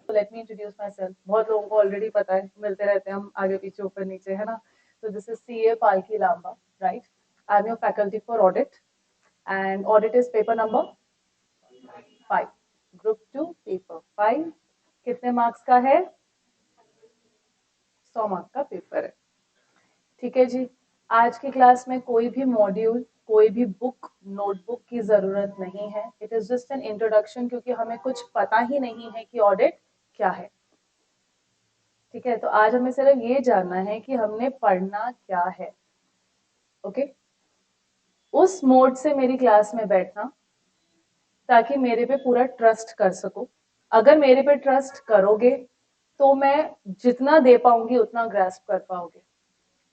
Let me introduce my self. बहुत लोगों को ऑलरेडी पता है, मिलते रहते हैं हम आगे पीछे ऊपर नीचे, है ना। तो this is CA Palki Lamba, right. I am your faculty for audit and audit is paper number 5, group 2 paper 5। कितने मार्क्स का है? 100 मार्क्स का पेपर है। ठीक है जी। आज की क्लास में कोई भी मॉड्यूल, कोई भी बुक, नोटबुक की जरूरत नहीं है। It is just an introduction, क्योंकि हमें कुछ पता ही नहीं है कि ऑडिट क्या है। ठीक है, तो आज हमें सिर्फ ये जानना है कि हमने पढ़ना क्या है। ओके, उस मोड से मेरी क्लास में बैठना ताकि मेरे पे पूरा ट्रस्ट कर सको। अगर मेरे पे ट्रस्ट करोगे तो मैं जितना दे पाऊंगी उतना ग्रास्प कर पाओगे।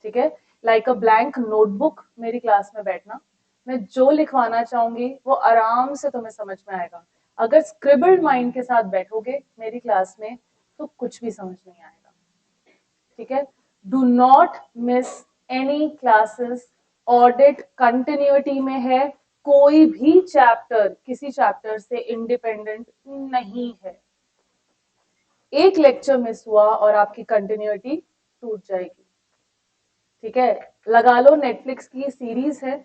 ठीक है, लाइक अ ब्लैंक नोटबुक मेरी क्लास में बैठना। मैं जो लिखवाना चाहूंगी वो आराम से तुम्हें समझ में आएगा। अगर स्क्रिबल्ड माइंड के साथ बैठोगे मेरी क्लास में तो कुछ भी समझ नहीं आएगा। ठीक है, do not miss any classes. Audit continuity में है, कोई भी चैप्टर किसी चैप्टर से इंडिपेंडेंट नहीं है। एक लेक्चर मिस हुआ और आपकी कंटिन्यूटी टूट जाएगी। ठीक है, लगा लो नेटफ्लिक्स की सीरीज है,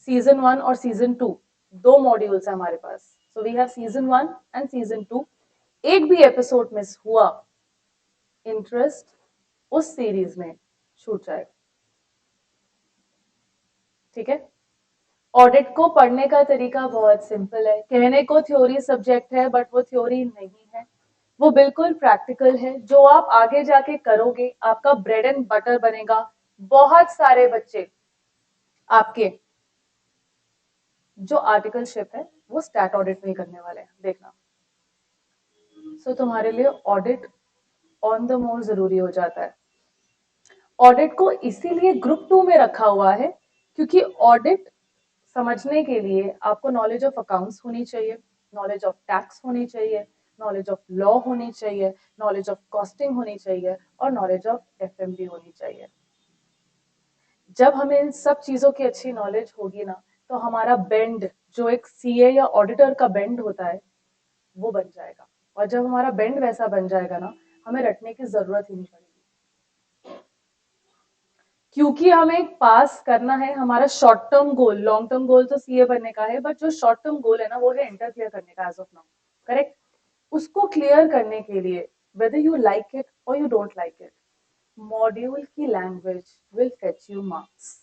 सीजन 1 और सीजन 2, दो मॉड्यूल्स है हमारे पास। So we have season 1 and season 2। एक भी एपिसोड मिस हुआ, इंटरेस्ट उस सीरीज में छूट जाएगा। ठीक है, ऑडिट को पढ़ने का तरीका बहुत सिंपल है। कहने को थ्योरी सब्जेक्ट है, बट वो थ्योरी नहीं है, वो बिल्कुल प्रैक्टिकल है। जो आप आगे जाके करोगे आपका ब्रेड एंड बटर बनेगा। बहुत सारे बच्चे आपके जो आर्टिकलशिप है वो स्टैट ऑडिट नहीं करने वाले हैं, देखना। सो तुम्हारे लिए ऑडिट ऑन द मोर जरूरी हो जाता है। ऑडिट को इसीलिए ग्रुप 2 में रखा हुआ है क्योंकि ऑडिट समझने के लिए आपको नॉलेज ऑफ अकाउंट्स होनी चाहिए, नॉलेज ऑफ टैक्स होनी चाहिए, नॉलेज ऑफ लॉ होनी चाहिए, नॉलेज ऑफ कॉस्टिंग होनी चाहिए और नॉलेज ऑफ FMB होनी चाहिए। जब हमें इन सब चीजों की अच्छी नॉलेज होगी ना तो हमारा बेंड, जो एक CA या ऑडिटर का बेंड होता है, वो बन जाएगा। और जब हमारा बेंड वैसा बन जाएगा ना, हमें रटने की जरूरत ही नहीं पड़ेगी। क्योंकि हमें पास करना है। हमारा short term goal, long term goal तो CA बनने का है, बट जो शॉर्ट टर्म गोल है ना वो है इंटर क्लियर करने का एज ऑफ नाउ। करेक्ट, उसको क्लियर करने के लिए वेदर यू लाइक इट और you don't like it, module की language will fetch you marks.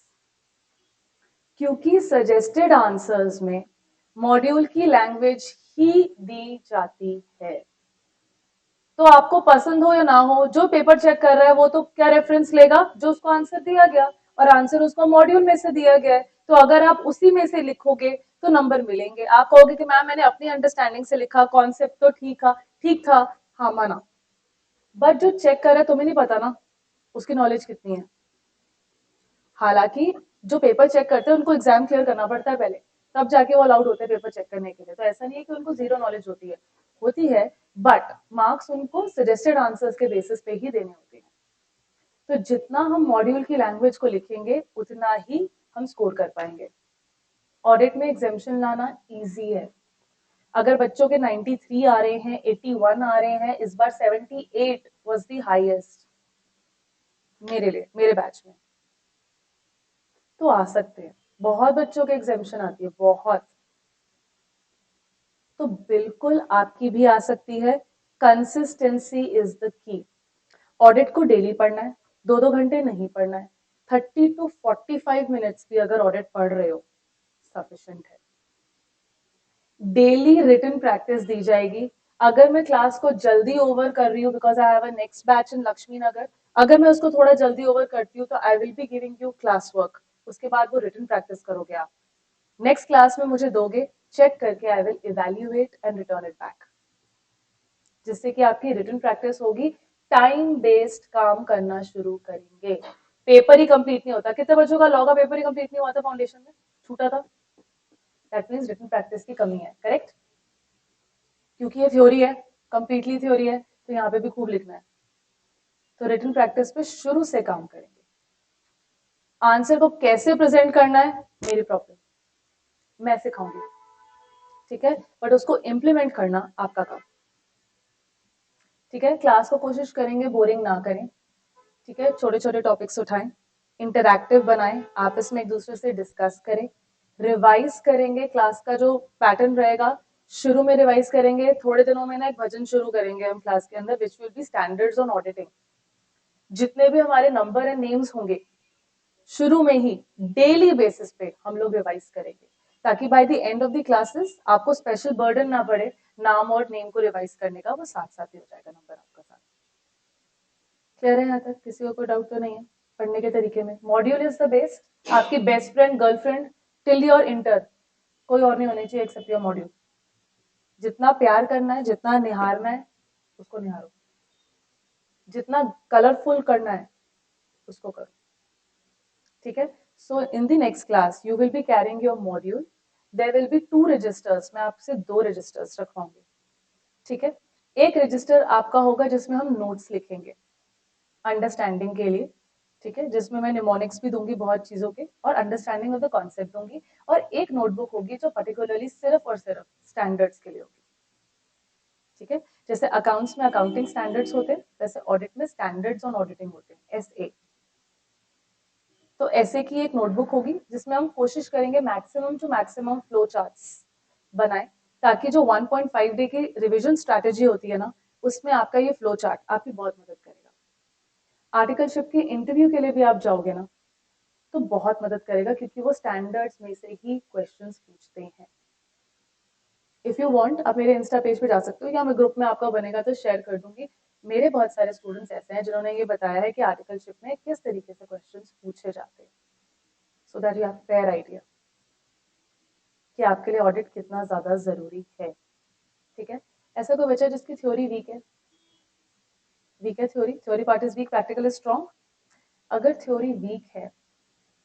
क्योंकि सजेस्टेड आंसर्स में मॉड्यूल की लैंग्वेज ही दी जाती है। तो आपको पसंद हो या ना हो, जो पेपर चेक कर रहा है वो तो क्या रेफरेंस लेगा? जो उसको आंसर दिया गया, और आंसर उसको मॉड्यूल में से दिया गया है। तो अगर आप उसी में से लिखोगे तो नंबर मिलेंगे। आप कहोगे कि मैम मैंने अपनी अंडरस्टैंडिंग से लिखा, कॉन्सेप्ट तो ठीक था, हाँ माना, बट जो चेक कर रहा है तुम्हें नहीं पता ना उसकी नॉलेज कितनी है। हालांकि जो पेपर चेक करते हैं उनको एग्जाम क्लियर करना पड़ता है पहले, तब जाके वो अलाउड होते हैं पेपर चेक करने के लिए। तो ऐसा नहीं है कि उनको जीरो नॉलेज होती है, बट मार्क्स उनको सजेस्टेड आंसर्स के बेसिस पे ही देने होते हैं। तो जितना हम मॉड्यूल की लैंग्वेज को लिखेंगे उतना ही हम स्कोर कर पाएंगे। ऑडिट में एग्जामिशन लाना इजी है। अगर बच्चों के 93 आ रहे हैं, 81 आ रहे हैं, इस बार 78 वाज द हाईएस्ट मेरे लिए, मेरे बैच में, तो आ सकते हैं। बहुत बच्चों के एग्जामिशन आती है, बहुत। तो बिल्कुल आपकी भी आ सकती है। Consistency is the key. Audit को डेली पढ़ना है, 2-2 घंटे नहीं पढ़ना है। 30 to 45 मिनट्स भी अगर ऑडिट पढ़ रहे हो सफिशिएंट है। डेली रिटन प्रैक्टिस दी जाएगी। अगर मैं क्लास को जल्दी ओवर कर रही हूँ because I have a next batch in Laxmi Nagar, अगर मैं उसको थोड़ा जल्दी ओवर करती हूँ तो I will be giving you class work, उसके बाद वो रिटन प्रैक्टिस करोगे आप। नेक्स्ट क्लास में मुझे दोगे, चेक करके I will evaluate and return it back, जिससे कि आपकी रिटन प्रैक्टिस होगी। टाइम बेस्ड काम करना शुरू करेंगे। पेपर ही कंप्लीट नहीं होता। कितने बच्चों का लॉ का पेपर ही कंप्लीट नहीं हुआ था फाउंडेशन में, छूटा था? दैट मीन्स रिटन प्रैक्टिस की कमी है। करेक्ट, क्योंकि ये थ्योरी है, कंप्लीटली थ्योरी है, तो यहाँ पे भी खूब लिखना है। तो रिटन प्रैक्टिस पे शुरू से काम करेंगे। आंसर को कैसे प्रेजेंट करना है मेरी प्रॉब्लम, मैं सिखाऊंगी। ठीक है, बट उसको इंप्लीमेंट करना आपका काम। ठीक है, क्लास को कोशिश करेंगे बोरिंग ना करें, ठीक है, छोटे छोटे टॉपिक्स उठाएं, इंटरैक्टिव बनाएं, आपस में एक दूसरे से डिस्कस करें, रिवाइज करेंगे। क्लास का जो पैटर्न रहेगा, शुरू में रिवाइज करेंगे, थोड़े दिनों में ना एक भजन शुरू करेंगे हम क्लास के अंदर, which will be standards on auditing. जितने भी हमारे नंबर एंड नेम्स होंगे, शुरू में ही डेली बेसिस पे हम लोग रिवाइज करेंगे, ताकि bye the end of the classes आपको स्पेशल बर्डन ना पड़े नाम और नेम को रिवाइज करने का, वो साथ साथ ही हो जाएगा नंबर आपका साथ। क्लियर है यहाँ तक? किसी को कोई डाउट तो नहीं है पढ़ने के तरीके में? मॉड्यूल इज द बेस्ट, आपकी best friend, girlfriend till your inter, कोई और नहीं होनी चाहिए एक्सेप्ट योर मॉड्यूल। जितना प्यार करना है, जितना निहारना है, उसको निहारो, जितना कलरफुल करना है उसको करो, ठीक है। So in the next class you will be carrying your module, there will be 2 registers, मैं आपसे 2 रजिस्टर्स रखवाऊंगी, ठीक है। एक रजिस्टर आपका होगा जिसमें हम नोट्स लिखेंगे अंडरस्टैंडिंग के लिए, ठीक है, जिसमें मैं निमोनिक्स भी दूंगी बहुत चीजों के, और अंडरस्टैंडिंग ऑफ द कॉन्सेप्ट दूंगी, और एक नोटबुक होगी जो पर्टिकुलरली सिर्फ और सिर्फ स्टैंडर्ड्स के लिए होगी, ठीक है। जैसे अकाउंट्स में अकाउंटिंग स्टैंडर्ड्स होते हैं, वैसे ऑडिट में स्टैंडर्ड्स ऑन ऑडिटिंग होते हैं, एसए। तो ऐसे की एक नोटबुक होगी जिसमें हम कोशिश करेंगे maximum to maximum flow charts बनाए, ताकि जो 1.5 डे की रिवीजन स्ट्रैटेजी होती है ना, उसमें आपका ये फ्लो चार्ट आपकी बहुत मदद करेगा। आर्टिकलशिप के इंटरव्यू के लिए भी आप जाओगे ना, तो बहुत मदद करेगा, क्योंकि वो स्टैंडर्ड्स में से ही क्वेश्चंस पूछते हैं। इफ यू वांट आप मेरे इंस्टा पेज पे जा सकते हो, या मैं ग्रुप में आपका बनेगा तो शेयर कर दूंगी। मेरे बहुत सारे स्टूडेंट्स ऐसे हैं जिन्होंने ये बताया है कि आर्टिकलशिप में किस तरीके से क्वेश्चंस पूछे जाते हैं, so that you have fair idea कि आपके लिए ऑडिट कितना ज्यादा जरूरी है, ठीक है। ऐसा कोई बच्चा जिसकी थ्योरी वीक है, theory part is weak, practical is strong. अगर थ्योरी वीक है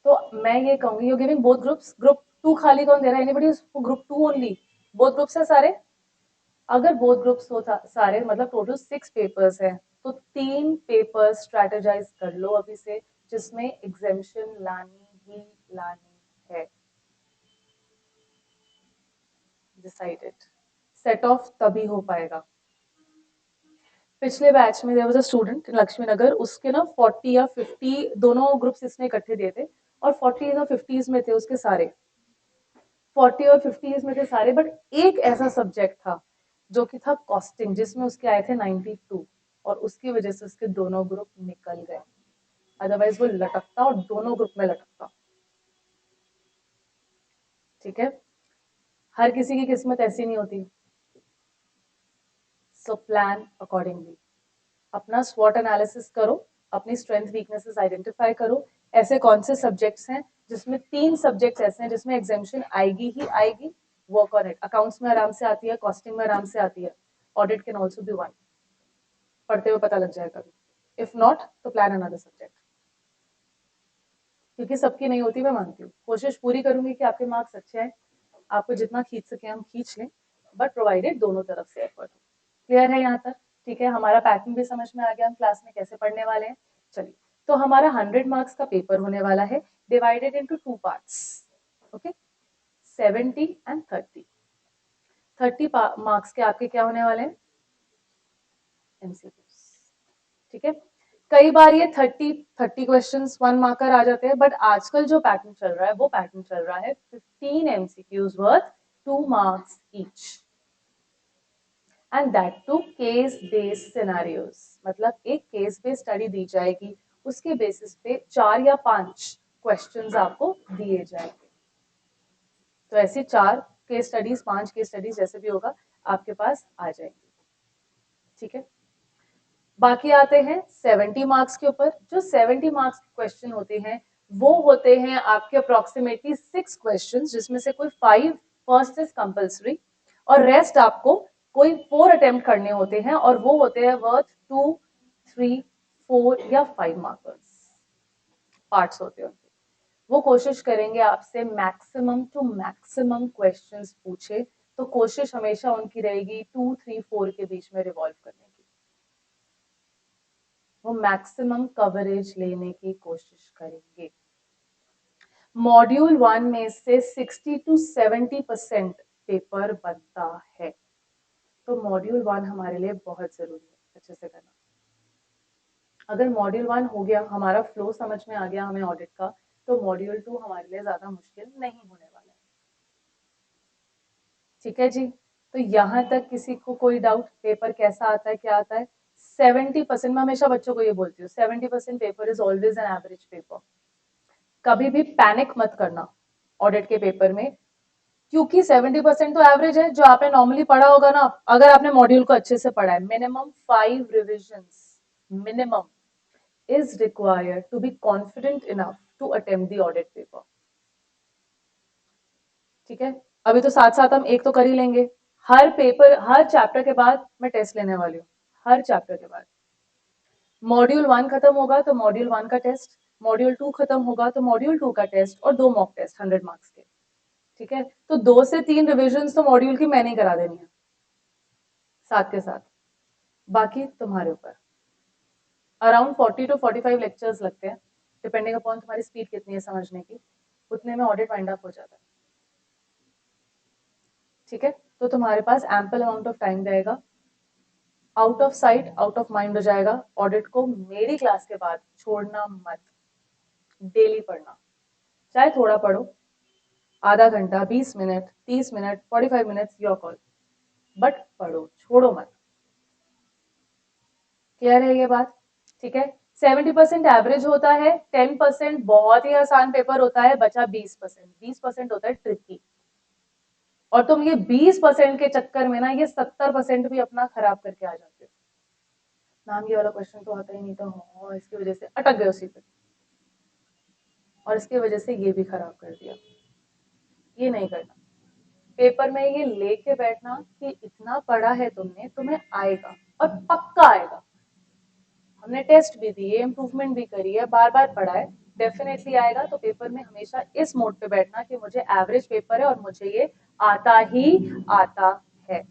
तो मैं ये कहूंगी you giving both groups, group 2 खाली कौन दे रहा है? Anybody group 2 only? Both groups है सारे? अगर बोथ ग्रुप्स हो सारे, मतलब टोटल 6 पेपर्स हैं, तो 3 पेपर स्ट्रेटेजाइज कर लो अभी से, जिसमें एग्जेम्पशन लानी ही लानी है, डिसाइडेड। सेट ऑफ तभी हो पाएगा। पिछले बैच में there was a student in Laxmi Nagar, उसके ना 40 या 50 दोनों ग्रुप्स इसने इकट्ठे दिए थे, और 40 और 50 में थे उसके सारे, 40 और 50 में थे सारे, बट एक ऐसा सब्जेक्ट था जो कि था कॉस्टिंग, जिसमें उसके आए थे 92, और उसकी वजह से उसके दोनों ग्रुप निकल गए, अदरवाइज वो लटकता और दोनों ग्रुप में लटकता, ठीक है। हर किसी की किस्मत ऐसी नहीं होती, सो प्लान अकॉर्डिंगली, अपना स्वॉट एनालिसिस करो, अपनी स्ट्रेंथ वीकनेसेस आइडेंटिफाई करो, ऐसे कौन से सब्जेक्ट्स हैं जिसमें 3 सब्जेक्ट्स ऐसे हैं जिसमें एग्जामिशन आएगी ही आएगी, वर्क ऑन इट। अकाउंट्स में आराम से आती है, कॉस्टिंग में आराम से आती है, audit can also be one, पढ़ते हुए पता लग जाएगा कभी, इफ नॉट तो प्लान अनदर सब्जेक्ट, क्योंकि सबकी नहीं होती, मैं मानती हूँ, कोशिश पूरी करूंगी कि आपके मार्क्स अच्छे आए, आपको जितना खींच सके हम खींच लें, बट प्रोवाइडेड दोनों तरफ से एफर्ट हो। क्लियर है यहाँ तक? ठीक है, हमारा पैटर्न भी समझ में आ गया, हम क्लास में कैसे पढ़ने वाले हैं। चलिए, तो हमारा 100 मार्क्स का पेपर होने वाला है, divided into 2 parts, okay, 70 and 30। 30 marks के आपके क्या होने वाले हैं? एमसीक्यूज, ठीक है। कई बार ये 30 क्वेश्चंस 1 मार्कर आ जाते हैं, बट आजकल जो पैटर्न चल रहा है वो पैटर्न चल रहा है 15 MCQs worth 2 marks each, and that two case based scenarios, मतलब एक केस बेस्ड स्टडी दी जाएगी, उसके बेसिस पे 4 या 5 क्वेश्चंस आपको दिए जाएंगे। तो ऐसे 4 केस स्टडीज, 5 केस स्टडीज, जैसे भी होगा आपके पास आ जाएंगी, ठीक है। बाकी आते हैं 70 मार्क्स के ऊपर। जो 70 मार्क्स के क्वेश्चन होते हैं वो होते हैं आपके अप्रोक्सीमेटली 6 क्वेश्चंस, जिसमें से कोई 5 फर्स्ट इज कंपल्सरी, और रेस्ट आपको कोई 4 अटेम्प्ट करने होते हैं, और वो होते हैं वर्थ 2, 3, 4 या 5 मार्कर्स, पार्ट्स होते हैं उनके। वो कोशिश करेंगे आपसे मैक्सिमम टू मैक्सिमम क्वेश्चंस पूछे, तो कोशिश हमेशा उनकी रहेगी 2, 3, 4 के बीच में रिवॉल्व करने की, वो मैक्सिमम कवरेज लेने की कोशिश करेंगे। मॉड्यूल 1 में से 60 to 70% पेपर बनता है, तो मॉड्यूल 1 हमारे लिए बहुत जरूरी है अच्छे से करना। अगर मॉड्यूल 1 हो गया, हमारा फ्लो समझ में आ गया हमें ऑडिट का, तो मॉड्यूल 2 हमारे लिए ज्यादा मुश्किल नहीं होने वाला है। ठीक है जी। तो यहाँ तक किसी को कोई डाउट? पेपर कैसा आता है, क्या आता है? 70%, मैं हमेशा बच्चों को ये बोलती हूँ, 70% paper is always an average paper. कभी भी पैनिक मत करना ऑडिट के पेपर में, क्योंकि 70% तो एवरेज है। जो आपने नॉर्मली पढ़ा होगा ना, अगर आपने मॉड्यूल को अच्छे से पढ़ा है, minimum 5 revisions minimum is required to be confident enough to attempt the audit paper. ठीक है, अभी तो साथ साथ हम एक तो कर ही लेंगे। हर पेपर, हर चैप्टर के बाद मैं टेस्ट लेने वाली हूँ, हर चैप्टर के बाद। मॉड्यूल 1 खत्म होगा तो मॉड्यूल 1 का टेस्ट, मॉड्यूल 2 खत्म होगा तो मॉड्यूल 2 का टेस्ट, और 2 मॉक टेस्ट 100 मार्क्स के। ठीक है, तो 2 से 3 रिविजन तो मॉड्यूल की मैंने ही करा देनी है साथ के साथ, बाकी तुम्हारे ऊपर। अराउंड 40 to 45 लेक्चर्स लगते हैं, डिपेंडिंग अपॉन तुम्हारी स्पीड कितनी है समझने की, उतने में ऑडिट वाइंड अप हो जाता है। ठीक है, तो तुम्हारे पास एम्पल अमाउंट ऑफ टाइम रहेगा, out of sight out of mind हो जाएगा। ऑडिट को मेरी क्लास के बाद छोड़ना मत, डेली पढ़ना, चाहे थोड़ा पढ़ो, आधा घंटा, 20 minute, 30 minute, 45 minute, your call, but पढ़ो, छोड़ो मत। क्लियर है ये बात? ठीक है, 70% एवरेज होता है, 10% बहुत ही आसान पेपर होता है, बचा 20%। 20% होता है ट्रिकी, और तुम ये 20% के चक्कर में ना ये 70% भी अपना खराब करके आ जाते हो। मैम ये वाला क्वेश्चन तो आता ही नहीं था, हाँ, इसकी वजह से अटक गए उसी पे, और इसकी वजह से ये भी खराब कर दिया। ये नहीं करना, पेपर में ये लेके बैठना कि इतना पढ़ा है तुमने, तुम्हें आएगा, और पक्का आएगा। हमने टेस्ट भी दिए, इम्प्रूवमेंट भी करी है, बार बार पढ़ा है, डेफिनेटली आएगा। तो पेपर में हमेशा इस मोड पे बैठना कि मुझे एवरेज पेपर है और मुझे ये आता ही आता है।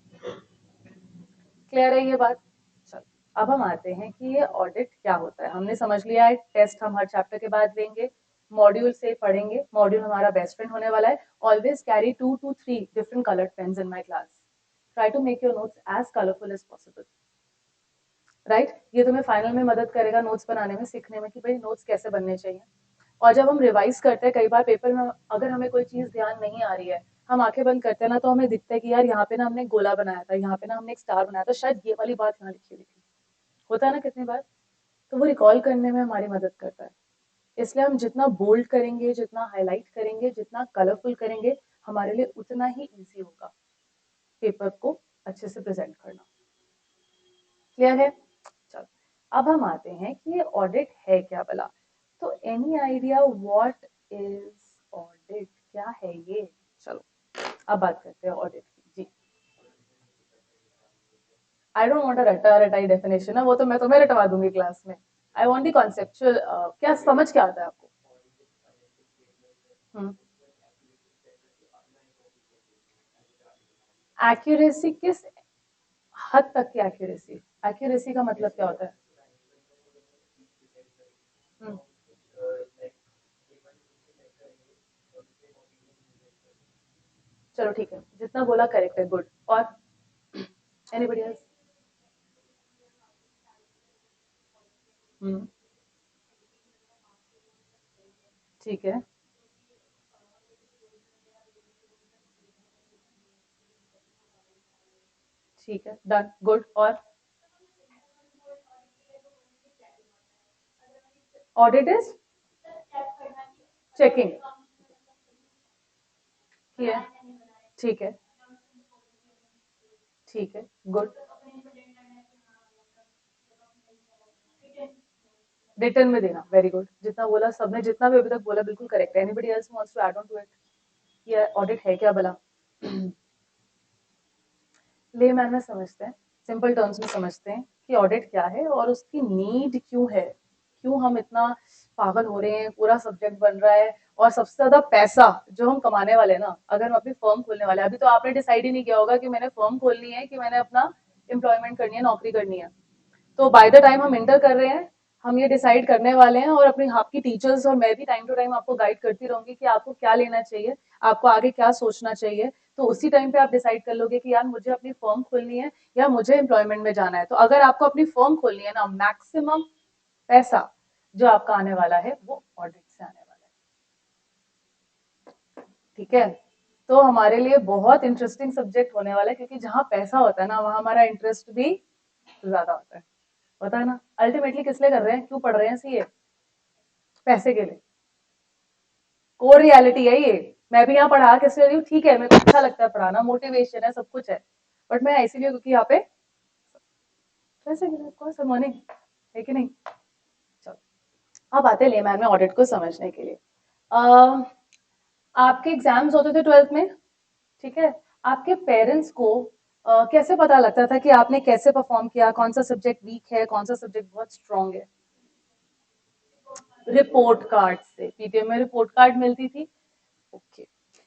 क्लियर है ये बात? चलो, अब हम आते हैं कि ये ऑडिट क्या होता है। हमने समझ लिया है, टेस्ट हम हर चैप्टर के बाद लेंगे, मॉड्यूल से पढ़ेंगे, मॉड्यूल हमारा बेस्ट फ्रेंड होने वाला है। Always carry 2 to 3 different coloured pens in my class, try to make your notes as colourful as possible. Right, ये तुम्हें फाइनल में मदद करेगा नोट्स बनाने में, सीखने में कि भाई नोट्स कैसे बनने चाहिए। और जब हम रिवाइज करते हैं, कई बार पेपर में अगर हमें कोई चीज ध्यान नहीं आ रही है, हम आंखें बंद करते हैं ना, तो हमें दिखता है कि यार यहाँ पे ना हमने गोला बनाया था, यहाँ पे ना हमने एक स्टार बनाया था, शायद ये वाली बात यहाँ लिखी हुई थी। होता है ना कितनी बार, तो वो रिकॉल करने में हमारी मदद करता है। इसलिए हम जितना बोल्ड करेंगे, जितना हाईलाइट करेंगे, जितना कलरफुल करेंगे, हमारे लिए उतना ही ईजी होगा पेपर को अच्छे से प्रेजेंट करना। क्लियर है? चलो, अब हम आते हैं कि ये ऑडिट है क्या भला। तो any idea what is audit, क्या है ये? चलो, अब बात करते हैं ऑडिट की। जी, आई डोंट वांट अ रटा रटाई डेफिनेशन है, वो तो मैं तुम्हें रटवा दूंगी क्लास में। आई वांट दी कॉन्सेप्चुअल, क्या समझ क्या आता है आपको? एक्यूरेसी किस हद तक की एक्यूरेसी? एक्यूरेसी का मतलब क्या होता है? हम्म, चलो ठीक है, जितना बोला करेक्ट है, गुड। और एनीबॉडी एल्स? हम्म, ठीक है, ठीक है, डन, गुड। और ऑडिट इज चेकिंग, ठीक है, ठीक है, ठीक है, गुड। रिटर्न में देना, वेरी गुड। जितना बोला सबने, जितना भी अभी तक बोला बिल्कुल करेक्ट है। Anybody else wants to add on to it? ये ऑडिट है क्या भला? लेमैन में समझते हैं, सिंपल टर्म्स में समझते हैं कि ऑडिट क्या है और उसकी नीड क्यों है, क्यों हम इतना पागल हो रहे हैं, पूरा सब्जेक्ट बन रहा है। और सबसे ज्यादा पैसा जो हम कमाने वाले हैं ना, अगर हम अपनी फर्म खोलने वाले हैं, अभी तो आपने डिसाइड ही नहीं किया होगा कि मैंने फर्म खोलनी है कि मैंने अपना एम्प्लॉयमेंट करनी है, नौकरी करनी है। तो बाय द टाइम हम इंटर कर रहे हैं, हम ये डिसाइड करने वाले हैं, और अपनी आपकी टीचर्स और मैं भी टाइम टू टाइम आपको गाइड करती रहूंगी कि आपको क्या लेना चाहिए, आपको आगे क्या सोचना चाहिए। तो उसी टाइम पे आप डिसाइड कर लोगे कि यार मुझे अपनी फर्म खोलनी है या मुझे एम्प्लॉयमेंट में जाना है। तो अगर आपको अपनी फर्म खोलनी है ना, मैक्सिमम पैसा जो आपका आने वाला है वो ऑडिट से आने वाला है। ठीक है, तो हमारे लिए बहुत इंटरेस्टिंग सब्जेक्ट होने वाला है, क्योंकि जहां पैसा होता है ना वहां हमारा इंटरेस्ट भी ज्यादा होता है ना। अल्टीमेटली किस लिए कर रहे हैं, क्यों पढ़ रहे हैं सीए? पैसे के लिए। कोर रियलिटी है ये। मैं भी यहाँ पढ़ा किस लिए रही हूँ, ठीक है मेरे को अच्छा लगता है पढ़ाना, मोटिवेशन है, सब कुछ है, बट मैं इसीलिए क्योंकि यहाँ पे पैसे के लिए, कौन सा मॉर्निंग है कि नहीं। चलो, अब आते हैं लेमैन में ऑडिट को समझने के लिए। आपके एग्जाम्स होते थे ट्वेल्थ में, ठीक है, आपके पेरेंट्स को कैसे पता लगता था कि आपने कैसे परफॉर्म किया, कौन सा सब्जेक्ट वीक है, कौन सा सब्जेक्ट बहुत स्ट्रांग है? रिपोर्ट कार्ड से, पीटीएम में रिपोर्ट कार्ड मिलती थी। ओके,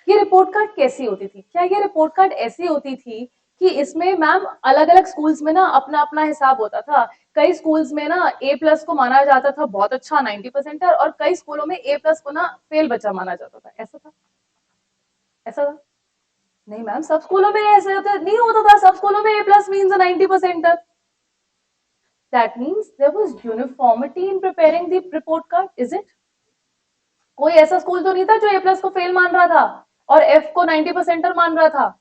ये रिपोर्ट कार्ड कैसी होती थी? क्या ये रिपोर्ट कार्ड ऐसी होती थी कि इसमें मैम अलग अलग स्कूल्स में ना अपना अपना हिसाब होता था? कई स्कूल्स में ना ए प्लस को माना जाता था बहुत अच्छा 90% और कई स्कूलों में ए प्लस को ना फेल बच्चा माना जाता था, ऐसा था? ऐसा था? नहीं मैम, सब स्कूलों में ऐसे होता नहीं होता था, सब स्कूलों में ए प्लस मीन्स 90% तक। That means there was uniformity in preparing the report card, is it? कोई ऐसा स्कूल तो नहीं था जो ए प्लस को फेल मान रहा था और एफ को 90% मान रहा था।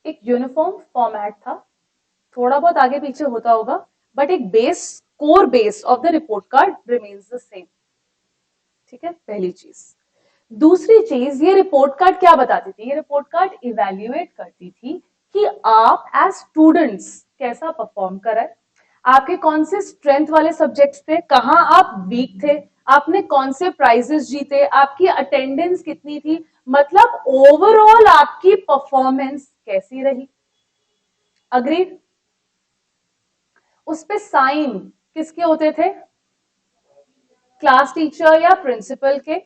एक यूनिफॉर्म फॉर्मेट था, थोड़ा बहुत आगे पीछे होता होगा, बट एक base, core base of the report card remains the same. ठीक है, पहली चीज। दूसरी चीज, ये रिपोर्ट कार्ड क्या बताती थी? ये रिपोर्ट कार्ड इवेल्युएट करती थी कि आप एज स्टूडेंट्स कैसा परफॉर्म कर रहे, आपके कौन से स्ट्रेंथ वाले सब्जेक्ट्स थे, कहां आप वीक थे, आपने कौन से प्राइजेस जीते, आपकी अटेंडेंस कितनी थी, मतलब ओवरऑल आपकी परफॉर्मेंस कैसी रही। अग्रीड? उस पे साइन किसके होते थे? क्लास टीचर या प्रिंसिपल के,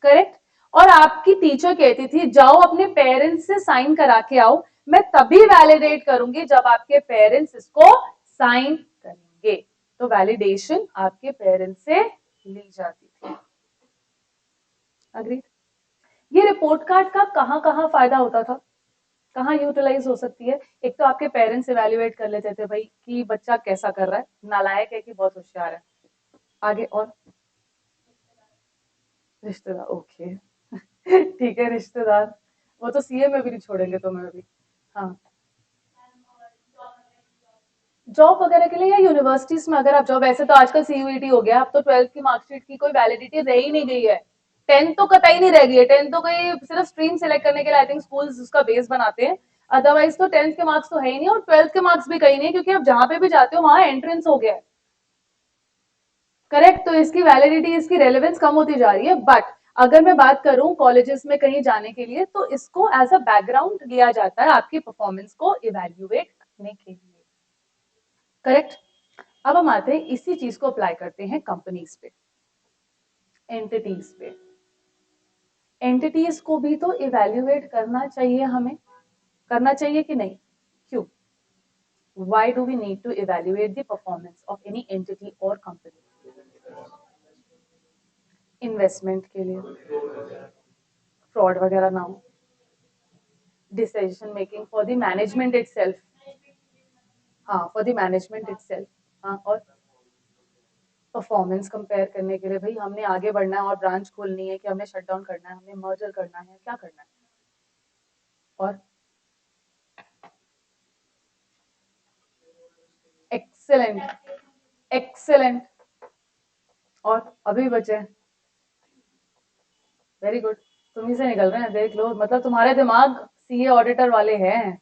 करेक्ट। और आपकी टीचर कहती थी जाओ अपने पेरेंट्स से साइन करा के आओ, मैं तभी वैलिडेट करूंगी जब आपके पेरेंट्स इसको साइन करेंगे। तो वैलिडेशन आपके पेरेंट्स से ली जाती थी। अग्रीड? ये रिपोर्ट कार्ड का कहां कहां फायदा होता था, कहाँ यूटिलाइज हो सकती है? एक तो आपके पेरेंट्स इवेल्युएट कर लेते थे भाई कि बच्चा कैसा कर रहा है, नालायक है कि बहुत होशियार है। आगे और रिश्तेदार, ओके ठीक है, रिश्तेदार, वो तो सीए में भी नहीं छोड़ेंगे तुम्हें अभी। हाँ, जॉब वगैरह के लिए या यूनिवर्सिटीज में अगर आप जॉब, ऐसे तो आजकल सीयूईटी हो गया, अब तो 12th की मार्कशीट की कोई वैलिडिटी रह ही नहीं गई है। 10th तो कतई नहीं रह गई है, 10th तो कोई सिर्फ स्ट्रीम सिलेक्ट करने के लिए आई थिंक स्कूल्स उसका बेस बनाते हैं, अदरवाइज तो 10th के मार्क्स तो है ही नहीं और 12th के मार्क्स भी कहीं नहीं, क्योंकि अब जहां पे भी जाते हो वहां एंट्रेंस हो गया है। करेक्ट, तो इसकी वैलिडिटी, इसकी रेलेवेंस कम होती जा रही है। बट अगर मैं बात करूं कॉलेजेस में कहीं जाने के लिए, तो इसको एज अ बैकग्राउंड लिया जाता है आपकी परफॉर्मेंस को इवेल्युएट करने के लिए। करेक्ट। अब हम आते हैं इसी चीज को अप्लाई करते हैं कंपनीज पे, एंटिटीज पे। एंटिटीज को भी तो इवेल्युएट करना चाहिए हमें, करना चाहिए कि नहीं? क्यों? Why do we need to evaluate the performance of any entity or company? Investment के लिए, फ्रॉड वगैरह ना हो, decision making for the management itself. हाँ, फॉर द मैनेजमेंट इटसेल्फ। हाँ, और परफॉर्मेंस कंपेयर करने के लिए, भाई हमने आगे बढ़ना है और ब्रांच खोलनी है कि हमने शट डाउन करना है, हमने मर्जर करना है, क्या करना है। और एक्सेलेंट, एक्सेलेंट। और अभी बचे, वेरी गुड, तुम्ही से निकल रहे हैं, देख लो, मतलब तुम्हारे दिमाग सीए ऑडिटर वाले हैं,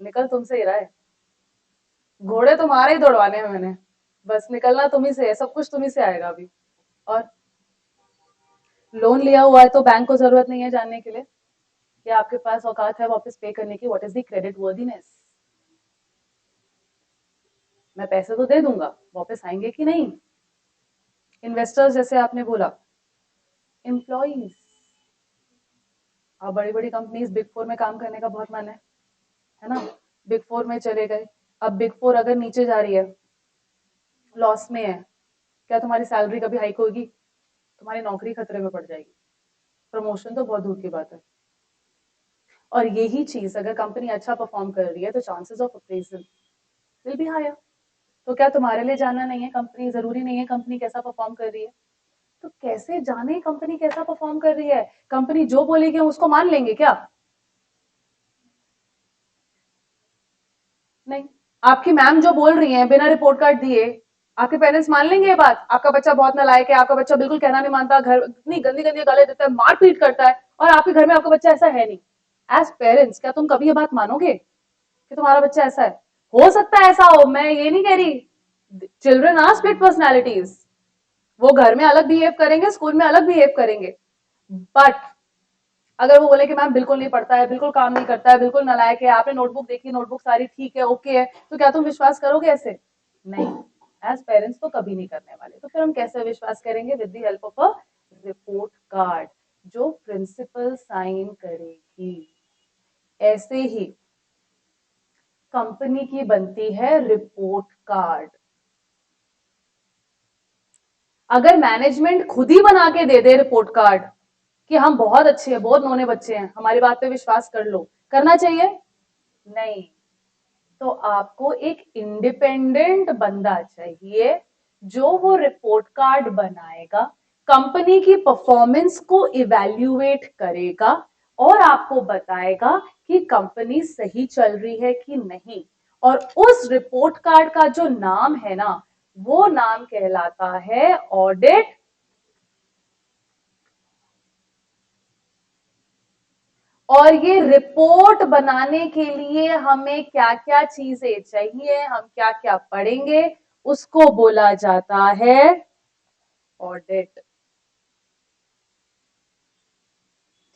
निकल तुमसे ही रहा है, घोड़े तुम्हारे ही दौड़वाने हैं मैंने, बस निकलना तुम्ही से है, सब कुछ तुम्ही से आएगा अभी। और लोन लिया हुआ है तो बैंक को जरूरत नहीं है जानने के लिए कि आपके पास औकात है वापस पे करने की, what is the credit worthiness. मैं पैसे तो दे दूंगा, वापस आएंगे कि नहीं? इन्वेस्टर्स जैसे आपने बोला, एम्प्लॉइज, अब बड़ी बड़ी कंपनीज बिग फोर में काम करने का बहुत मन है ना, बिग फोर में चले गए। अब बिग फोर अगर नीचे जा रही है, लॉस में है, क्या तुम्हारी सैलरी कभी हाइक होगी? तुम्हारी नौकरी खतरे में पड़ जाएगी, प्रमोशन तो बहुत दूर की बात है। और यही चीज अगर कंपनी अच्छा परफॉर्म कर रही है तो chances of appraisal will be higher. तो क्या तुम्हारे लिए जानना नहीं है कंपनी, जरूरी नहीं है कंपनी कैसा परफॉर्म कर रही है? तो कैसे जाने कंपनी कैसा परफॉर्म कर रही है? कंपनी जो बोलेगी हम उसको मान लेंगे क्या? नहीं। आपकी मैम जो बोल रही है बिना रिपोर्ट कार्ड दिए, आपके पेरेंट्स मान लेंगे ये बात? आपका बच्चा बहुत नालायक है, आपका बच्चा बिल्कुल कहना नहीं मानता, घर इतनी गंदी गंदी गाली देता है, मारपीट करता है, और आपके घर में आपका बच्चा ऐसा है नहीं। एज पेरेंट्स क्या तुम कभी ये बात मानोगे कि तुम्हारा बच्चा ऐसा है? हो सकता है ऐसा हो, मैं ये नहीं कह रही। Children are split personalities. वो घर में अलग बिहेव करेंगे, स्कूल में अलग बिहेव करेंगे। बट अगर वो बोले कि मैम बिल्कुल नहीं पढ़ता है, बिल्कुल काम नहीं करता है, बिल्कुल नालायक है, आपने नोटबुक देखी, नोटबुक सारी ठीक है, ओके है, तो क्या तुम विश्वास करोगे ऐसे? नहीं। एज पेरेंट्स तो कभी नहीं करने वाले। तो फिर हम कैसे विश्वास करेंगे? With the help of a report card जो प्रिंसिपल साइन करेगी। ऐसे ही कंपनी की बनती है रिपोर्ट कार्ड। अगर मैनेजमेंट खुद ही बना के दे दे रिपोर्ट कार्ड कि हम बहुत अच्छे हैं, बहुत नौने बच्चे हैं, हमारी बात पे विश्वास कर लो, करना चाहिए? नहीं। तो आपको एक इंडिपेंडेंट बंदा चाहिए जो वो रिपोर्ट कार्ड बनाएगा, कंपनी की परफॉर्मेंस को इवैल्यूएट करेगा और आपको बताएगा कि कंपनी सही चल रही है कि नहीं। और उस रिपोर्ट कार्ड का जो नाम है ना, वो नाम कहलाता है ऑडिट। और ये रिपोर्ट बनाने के लिए हमें क्या क्या चीजें चाहिए, हम क्या क्या पढ़ेंगे, उसको बोला जाता है ऑडिट।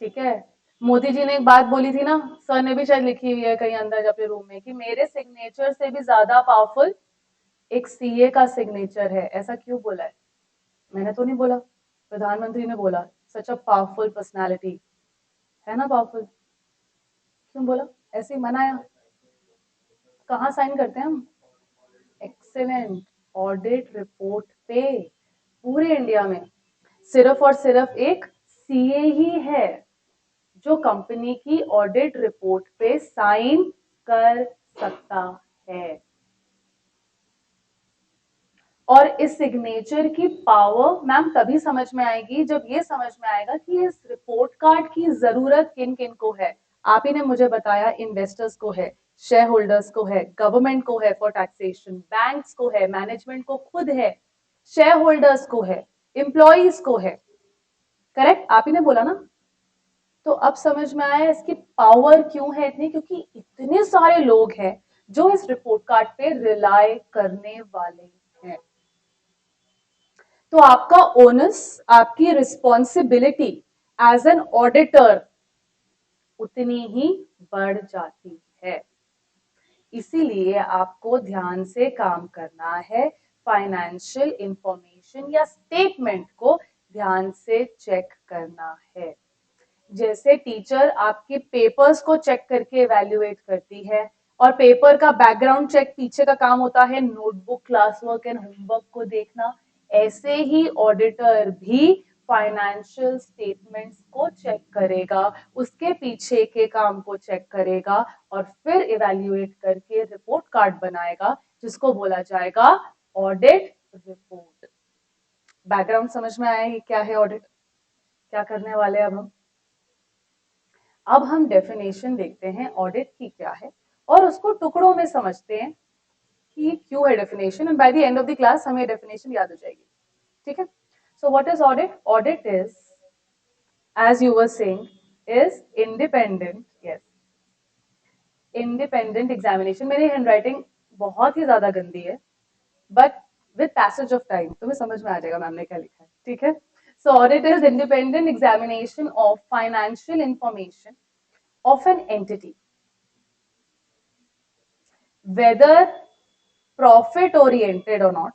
ठीक है। मोदी जी ने एक बात बोली थी ना, सर ने भी शायद लिखी हुई है कहीं अंदर अपने रूम में, कि मेरे सिग्नेचर से भी ज्यादा पावरफुल एक सीए का सिग्नेचर है। ऐसा क्यों बोला है? मैंने तो नहीं बोला, प्रधानमंत्री ने बोला। सच अ पावरफुल पर्सनालिटी, है ना पावरफुल? क्यों बोला? ऐसे ही मनाया। कहाँ साइन करते हैं हम? एक्सेलेंट ऑडिट रिपोर्ट पे पूरे इंडिया में सिर्फ और सिर्फ एक सीए ही है जो कंपनी की ऑडिट रिपोर्ट पे साइन कर सकता है। और इस सिग्नेचर की पावर मैम तभी समझ में आएगी जब ये समझ में आएगा कि इस रिपोर्ट कार्ड की जरूरत किन किन को है। आप ही ने मुझे बताया, इन्वेस्टर्स को है, शेयर होल्डर्स को है, गवर्नमेंट को है फॉर टैक्सेशन, बैंक्स को है, मैनेजमेंट को खुद है, शेयर होल्डर्स को है, एम्प्लॉइज को है। करेक्ट, आप ही ने बोला ना? तो अब समझ में आया इसकी पावर क्यों है इतनी, क्योंकि इतने सारे लोग हैं जो इस रिपोर्ट कार्ड पे रिलाय करने वाले हैं। तो आपका ओनस, आपकी रिस्पॉन्सिबिलिटी एज एन ऑडिटर उतनी ही बढ़ जाती है। इसीलिए आपको ध्यान से काम करना है, फाइनेंशियल इंफॉर्मेशन या स्टेटमेंट को ध्यान से चेक करना है। जैसे टीचर आपके पेपर्स को चेक करके एवेल्युएट करती है, और पेपर का बैकग्राउंड चेक पीछे का काम होता है notebook, class work and homework को देखना, ऐसे ही ऑडिटर भी फाइनेंशियल स्टेटमेंट्स को चेक करेगा, उसके पीछे के काम को चेक करेगा, और फिर इवेल्युएट करके रिपोर्ट कार्ड बनाएगा जिसको बोला जाएगा ऑडिट रिपोर्ट। बैकग्राउंड समझ में आया ये क्या है ऑडिट, क्या करने वाले अब हम? अब हम डेफिनेशन देखते हैं ऑडिट की क्या है, और उसको टुकड़ों में समझते हैं कि ये क्यों है definition, and by the end of the class हमें डेफिनेशन याद हो जाएगी। ठीक है। So what is audit? Audit is, as you were saying, is independent, yes, independent examination. मेरी हैंडराइटिंग बहुत ही ज्यादा गंदी है, but with passage of time तुम्हें समझ में आ जाएगा मैम ने क्या लिखा है। ठीक है। So audit is independent examination of financial information of an entity, whether profit oriented or not.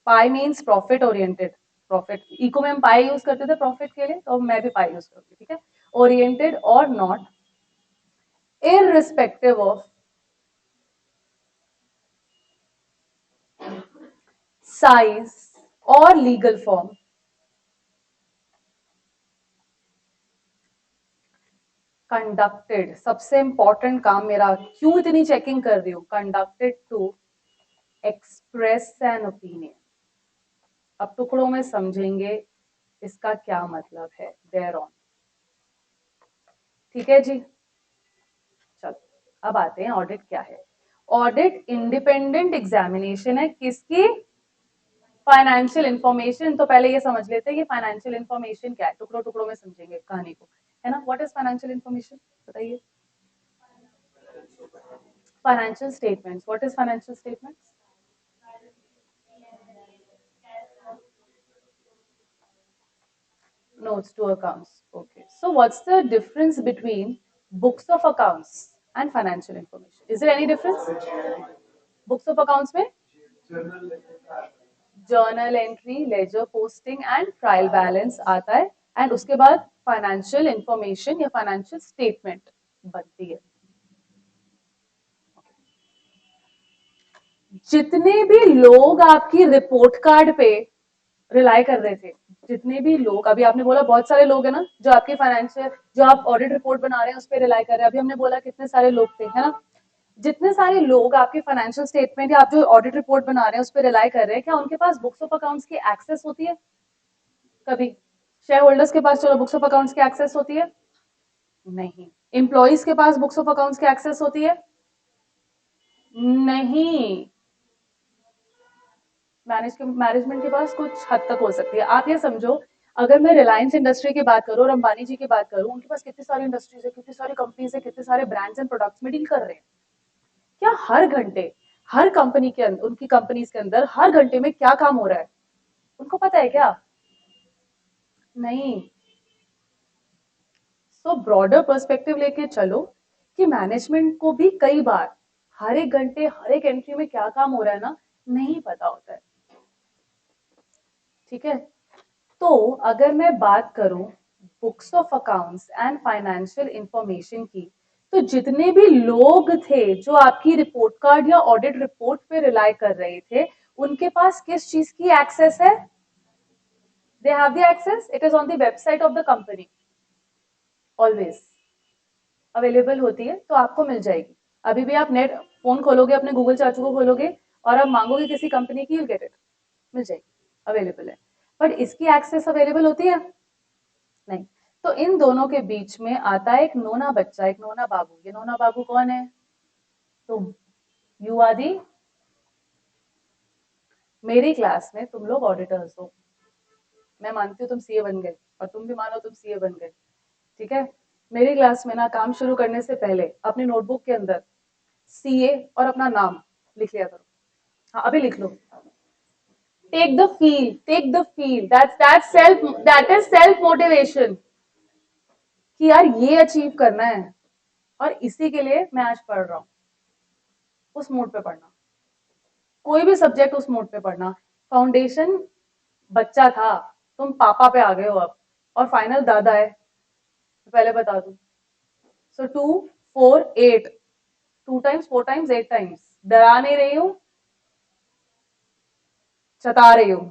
पाई means profit oriented. Profit, eco में हम पाई यूज करते थे प्रॉफिट के लिए, तो मैं भी पाई यूज करूंगी। ठीक है। ओरिएंटेड और नॉट, irrespective of साइज और लीगल फॉर्म, कंडक्टेड, सबसे इंपॉर्टेंट काम मेरा, क्यों इतनी चेकिंग कर रही हूँ, conducted to express an opinion. अब टुकड़ों में समझेंगे इसका क्या मतलब है देयर ऑन। ठीक है जी, चलो अब आते हैं ऑडिट क्या है। ऑडिट इंडिपेंडेंट एग्जामिनेशन है किसकी, फाइनेंशियल इंफॉर्मेशन। तो पहले ये समझ लेते हैं कि फाइनेंशियल इंफॉर्मेशन क्या है, टुकड़ों टुकड़ों में समझेंगे कहानी को, है ना। व्हाट इज फाइनेंशियल इंफॉर्मेशन, बताइए। Financial statements, what is financial statements. Notes to accounts. Okay. So what's the difference between books of accounts and financial information? Is there any difference? Books of accounts में journal entry, ledger posting and trial balance आता है, and उसके बाद financial information या financial statement बनती है। जितने भी लोग आपकी रिपोर्ट कार्ड पे रिलाई कर रहे थे, जितने भी लोग, अभी आपने बोला बहुत सारे लोग हैं ना जो आपके फाइनेंशियल, जो आप ऑडिट रिपोर्ट बना रहे हैं उस पर रिलाई कर रहे हैं, अभी हमने बोला कितने सारे लोग थे, है ना। जितने सारे लोग आपके फाइनेंशियल स्टेटमेंट या आप जो ऑडिट रिपोर्ट बना रहे हैं उस पर रिलाई कर रहे हैं, क्या उनके पास बुक्स ऑफ अकाउंट्स की एक्सेस होती है कभी? शेयर होल्डर्स के पास चलो बुक्स ऑफ अकाउंट्स की एक्सेस होती है, नहीं। एम्प्लॉइज के पास बुक्स ऑफ अकाउंट्स की एक्सेस होती है, नहीं। मैनेजमेंट के पास कुछ हद तक हो सकती है। आप ये समझो, अगर मैं रिलायंस इंडस्ट्री की बात करूं और अंबानी जी की बात करूं, उनके पास कितनी सारी इंडस्ट्रीज है, कितनी सारी कंपनीज है, कितने सारे ब्रांड्स एंड प्रोडक्ट्स में डील कर रहे हैं। क्या हर घंटे हर कंपनी के अंदर, उनकी कंपनीज के अंदर हर घंटे में क्या काम हो रहा है उनको पता है क्या? नहीं। सो ब्रॉडर पर्सपेक्टिव लेके चलो कि मैनेजमेंट को भी कई बार हर एक घंटे हर एक एंट्री में क्या काम हो रहा है ना, नहीं पता होता है। ठीक है, तो अगर मैं बात करूं books of accounts and financial information की, तो जितने भी लोग थे जो आपकी रिपोर्ट कार्ड या ऑडिट रिपोर्ट पे रिलाई कर रहे थे, उनके पास किस चीज की एक्सेस है? They have the access, it is on the website of the company, always available होती है, तो आपको मिल जाएगी। अभी भी आप नेट फोन खोलोगे, अपने गूगल चाचू को खोलोगे और आप मांगोगे किसी कंपनी की, गेट इट, मिल जाएगी, अवेलेबल है। बट इसकी एक्सेस अवेलेबल होती है नहीं। तो इन दोनों के बीच में आता है एक नोना बच्चा, एक नोना बाबू। ये नोना बाबू कौन है? तुम, यू आर दी, मेरी क्लास में तुम लोग ऑडिटर्स हो। मैं मानती हूँ तुम सीए बन गए और तुम भी मानो तुम सीए बन गए, ठीक है। मेरी क्लास में ना काम शुरू करने से पहले अपनी नोटबुक के अंदर सीए और अपना नाम लिख लिया करो। हाँ अभी लिख लो। Take the feel, take the feel, that's self, that is self motivation कि यार ये अचीव करना है और इसी के लिए मैं आज पढ़ रहा हूँ। उस मूड पे पढ़ना, कोई भी सब्जेक्ट उस मूड पे पढ़ना। फाउंडेशन बच्चा था, तुम पापा पे आ गए हो अब, और फाइनल दादा है, तो पहले बता दूं। सो 2 4 8, 2 टाइम्स 4 टाइम्स 8 टाइम्स, डरा नहीं रही हूं, चता रही हूं।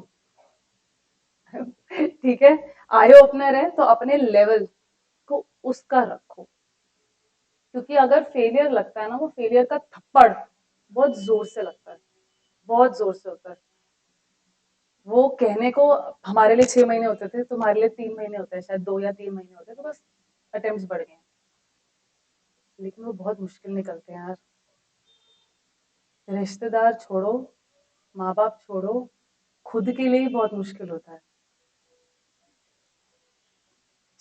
ठीक है, आई ओपनर है तो अपने लेवल को उसका रखो, क्योंकि अगर फेलियर लगता है ना, वो फेलियर का थप्पड़ बहुत जोर से लगता है, बहुत जोर से होता है। वो कहने को हमारे लिए 6 महीने होते थे, तुम्हारे लिए 3 महीने होते हैं, शायद 2 या 3 महीने होते हैं, तो बस अटेम्प्ट्स बढ़ गए, लेकिन वो बहुत मुश्किल निकलते हैं यार। रिश्तेदार छोड़ो, माँ बाप छोड़ो, खुद के लिए ही बहुत मुश्किल होता है।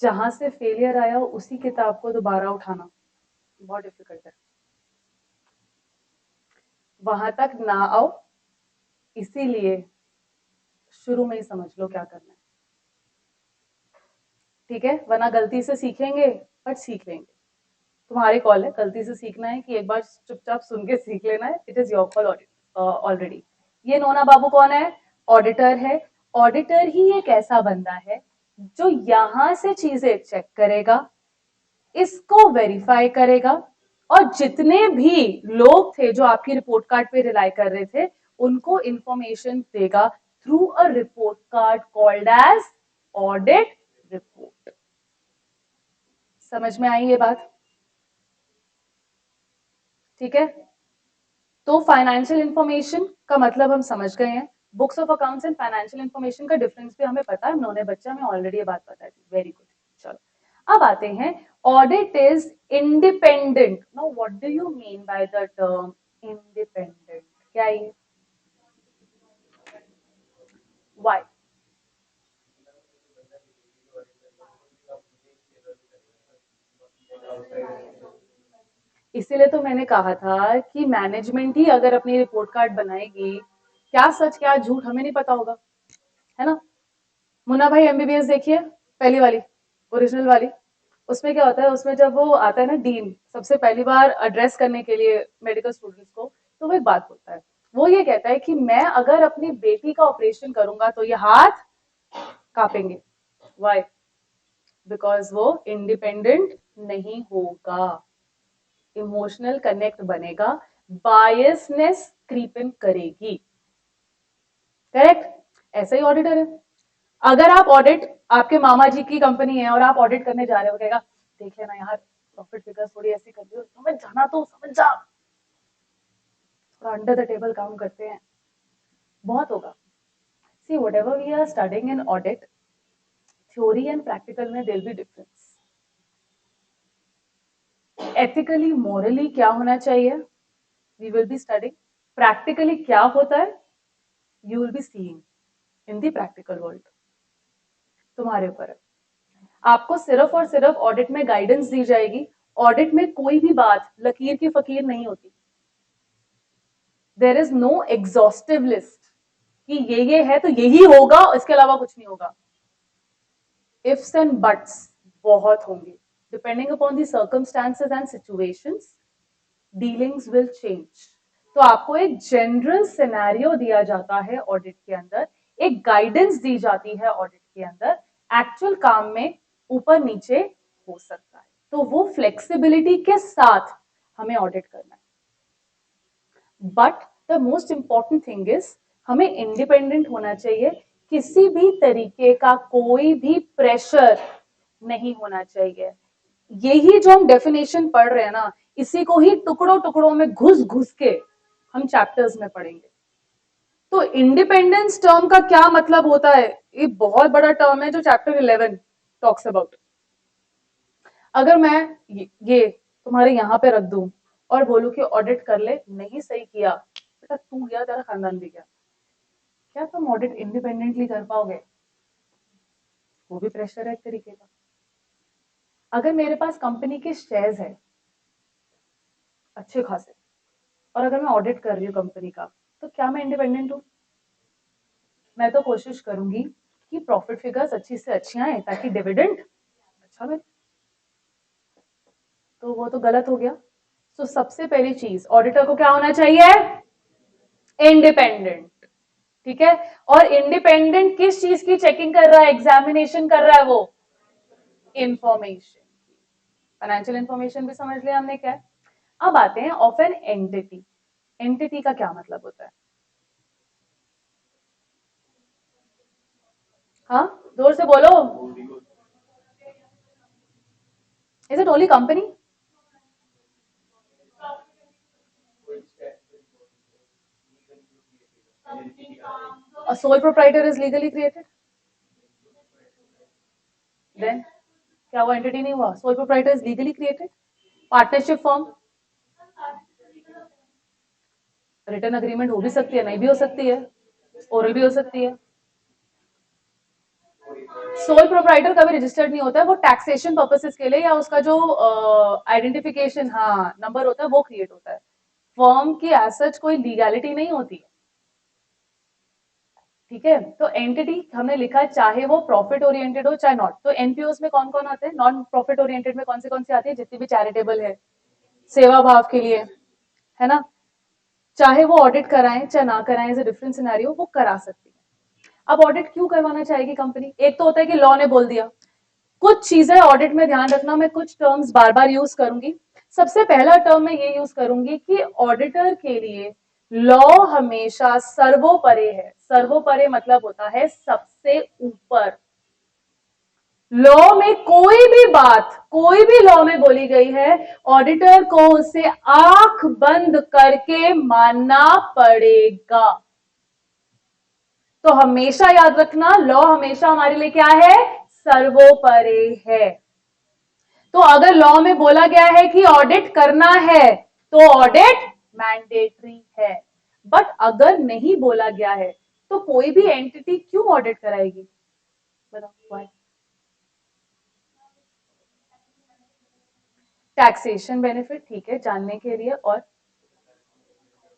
जहां से फेलियर आया उसी किताब को दोबारा उठाना बहुत डिफिकल्ट है। वहां तक ना आओ, इसीलिए शुरू में ही समझ लो क्या करना है, ठीक है। वरना गलती से सीखेंगे, बट सीख लेंगे, तुम्हारी कॉल है, गलती से सीखना है कि एक बार चुपचाप सुन के सीख लेना है, it is your call already. ये नोना बाबू कौन है? ऑडिटर है। ऑडिटर ही एक ऐसा बंदा है जो यहां से चीजें चेक करेगा, इसको वेरीफाई करेगा, और जितने भी लोग थे जो आपकी रिपोर्ट कार्ड पे रिलाई कर रहे थे, उनको इंफॉर्मेशन देगा through a report card called as audit report. समझ में आई ये बात? ठीक है, तो फाइनेंशियल इंफॉर्मेशन का मतलब हम समझ गए हैं। Books of accounts and financial information का डिफरेंस भी हमें पता है, हमने बच्चा हमें ऑलरेडी ये बात पता है। Very good. चलो अब आते हैं, audit is independent. Now what do you mean by the term independent? क्या ये? व्हाई? इसीलिए तो मैंने कहा था कि मैनेजमेंट ही अगर अपनी रिपोर्ट कार्ड बनाएगी, क्या सच क्या झूठ हमें नहीं पता होगा, है ना? मुन्ना भाई एमबीबीएस देखिए, पहली वाली, ओरिजिनल वाली। उसमें क्या होता है, उसमें जब वो आता है ना डीन, सबसे पहली बार एड्रेस करने के लिए मेडिकल स्टूडेंट्स को, तो वो एक बात बोलता है, वो ये कहता है कि मैं अगर अपनी बेटी का ऑपरेशन करूंगा तो ये हाथ कांपेंगे। वाई? बिकॉज वो इंडिपेंडेंट नहीं होगा, इमोशनल कनेक्ट बनेगा, बायसनेस क्रीप इन करेगी। करेक्ट? ऐसा ही ऑडिटर है। अगर आप ऑडिट, आपके मामा जी की कंपनी है और आप ऑडिट करने जा रहे हो, कहेगा देख लेना यार, प्रॉफिट फिगर थोड़ी ऐसी कर दी, समझ जाना, तो समझ जा, थोड़ा अंडर द टेबल काम करते हैं, बहुत होगा। See whatever we are studying in audit, theory and practical में there be difference. Ethically morally क्या होना चाहिए, we will be studying. Practically क्या होता है, you will be seeing in the practical world. तुम्हारे ऊपर है। आपको सिर्फ और सिर्फ ऑडिट में गाइडेंस दी जाएगी। ऑडिट में कोई भी बात लकीर की फकीर नहीं होती। There is no exhaustive list कि ये है तो यही होगा, इसके अलावा कुछ नहीं होगा। इफ्स एंड बट्स बहुत होंगे, depending upon the circumstances and situations, dealings will change. तो आपको एक जनरल सिनेरियो दिया जाता है ऑडिट के अंदर, एक गाइडेंस दी जाती है ऑडिट के अंदर। एक्चुअल काम में ऊपर नीचे हो सकता है, तो वो फ्लेक्सिबिलिटी के साथ हमें ऑडिट करना है। But the most important thing is, हमें इंडिपेंडेंट होना चाहिए, किसी भी तरीके का कोई भी प्रेशर नहीं होना चाहिए। यही जो हम डेफिनेशन पढ़ रहे हैं ना, इसी को ही टुकड़ों टुकड़ों में घुस घुस के हम चैप्टर्स में पढ़ेंगे। तो इंडिपेंडेंस टर्म का क्या मतलब होता है, ये बहुत बड़ा टर्म है जो चैप्टर 11 टॉक्स अबाउट। अगर मैं ये तुम्हारे यहाँ पे रख दूं और बोलूं कि ऑडिट कर ले, नहीं सही किया, बेटा तू गया, तेरा खानदान भी गया, क्या तुम ऑडिट इंडिपेंडेंटली कर पाओगे? वो भी प्रेशर है एक तरीके का। अगर मेरे पास कंपनी के शेयर्स है अच्छे खासे, और अगर मैं ऑडिट कर रही हूँ कंपनी का, तो क्या मैं इंडिपेंडेंट हूँ? मैं तो कोशिश करूंगी कि प्रॉफिट फिगर्स अच्छी से अच्छी आए ताकि डिविडेंड अच्छा मिले, तो वो तो गलत हो गया। तो सबसे पहली चीज, ऑडिटर को क्या होना चाहिए? इंडिपेंडेंट। ठीक है, और इंडिपेंडेंट किस चीज की चेकिंग कर रहा है, एग्जामिनेशन कर रहा है वो? इंफॉर्मेशन। फाइनेंशियल इंफॉर्मेशन भी समझ लिया हमने क्या है। अब आते हैं ऑफ एन एंटिटी। एंटिटी का क्या मतलब होता है? हाँ, जोर से बोलो। Is it only company? A sole proprietor is legally created? Then क्या वो एंटिटी नहीं हुआ? Sole proprietor is legally created. Partnership form, return agreement हो भी सकती है, नहीं भी हो सकती है, ओरल भी हो सकती है। सोल प्रोप्राइटर कभी रजिस्टर्ड नहीं होता है, वो टैक्सेशन पर्पसेस के लिए या उसका जो आइडेंटिफिकेशन हाँ नंबर होता है वो क्रिएट होता है। फर्म की एज सच कोई लीगैलिटी नहीं होती। ठीक है, तो एंटिटी हमने लिखा है, चाहे वो प्रॉफिट ओरिएंटेड हो चाहे नॉट। तो एनपीओस में कौन कौन आते हैं? नॉन प्रॉफिट ओरिएंटेड में कौन से आती है? जितनी भी चैरिटेबल है, सेवा भाव के लिए, है ना? चाहे वो ऑडिट कराएं चाहे ना कराएं, एज ए डिफरेंट सिनेरियो, वो करा सकती है। अब ऑडिट क्यों करवाना चाहेगी कंपनी? एक तो होता है कि लॉ ने बोल दिया। कुछ चीजें ऑडिट में ध्यान रखना, मैं कुछ टर्म्स बार बार यूज करूंगी। सबसे पहला टर्म मैं ये यूज करूंगी कि ऑडिटर के लिए लॉ हमेशा सर्वोपरि है। सर्वोपरि मतलब होता है सबसे ऊपर। लॉ में कोई भी लॉ में बोली गई है, ऑडिटर को उसे आंख बंद करके मानना पड़ेगा। तो हमेशा याद रखना, लॉ हमेशा हमारे लिए क्या है, सर्वोपरि है। तो अगर लॉ में बोला गया है कि ऑडिट करना है तो ऑडिट मैंडेटरी है। बट अगर नहीं बोला गया है तो कोई भी एंटिटी क्यों ऑडिट कराएगी, बताओ। टैक्सेशन बेनिफिट, ठीक है, जानने के लिए। और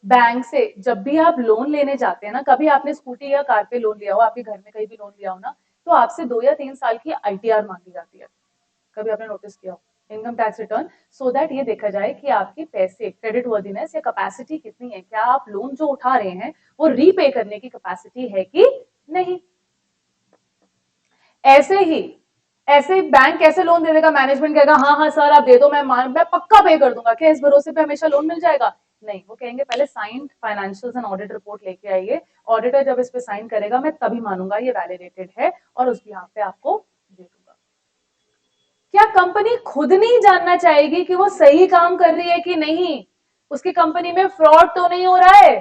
बैंक से जब भी आप लोन लेने जाते हैं ना, कभी आपने स्कूटी या कार पे लोन लिया हो, आपके घर में कहीं भी लोन लिया हो ना, तो आपसे 2 या 3 साल की आईटीआर मांगी जाती है। कभी आपने नोटिस किया हो, income tax return, so that ये देखा जाए कि आपके पैसे, क्रेडिट वर्दीनेस या कैपेसिटी कितनी है, क्या आप लोन जो उठा रहे हैं वो रीपे करने की कैपेसिटी है कि नहीं। ऐसे ही, ऐसे बैंक कैसे लोन दे देगा, मैनेजमेंट कहेगा हाँ हाँ सर आप दे दो, मैं पक्का पे कर दूंगा, क्या इस भरोसे पे हमेशा लोन मिल जाएगा, नहीं। वो कहेंगे पहले signed financials and audit report लेके आइए, ऑडिटर जब इस पे साइन करेगा मैं तभी मानूंगा ये वैलिडेटेड है और उस बिहाफ पे आपको दे दूंगा। क्या कंपनी खुद नहीं जानना चाहेगी कि वो सही काम कर रही है कि नहीं, उसकी कंपनी में फ्रॉड तो नहीं हो रहा है,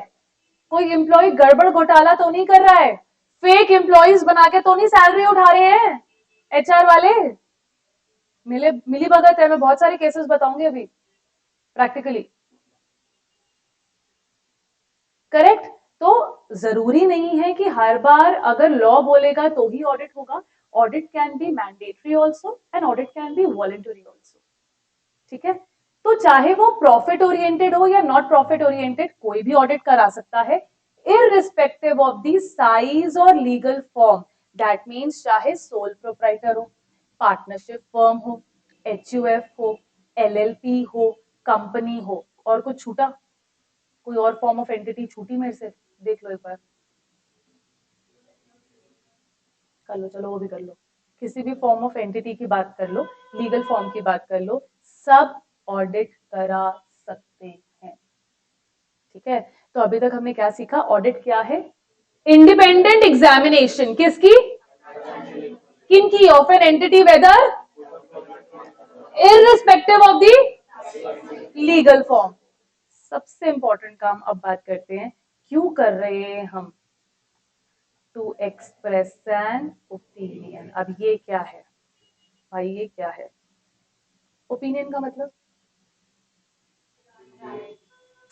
कोई एम्प्लॉय गड़बड़ घोटाला तो नहीं कर रहा है, फेक एम्प्लॉयज बना के तो नहीं सैलरी उठा रहे हैं एचआर वाले। मिली भगत है, मैं बहुत सारे केसेस बताऊंगी अभी प्रैक्टिकली, करेक्ट। तो जरूरी नहीं है कि हर बार अगर लॉ बोलेगा तो ही ऑडिट होगा, audit can be mandatory also and audit can be voluntary also, ठीक है। तो चाहे वो प्रॉफिट ओरिएंटेड हो या नॉट प्रॉफिट ओरिएंटेड, कोई भी ऑडिट करा सकता है, इररिस्पेक्टिव ऑफ द साइज और लीगल फॉर्म। दैट मीन्स चाहे सोल प्रोप्राइटर हो, पार्टनरशिप फर्म हो, एचयूएफ हो, एलएलपी हो, कंपनी हो, और कुछ छूटा, कोई और फॉर्म ऑफ एंटिटी छूटी मेरे से, देख लो एक बार, कर लो, चलो वो भी कर लो, किसी भी फॉर्म ऑफ एंटिटी की बात कर लो, लीगल फॉर्म की बात कर लो, सब ऑडिट करा सकते हैं, ठीक है। तो अभी तक हमने क्या सीखा, ऑडिट क्या है, इंडिपेंडेंट एग्जामिनेशन, किसकी, किनकी, of an entity whether irrespective of the legal form. सबसे इंपॉर्टेंट काम अब बात करते हैं, क्यों कर रहे हैं हम, टू एक्सप्रेस एन ओपिनियन। अब ये क्या है भाई, ये क्या है ओपिनियन का मतलब,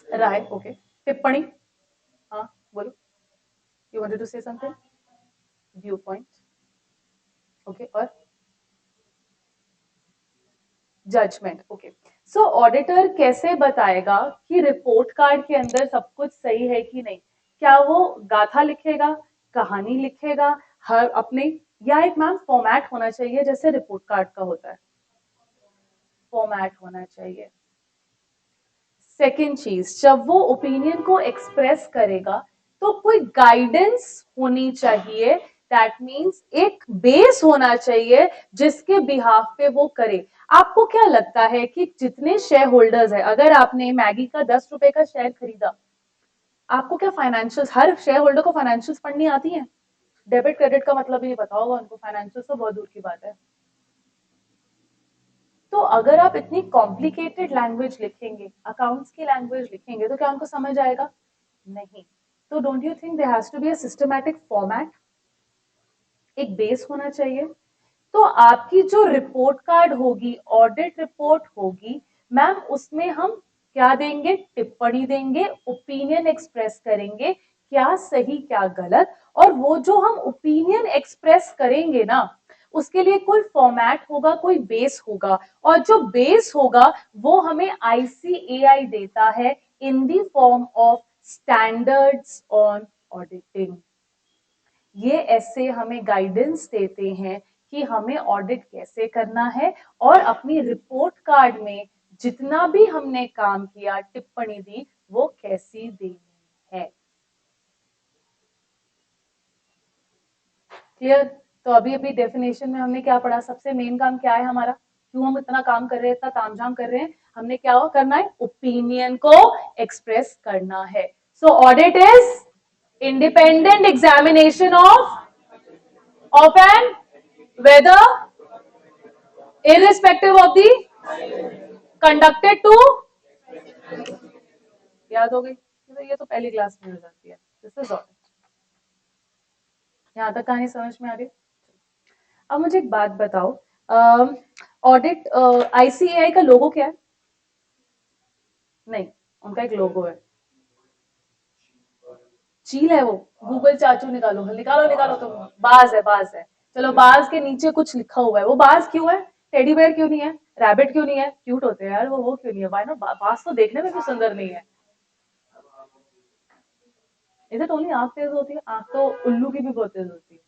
राय, ओके, टिप्पणी, हाँ बोलो, you wanted to say something, view point, okay, और जजमेंट, ओके। सो ऑडिटर कैसे बताएगा कि रिपोर्ट कार्ड के अंदर सब कुछ सही है कि नहीं, क्या वो गाथा लिखेगा, कहानी लिखेगा, हर अपने, या एक मैम फॉर्मेट होना चाहिए जैसे रिपोर्ट कार्ड का होता है, फॉर्मेट होना चाहिए। सेकेंड चीज, जब वो ओपिनियन को एक्सप्रेस करेगा तो कोई गाइडेंस होनी चाहिए, दैट मीन्स एक बेस होना चाहिए जिसके बिहाफ पे वो करे। आपको क्या लगता है कि जितने शेयर होल्डर्स है, अगर आपने मैगी का 10 रुपए का शेयर खरीदा, आपको क्या फाइनेंशियल, हर शेयर होल्डर को फाइनेंशियल पढ़नी आती है, डेबिट क्रेडिट का मतलब ही नहीं पता होगा उनको, फाइनेंशियल तो बहुत दूर की बात है। तो अगर आप इतनी कॉम्प्लिकेटेड लैंग्वेज लिखेंगे, अकाउंट्स की लैंग्वेज लिखेंगे, तो क्या उनको समझ आएगा, नहीं। तो don't you think there has to be a systematic format, एक बेस होना चाहिए। तो आपकी जो रिपोर्ट कार्ड होगी, ऑडिट रिपोर्ट होगी मैम, उसमें हम क्या देंगे, टिप्पणी देंगे, ओपिनियन एक्सप्रेस करेंगे, क्या सही क्या गलत, और वो जो हम ओपिनियन एक्सप्रेस करेंगे ना, उसके लिए कोई फॉर्मेट होगा, कोई बेस होगा, और जो बेस होगा वो हमें आईसीएआई देता है in the form of standards on auditing. ये ऐसे हमें गाइडेंस देते हैं कि हमें ऑडिट कैसे करना है, और अपनी रिपोर्ट कार्ड में जितना भी हमने काम किया, टिप्पणी दी, वो कैसी देनी है। क्लियर। तो अभी अभी डेफिनेशन में हमने क्या पढ़ा, सबसे मेन काम क्या है हमारा, क्यों हम इतना काम कर रहे हैं, इतना तामझाम कर रहे हैं, हमने क्या करना है, ओपिनियन को एक्सप्रेस करना है। So audit is independent examination of an whether irrespective of the conducted to, याद हो गई? तो ये तो पहली क्लास में हो जाती है। This is audit. यहाँ तक कहानी समझ में आ रही? अब मुझे एक बात बताओ, ऑडिट आईसीएआई का लोगो क्या है? नहीं, उनका एक लोगो है। चील है वो? गूगल चाचू निकालो, निकालो निकालो, तुम। बाज है, बाज है। चलो, बाज के नीचे कुछ लिखा हुआ है, वो बाज क्यों है? टेडी बेयर क्यों नहीं है? रैबिट क्यों नहीं है? क्यूट होते हैं यार वो क्यों नहीं है? Why not? बाज तो देखने में भी सुंदर नहीं है। इधर तो ओनली आंख तेज होती है, आंख तो उल्लू की भी बहुत तेज होती है।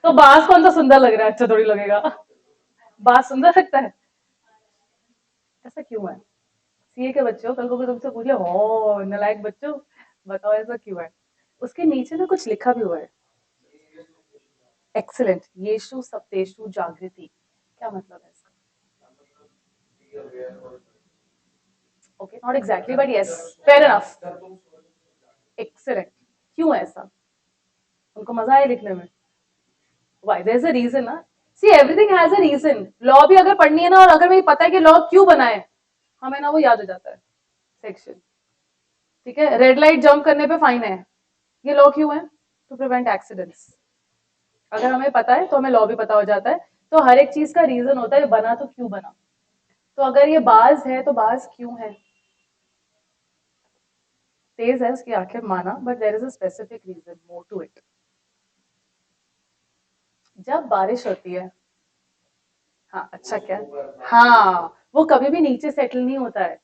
तो बाज कौन सा सुंदर लग रहा है? अच्छा थोड़ी लगेगा। बाज सुंदर लगता है? ऐसा क्यों है? सीए के बच्चों, कल को कोई तुमसे पूछ ले, हो नालायक बच्चों, बताओ ऐसा क्यों है? उसके नीचे ना कुछ लिखा भी हुआ है। एक्सीलेंट। येषु सप्तेषु जागृति, क्या मतलब है इसका? Okay, not exactly, but yes, fair enough. Excellent. क्यों ऐसा? उनको मजा आया लिखने में? Why? There is a reason ना। See, everything has a reason. Law भी अगर पढ़नी है ना, और अगर मुझे पता है कि लॉ क्यों बना है, हमें ना वो याद हो जाता है सेक्शन। ठीक है, रेड लाइट जंप करने पे फाइन है, ये लॉ क्यों है? To prevent accidents. अगर हमें पता है तो हमें लॉ भी पता हो जाता है। तो हर एक चीज का रीजन होता है, बना तो क्यों बना। तो अगर ये बाज है तो बाज क्यों है? तेज है उसकी आंखें, माना, but there is a specific reason more to it. जब बारिश होती है, हाँ अच्छा क्या, हाँ, वो कभी भी नीचे सेटल नहीं होता है,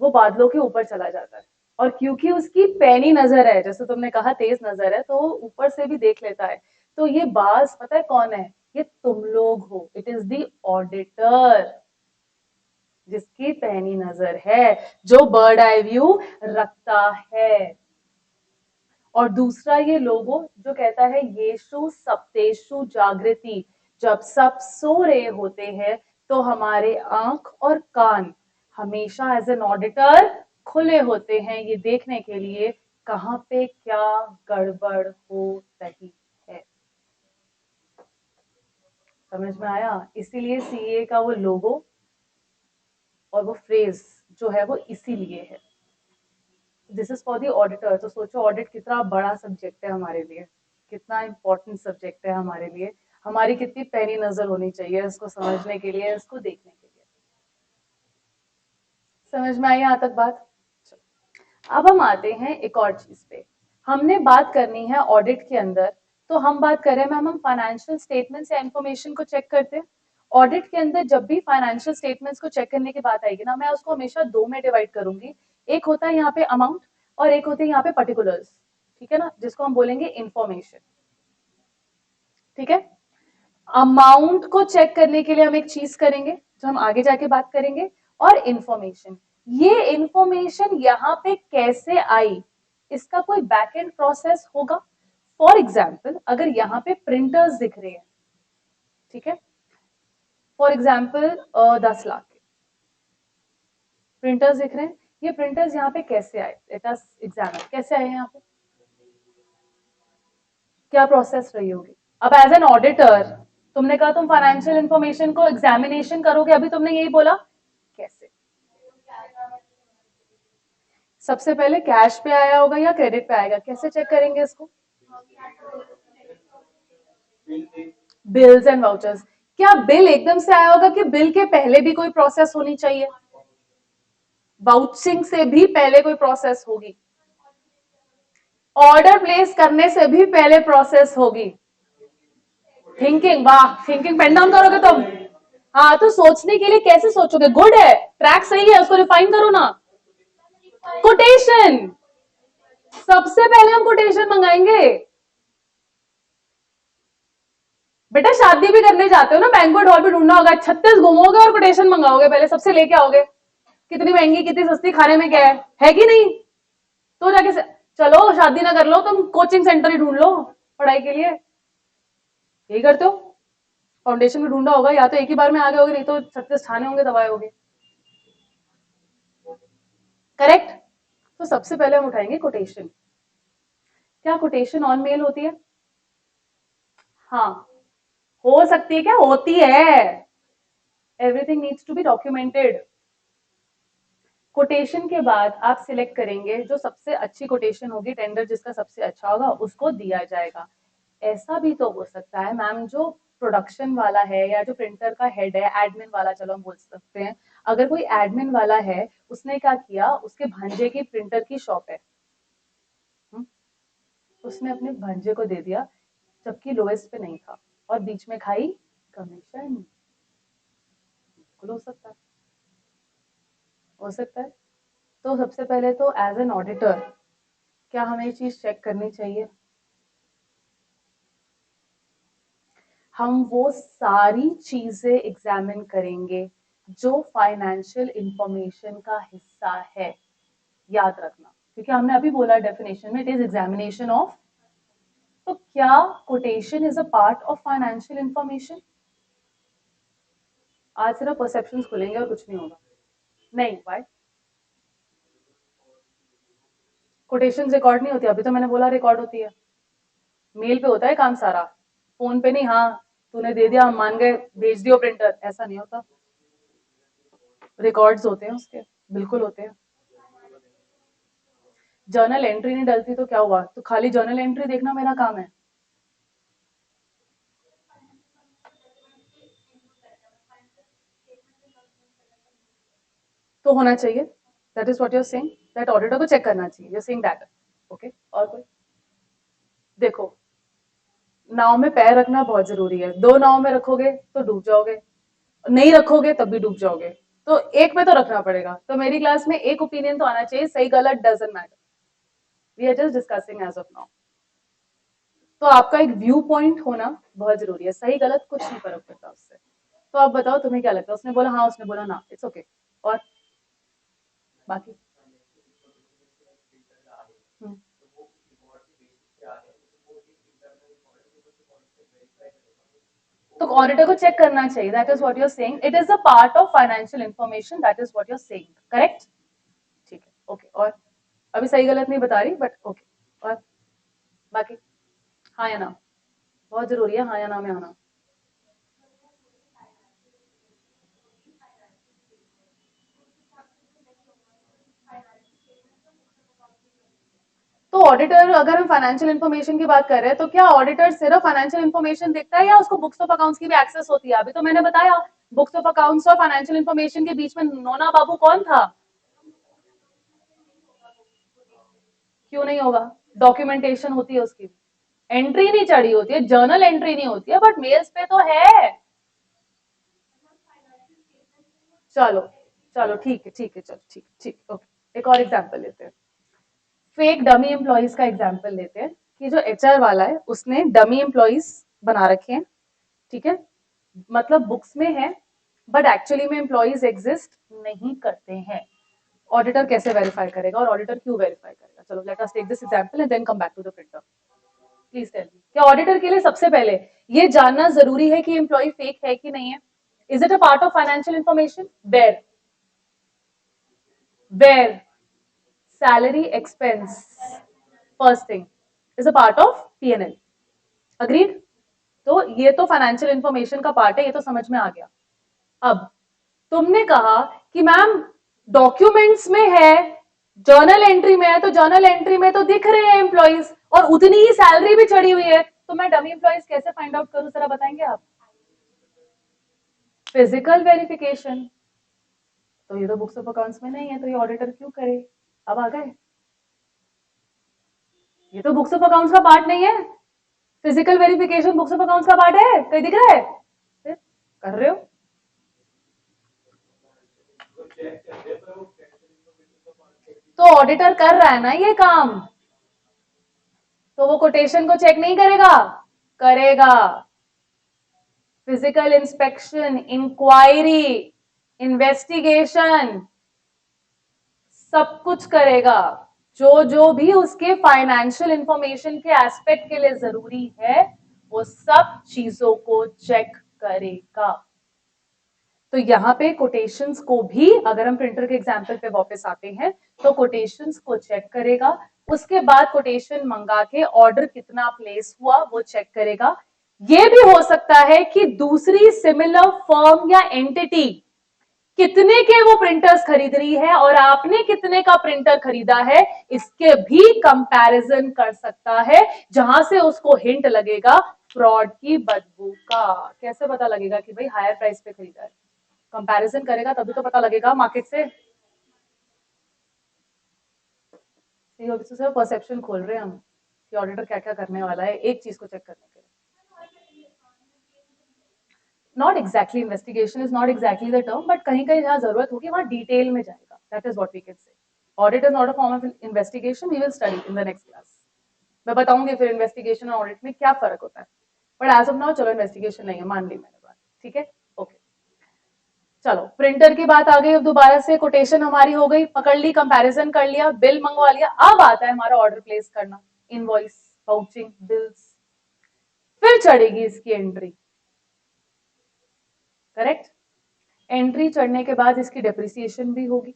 वो बादलों के ऊपर चला जाता है। और क्योंकि उसकी पैनी नजर है, जैसे तुमने कहा तेज नजर है, तो वो ऊपर से भी देख लेता है। तो ये बाज पता है कौन है? ये तुम लोग हो। इट इज द ऑडिटर, जिसकी पैनी नजर है, जो बर्ड आई व्यू रखता है। और दूसरा ये लोगो जो कहता है येषु सप्तेषु जागृति, जब सब सो रहे होते हैं तो हमारे आंख और कान हमेशा एज एन ऑडिटर खुले होते हैं, ये देखने के लिए कहाँ पे क्या गड़बड़ हो रही है। समझ में आया? इसीलिए सीए का वो लोगो और वो फ्रेज जो है वो इसीलिए है। This is for the auditor. तो सोचो ऑडिट कितना बड़ा सब्जेक्ट है हमारे लिए, कितना इंपॉर्टेंट सब्जेक्ट है हमारे लिए। हमारी कितनी पैनी नजर होनी चाहिए इसको समझने के लिए, इसको देखने के लिए। समझ में आई यहाँ तक बात? अब हम आते हैं एक और चीज पे। हमने बात करनी है ऑडिट के अंदर, तो हम बात करें मैम, हम फाइनेंशियल स्टेटमेंट्स या इंफॉर्मेशन को चेक करते हैं। ऑडिट के अंदर जब भी फाइनेंशियल स्टेटमेंट्स को चेक करने की बात आएगी ना, मैं उसको हमेशा दो में डिवाइड करूंगी। एक होता है यहाँ पे अमाउंट, और एक होते हैं यहाँ पे पर्टिकुलर्स। ठीक है ना, जिसको हम बोलेंगे इंफॉर्मेशन। ठीक है, अमाउंट को चेक करने के लिए हम एक चीज करेंगे जो हम आगे जाके बात करेंगे, और इंफॉर्मेशन। ये इंफॉर्मेशन यहाँ पे कैसे आई, इसका कोई बैक एंड प्रोसेस होगा। फॉर एग्जाम्पल, अगर यहाँ पे प्रिंटर्स दिख रहे हैं, ठीक है, फॉर एग्जाम्पल 10 लाख के प्रिंटर्स दिख रहे हैं, ये प्रिंटर्स यहाँ पे कैसे आए? लेट अस एग्जामिन कैसे आए यहाँ पे, क्या प्रोसेस रही होगी। अब एज एन ऑडिटर, तुमने कहा तुम फाइनेंशियल इंफॉर्मेशन को एग्जामिनेशन करोगे, अभी तुमने यही बोला, कैसे? सबसे पहले कैश पे आया होगा या क्रेडिट पे आएगा, कैसे चेक करेंगे इसको? Bills and vouchers. क्या बिल एकदम से आया होगा कि बिल के पहले भी कोई प्रोसेस होनी चाहिए? वाउचिंग से भी पहले कोई प्रोसेस होगी, ऑर्डर प्लेस करने से भी पहले प्रोसेस होगी। थिंकिंग, वाह, थिंकिंग पेन डाउन करोगे तुम? हाँ, तो सोचने के लिए कैसे सोचोगे? गुड है, ट्रैक सही है, उसको रिफाइन करो ना। कोटेशन, सबसे पहले हम कोटेशन मंगाएंगे। बेटा शादी भी करने जाते हो ना, बैंक्वेट हॉल भी ढूंढना होगा, 36 घूमोगे और कोटेशन मंगाओगे, पहले सबसे लेके आओगे कितनी महंगी कितनी सस्ती, खाने में क्या है कि नहीं? तो जाके चलो शादी ना कर लो, तुम कोचिंग सेंटर ही ढूंढ लो पढ़ाई के लिए। यही करते हो। फाउंडेशन भी ढूंढा होगा, या तो एक ही बार में आ गए होगे, नहीं तो 36 छाने होंगे, दवाए होंगे। करेक्ट। तो सबसे पहले हम उठाएंगे कोटेशन। क्या कोटेशन ऑन मेल होती है? हाँ, हो सकती है क्या, होती है। Everything needs to be documented. Quotation के बाद आप सिलेक्ट करेंगे, जो सबसे अच्छी कोटेशन होगी, टेंडर जिसका सबसे अच्छा होगा उसको दिया जाएगा। ऐसा भी तो हो सकता है मैम, जो प्रोडक्शन वाला है या जो प्रिंटर का हेड है, एडमिन वाला चलो हम बोल सकते हैं, अगर कोई एडमिन वाला है, उसने क्या किया, उसके भांजे की प्रिंटर की शॉप है, हम्म, उसने अपने भांजे को दे दिया जबकि लोएस्ट पे नहीं था, और बीच में खाई कमीशन। बिल्कुल हो सकता है, हो सकता है। तो सबसे पहले तो एज एन ऑडिटर क्या हमें ये चीज चेक करनी चाहिए, हम वो सारी चीजें एग्जामिन करेंगे जो फाइनेंशियल इंफॉर्मेशन का हिस्सा है। याद रखना, क्योंकि हमने अभी बोला डेफिनेशन में, इट इज एग्जामिनेशन ऑफ। तो क्या quotation is a part of financial information? आज सिर्फ परसेप्शन खुलेंगे और कुछ नहीं होगा। नहीं, वाई? कोटेशन रिकॉर्ड नहीं होती, अभी तो मैंने बोला रिकॉर्ड होती है। मेल पे होता है काम सारा, फोन पे नहीं। हाँ, तूने दे दिया, हम मान गए, भेज दियो प्रिंटर, ऐसा नहीं होता। रिकॉर्ड्स होते हैं उसके, बिल्कुल होते हैं। जर्नल एंट्री नहीं डलती तो क्या हुआ, तो खाली जर्नल एंट्री देखना मेरा काम है? तो होना चाहिए, that is what you are saying, that auditor को चेक करना चाहिए, you are saying that. Okay, और कोई? देखो, नाव में पैर रखना बहुत जरूरी है, दो नाव में रखोगे तो डूब जाओगे, नहीं रखोगे तब भी डूब जाओगे, तो एक में तो रखना पड़ेगा। तो मेरी क्लास में एक ओपिनियन तो आना चाहिए, सही गलत doesn't matter, we are just discussing as of now. तो आपका एक व्यू पॉइंट होना बहुत जरूरी है, सही गलत कुछ नहीं फर्क पड़ता उससे। तो आप बताओ तुम्हें क्या लगता है, उसने बोला हाँ, उसने बोला ना, इट्स ओके। और बाकी? हम्म, तो ऑडिटर को चेक करना चाहिए, that is what you are saying, it is a part of financial information, that is what you are saying, correct? ठीक है, ओके। और अभी सही गलत नहीं बता रही, बट ओके। और बाकी? हाँ या ना, बहुत जरूरी है, हाँ या ना में आना। तो ऑडिटर, अगर हम फाइनेंशियल इन्फॉर्मेशन की बात कर रहे हैं, तो क्या ऑडिटर सिर्फ फाइनेंशियल इन्फॉर्मेशन देखता है या उसको बुक्स ऑफ अकाउंट्स की भी एक्सेस होती है? अभी तो मैंने बताया, बुक्स ऑफ अकाउंट्स और फाइनेंशियल इन्फॉर्मेशन के बीच में नोना बाबू कौन था? क्यों नहीं होगा? डॉक्यूमेंटेशन होती है उसकी, एंट्री नहीं चढ़ी होती है, जर्नल एंट्री नहीं होती है, बट मेल्स पे तो है। चलो, चलो ठीक है, ठीक है, चलो ठीक ठीक, ओके। एक और एग्जांपल लेते हैं, फेक डमी एम्प्लॉयज का एग्जांपल लेते हैं, कि जो एचआर वाला है उसने डमी एम्प्लॉयज बना रखे हैं, ठीक है, मतलब बुक्स में है, बट एक्चुअली में एम्प्लॉयज एग्जिस्ट नहीं करते हैं। ऑडिटर कैसे वेरीफाई करेगा, और ऑडिटर क्यों वेरीफाई करेगा? चलो let us take this example and then come back to the printer. Please tell me, क्या ऑडिटर के लिए सबसे पहले ये जानना जरूरी है कि एम्प्लॉय फेक है कि नहीं है? Is it a part of financial information? Where salary expense, first thing, is a part of PNL, agreed? तो ये तो फाइनेंशियल इंफॉर्मेशन का पार्ट है, ये तो समझ में आ गया। अब तुमने कहा कि मैम डॉक्यूमेंट्स में है, जर्नल एंट्री में है, तो जर्नल एंट्री में तो दिख रहे हैं एम्प्लॉइज और उतनी ही सैलरी भी चढ़ी हुई है, तो मैं डमी एम्प्लॉइज कैसे फाइंड आउट करूं, जरा बताएंगे आप? Physical verification. तो ये तो बुक्स ऑफ अकाउंट्स में नहीं है, तो ये ऑडिटर क्यों करे? अब आ गए, ये तो बुक्स ऑफ अकाउंट्स का पार्ट नहीं है। Physical verification books of accounts का पार्ट है, कहीं दिख रहा है? फिर कर रहे हो? तो ऑडिटर कर रहा है ना ये काम, तो वो कोटेशन को चेक नहीं करेगा? करेगा। फिजिकल इंस्पेक्शन, इंक्वायरी, इन्वेस्टिगेशन, सब कुछ करेगा। जो जो भी उसके फाइनेंशियल इंफॉर्मेशन के एस्पेक्ट के लिए जरूरी है, वो सब चीजों को चेक करेगा। तो यहाँ पे कोटेशंस को भी, अगर हम प्रिंटर के एग्जाम्पल पे वापस आते हैं, तो कोटेशंस को चेक करेगा, उसके बाद कोटेशन मंगा के ऑर्डर कितना प्लेस हुआ वो चेक करेगा, ये भी हो सकता है कि दूसरी सिमिलर फर्म या एंटिटी कितने के वो प्रिंटर्स खरीद रही है और आपने कितने का प्रिंटर खरीदा है, इसके भी कंपैरिजन कर सकता है, जहां से उसको हिंट लगेगा फ्रॉड की बदबू का। कैसे पता लगेगा कि भाई हायर प्राइस पे खरीदा है? कंपैरिजन करेगा तभी तो पता लगेगा मार्केट से। सिर्फ परसेप्शन खोल रहे हैं हम कि ऑडिटर क्या क्या करने वाला है एक चीज को चेक करने के लिए। Not exactly investigation is not exactly the term, but कहीं कहीं जहां जरूरत होगी वहां डिटेल में जाएगा। That is what we can say. Audit is not a form of investigation, we will study in the next class. मैं बताऊंगी फिर इन्वेस्टिगेशन और ऑडिट में क्या फर्क होता है, बट एज ऑफ नाउ चलो इन्वेस्टिगेशन नहीं है, मान ली मैंने बात। ठीक है, ओके। चलो प्रिंटर की बात आ गई, अब दोबारा से कोटेशन हमारी हो गई, पकड़ ली, कंपैरिजन कर लिया, बिल मंगवा लिया। अब आता है हमारा ऑर्डर प्लेस करना, इनवॉइस, वाउचिंग, बिल्स। फिर चढ़ेगी इसकी एंट्री, करेक्ट। एंट्री चढ़ने के बाद इसकी डेप्रिसिएशन भी होगी,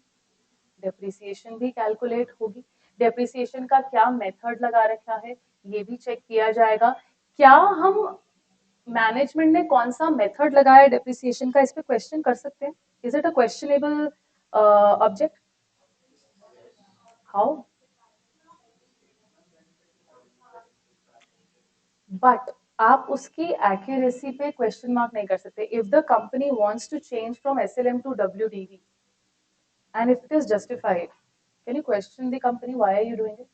डेप्रिसिएशन भी कैलकुलेट होगी। डेप्रिसिएशन का क्या मेथड लगा रखा है ये भी चेक किया जाएगा। क्या हम मैनेजमेंट ने कौन सा मेथड लगाया डेप्रिसिएशन का, इस पे क्वेश्चन कर सकते हैं। Is it a questionable object? How? But आप उसकी एक्यूरेसी पे क्वेश्चन मार्क नहीं कर सकते। If the company wants to change from SLM to WDV and if it is justified, can you question the company, why are you doing it?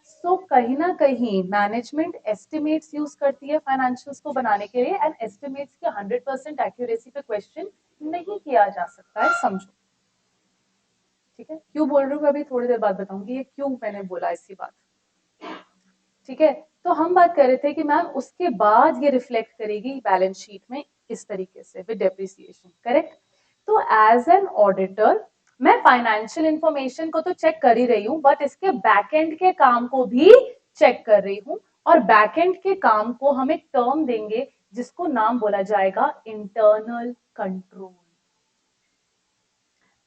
So कहीं ना कहीं management estimates use करती है financials को बनाने के लिए, एंड एस्टिमेट्स के 100% एक्यूरेसी पे क्वेश्चन नहीं किया जा सकता है, समझो। ठीक है, क्यों बोल रही हूँ अभी थोड़ी देर बाद बताऊंगी ये क्यों मैंने बोला ऐसी बात। ठीक है, तो हम बात कर रहे थे कि मैम उसके बाद ये रिफ्लेक्ट करेगी बैलेंस शीट में इस तरीके से विद डेप्रिसिएशन, करेक्ट। तो एज एन ऑडिटर मैं फाइनेंशियल इंफॉर्मेशन को तो चेक कर ही रही हूँ, बट इसके बैकएंड के काम को भी चेक कर रही हूँ। और बैकएंड के काम को हम एक टर्म देंगे जिसको नाम बोला जाएगा इंटरनल कंट्रोल।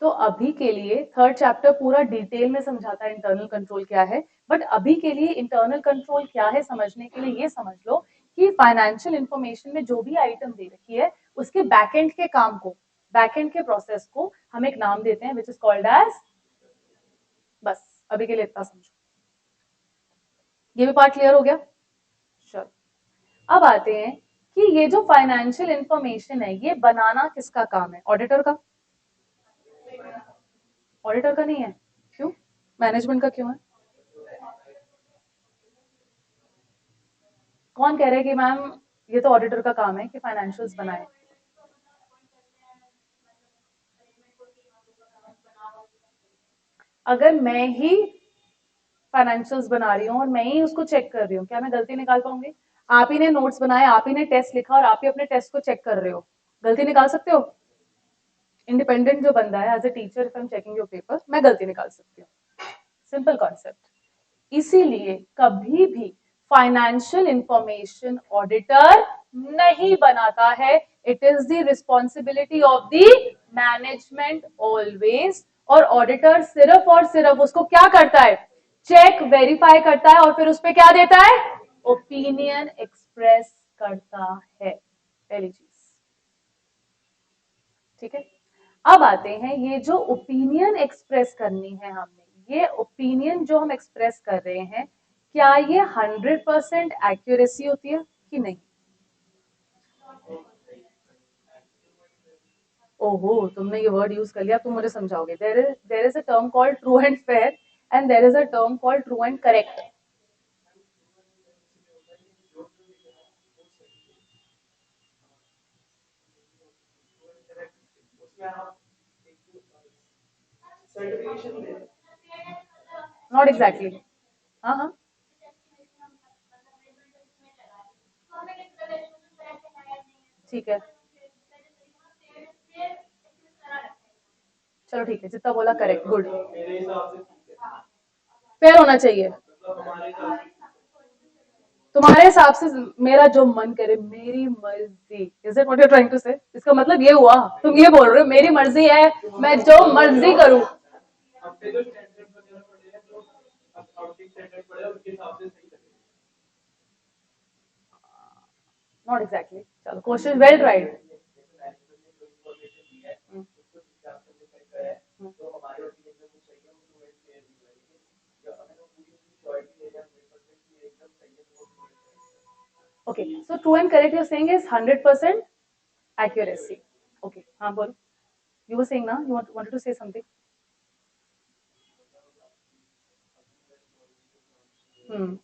तो अभी के लिए थर्ड चैप्टर पूरा डिटेल में समझाता है इंटरनल कंट्रोल क्या है, बट अभी के लिए इंटरनल कंट्रोल क्या है समझने के लिए ये समझ लो कि फाइनेंशियल इंफॉर्मेशन में जो भी आइटम दे रखी है उसके बैकएंड के काम को, बैकएंड के प्रोसेस को हम एक नाम देते हैं विच इज कॉल्ड एज, बस अभी के लिए इतना समझो। ये भी पार्ट क्लियर हो गया? चलो अब आते हैं कि ये जो फाइनेंशियल इंफॉर्मेशन है ये बनाना किसका काम है? ऑडिटर का। ऑडिटर का नहीं है, क्यों? मैनेजमेंट का क्यों है? कौन कह रहे हैं कि मैम ये तो ऑडिटर का काम है कि फाइनेंशियल्स बनाए? अगर मैं ही फाइनेंशियल्स बना रही हूँ और मैं ही उसको चेक कर रही हूँ, क्या मैं गलती निकाल पाऊंगी? आप ही ने नोट्स बनाए, आप ही ने टेस्ट लिखा और आप ही अपने टेस्ट को चेक कर रहे हो, गलती निकाल सकते हो? इंडिपेंडेंट जो बंदा है as a teacher, if I am checking your paper, मैं गलती निकाल सकती हूँ। Simple concept. इसीलिए कभी भी फाइनेंशियल इंफॉर्मेशन ऑडिटर नहीं बनाता है, it is the responsibility of the management always. और ऑडिटर सिर्फ और सिर्फ उसको क्या करता है? चेक वेरीफाई करता है और फिर उस पर क्या देता है? ओपिनियन एक्सप्रेस करता है, पहली चीज। ठीक है, अब आते हैं ये जो ओपिनियन एक्सप्रेस करनी है हमने, ये ओपिनियन जो हम एक्सप्रेस कर रहे हैं क्या ये 100% एक्यूरेसी होती है कि नहीं? ओहो, तुमने ये वर्ड यूज कर लिया, तुम मुझे समझाओगे। There is a term called true and fair and there is a term called true and correct. Not exactly. हाँ हाँ, ठीक है, चलो ठीक है, जितना बोला करेक्ट, गुड। फेयर होना चाहिए तुम्हारे हिसाब से। मेरा जो मन करे, मेरी मर्जी, is it what you trying to say? इसका मतलब ये हुआ तुम ये बोल रहे हो मेरी मर्जी है, मैं जो मर्जी करूं? नॉट एग्जैक्टली, चलो कोशिश well tried. Okay, so true and correct you're saying is 100% accuracy. Okay, हाँ बोलो, you were saying ना, you wanted to say something. हम्म,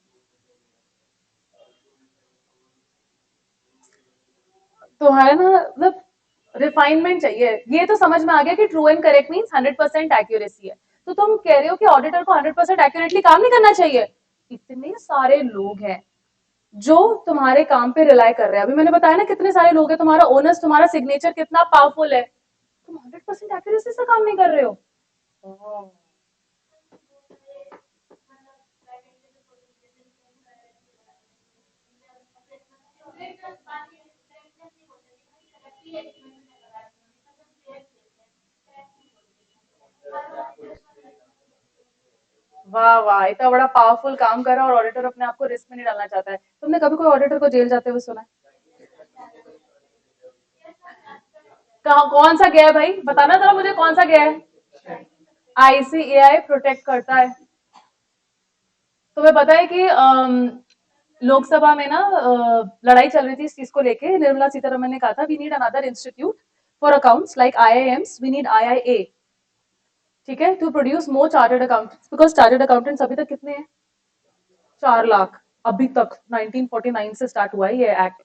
तुम्हारा ना मतलब रिफाइनमेंट चाहिए, ये तो समझ में आ गया कि true and correct means 100% accuracy है। तो तुम कह रहे हो कि ऑडिटर को 100% एक्यूरेटली काम नहीं करना चाहिए। इतने सारे लोग हैं जो तुम्हारे काम पे रिलाई कर रहे हैं, अभी मैंने बताया ना कितने सारे लोग हैं, तुम्हारा ओनर्स, तुम्हारा सिग्नेचर कितना पावरफुल है, तुम 100% एक्यूरेसी से काम नहीं कर रहे हो। Oh. वाह वाह, इतना बड़ा पावरफुल काम करा और ऑडिटर अपने आप को रिस्क में नहीं डालना चाहता है। तुमने कभी कोई ऑडिटर को जेल जाते हुए सुना है? कहा कौन सा गया है भाई, बताना जरा मुझे, कौन सा गया है? आईसीएआई प्रोटेक्ट करता है। तुम्हें पता है कि लोकसभा में ना लड़ाई चल रही थी इस चीज को लेके, निर्मला सीतारमन ने कहा था we need another institute for accounts like IIMs, we need IIA, ठीक है, to produce more chartered accountants, because chartered accountants अभी तक कितने हैं? 4 लाख अभी तक, 1949 से स्टार्ट हुआ है ये एक्ट,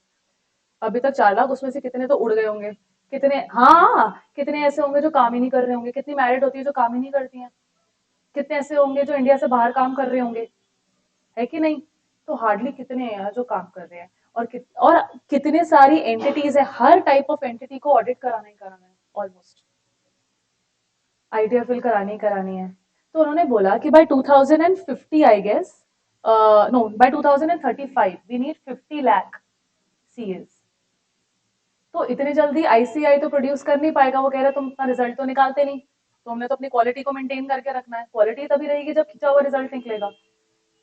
अभी तक 4 लाख, उसमें से कितने तो उड़ गए होंगे, कितने, हाँ कितने ऐसे होंगे जो काम ही नहीं कर रहे होंगे, कितनी मैरिड होती है जो काम ही नहीं करती हैं, कितने ऐसे होंगे जो इंडिया से बाहर काम कर रहे होंगे, है कि नहीं? तो हार्डली कितने हैं यार जो काम कर रहे हैं, और कितने सारी एंटिटीज है, हर टाइप ऑफ एंटिटी को ऑडिट कराना ही कराना है ऑलमोस्ट, आइडिया फिल करानी ही करानी है। तो उन्होंने बोला कि by 2050 I guess, no by 2035 we need 50 lakh CS. तो इतनी जल्दी आईसीआई तो प्रोड्यूस कर नहीं पाएगा, वो कह रहा तुम अपना रिजल्ट तो निकालते नहीं, तो हमने तो अपनी क्वालिटी को मेंटेन करके रखना है, क्वालिटी तभी रहेगी जब खिंचा हुआ रिजल्ट निकलेगा,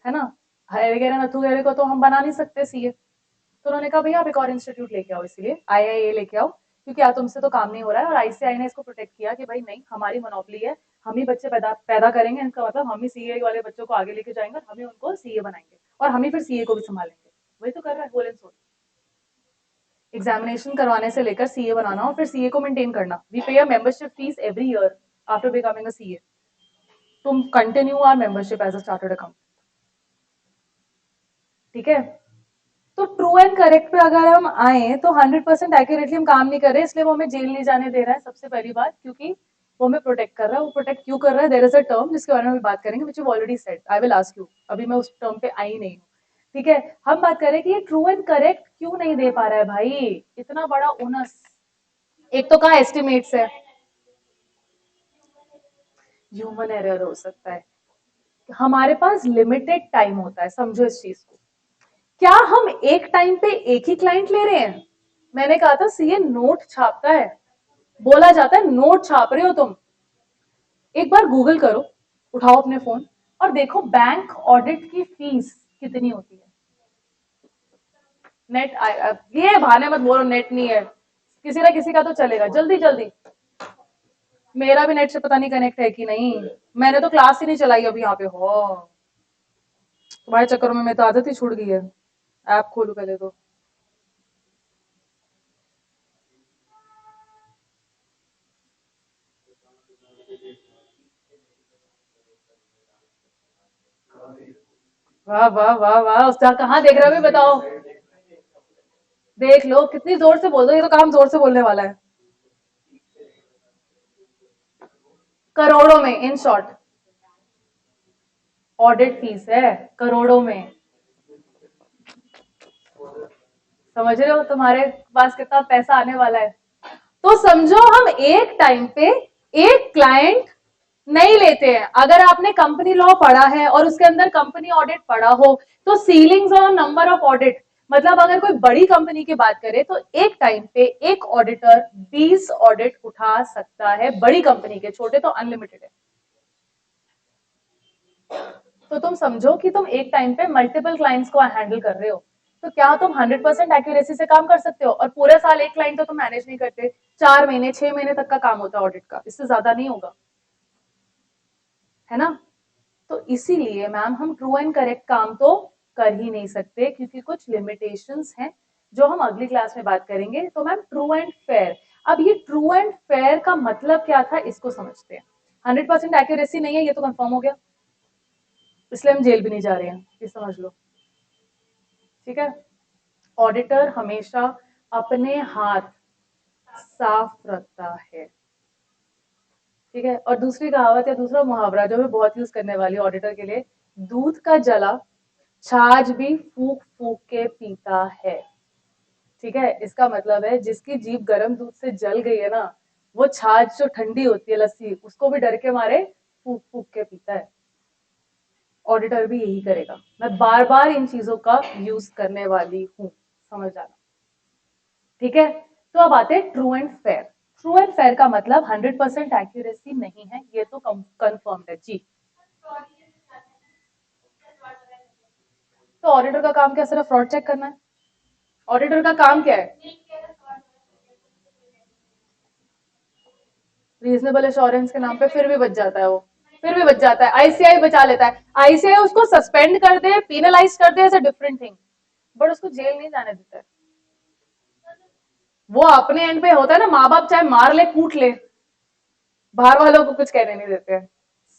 है ना? हरे कह रहे नथु कह रहे को तो हम बना नहीं सकते सीए। तो उन्होंने कहा भैया आप एक और इंस्टीट्यूट लेके आओ, इसलिए आईआईए लेके आओ, क्योंकि आज तुमसे तो काम नहीं हो रहा है, और आईसीआई ने इसको प्रोटेक्ट किया कि भाई नहीं, हमारी मोनोपोली है, हम ही बच्चे पैदा पैदा करेंगे, इनका मतलब हम ही सीए वाले बच्चों को आगे लेके जाएंगे और हम ही उनको सीए बनाएंगे, और हम ही फिर सीए को भी संभालेंगे। वही तो कर रहा है गोल एंड सोल, एग्जामिनेशन करवाने से लेकर सीए बनाना और फिर सीए को मेंटेन करना। We pay a membership fees every year after becoming a CA, तुम continue our membership as a chartered account, ठीक है? तो ट्रू एंड करेक्ट पे अगर हम आए तो 100% एक्यूरेटली हम काम नहीं कर रहे, इसलिए वो हमें जेल नहीं जाने दे रहा है, सबसे पहली बात, क्योंकि वो हमें प्रोटेक्ट कर रहा है। वो प्रोटेक्ट क्यों कर रहा है, देयर इज अ टर्म जिसके बारे में बात करेंगे, which you already said, I will ask you, अभी मैं उस टर्म पे आई नहीं हूँ, ठीक है? हम बात करें कि ये ट्रू एंड करेक्ट क्यों नहीं दे पा रहा है भाई, इतना बड़ा ओनस। एक तो कहा एस्टिमेट्स है, ह्यूमन एरर हो सकता है, हमारे पास लिमिटेड टाइम होता है, समझो इस चीज को। क्या हम एक टाइम पे एक ही क्लाइंट ले रहे हैं? मैंने कहा था सीए नोट छापता है, बोला जाता है नोट छाप रहे हो तुम, एक बार गूगल करो, उठाओ अपने फोन और देखो बैंक ऑडिट की फीस कितनी होती है। नेट ये बहाने मत बोलो नेट नहीं है, किसी ना किसी का तो चलेगा, जल्दी जल्दी। मेरा भी नेट से पता नहीं कनेक्ट है कि नहीं, मैंने तो क्लास ही नहीं चलाई अभी यहाँ पे हो, तुम्हारे चक्करों में मेरी तो आदत ही छूट गई है, ऐप खोलू पहले तो। वाह वाह वाह वाह, उसका कहाँ देख रहे हो भी बताओ, देख लो कितनी जोर से बोल दो, ये तो काम जोर से बोलने वाला है। करोड़ों में, इन शॉर्ट ऑडिट फीस है करोड़ों में, समझ रहे हो तुम्हारे पास कितना पैसा आने वाला है? तो समझो हम एक टाइम पे एक क्लाइंट नहीं लेते हैं। अगर आपने कंपनी लॉ पढ़ा है और उसके अंदर कंपनी ऑडिट पढ़ा हो, तो सीलिंग्स और नंबर ऑफ ऑडिट, मतलब अगर कोई बड़ी कंपनी की बात करे तो एक टाइम पे एक ऑडिटर 20 ऑडिट उठा सकता है, बड़ी कंपनी के, छोटे तो अनलिमिटेड है। तो तुम समझो कि तुम एक टाइम पे मल्टीपल क्लाइंट्स को हैंडल कर रहे हो, तो क्या तुम 100% एक्यूरेसी से काम कर सकते हो? और पूरे साल एक क्लाइंट तो तुम मैनेज नहीं करते, 4 महीने 6 महीने तक का काम होता है ऑडिट का, इससे ज्यादा नहीं होगा, है ना? तो इसीलिए मैम हम ट्रू एंड करेक्ट काम तो कर ही नहीं सकते, क्योंकि कुछ लिमिटेशंस हैं जो हम अगली क्लास में बात करेंगे। तो मैम ट्रू एंड फेयर, अब ये ट्रू एंड फेयर का मतलब क्या था इसको समझते हैं। 100% एक्यूरेसी नहीं है, ये तो कंफर्म हो गया, इसलिए हम जेल भी नहीं जा रहे हैं, ये समझ लो, ठीक है। ऑडिटर हमेशा अपने हाथ साफ रखता है, ठीक है। और दूसरी कहावत या दूसरा मुहावरा जो मैं बहुत यूज करने वाली हूँ ऑडिटर के लिए, दूध का जला छाछ भी फूक फूक के पीता है, ठीक है। इसका मतलब है जिसकी जीभ गर्म दूध से जल गई है ना, वो छाछ जो ठंडी होती है लस्सी, उसको भी डर के मारे फूक फूक के पीता है। ऑडिटर भी यही करेगा। मैं बार बार इन चीजों का यूज करने वाली हूँ, समझ आना, ठीक है। तो अब आते हैं true and fair. True and fair का मतलब 100% एक्यूरेसी नहीं है, ये तो कंफर्म है जी। तो ऑडिटर का काम क्या सिर्फ फ्रॉड चेक करना है? ऑडिटर का काम क्या है? रीजनेबल एश्योरेंस के नाम पे फिर भी बच जाता है वो, फिर भी बच जाता है, आईसीआई बचा लेता है। आईसीआई उसको सस्पेंड कर दे, पीनलाइज कर दे, ऐसा डिफरेंट थिंग, बट उसको जेल नहीं जाने देता है। वो अपने एंड पे होता है ना, माँ बाप चाहे मार ले कूट ले, बाहर वालों को कुछ कहने नहीं देते हैं।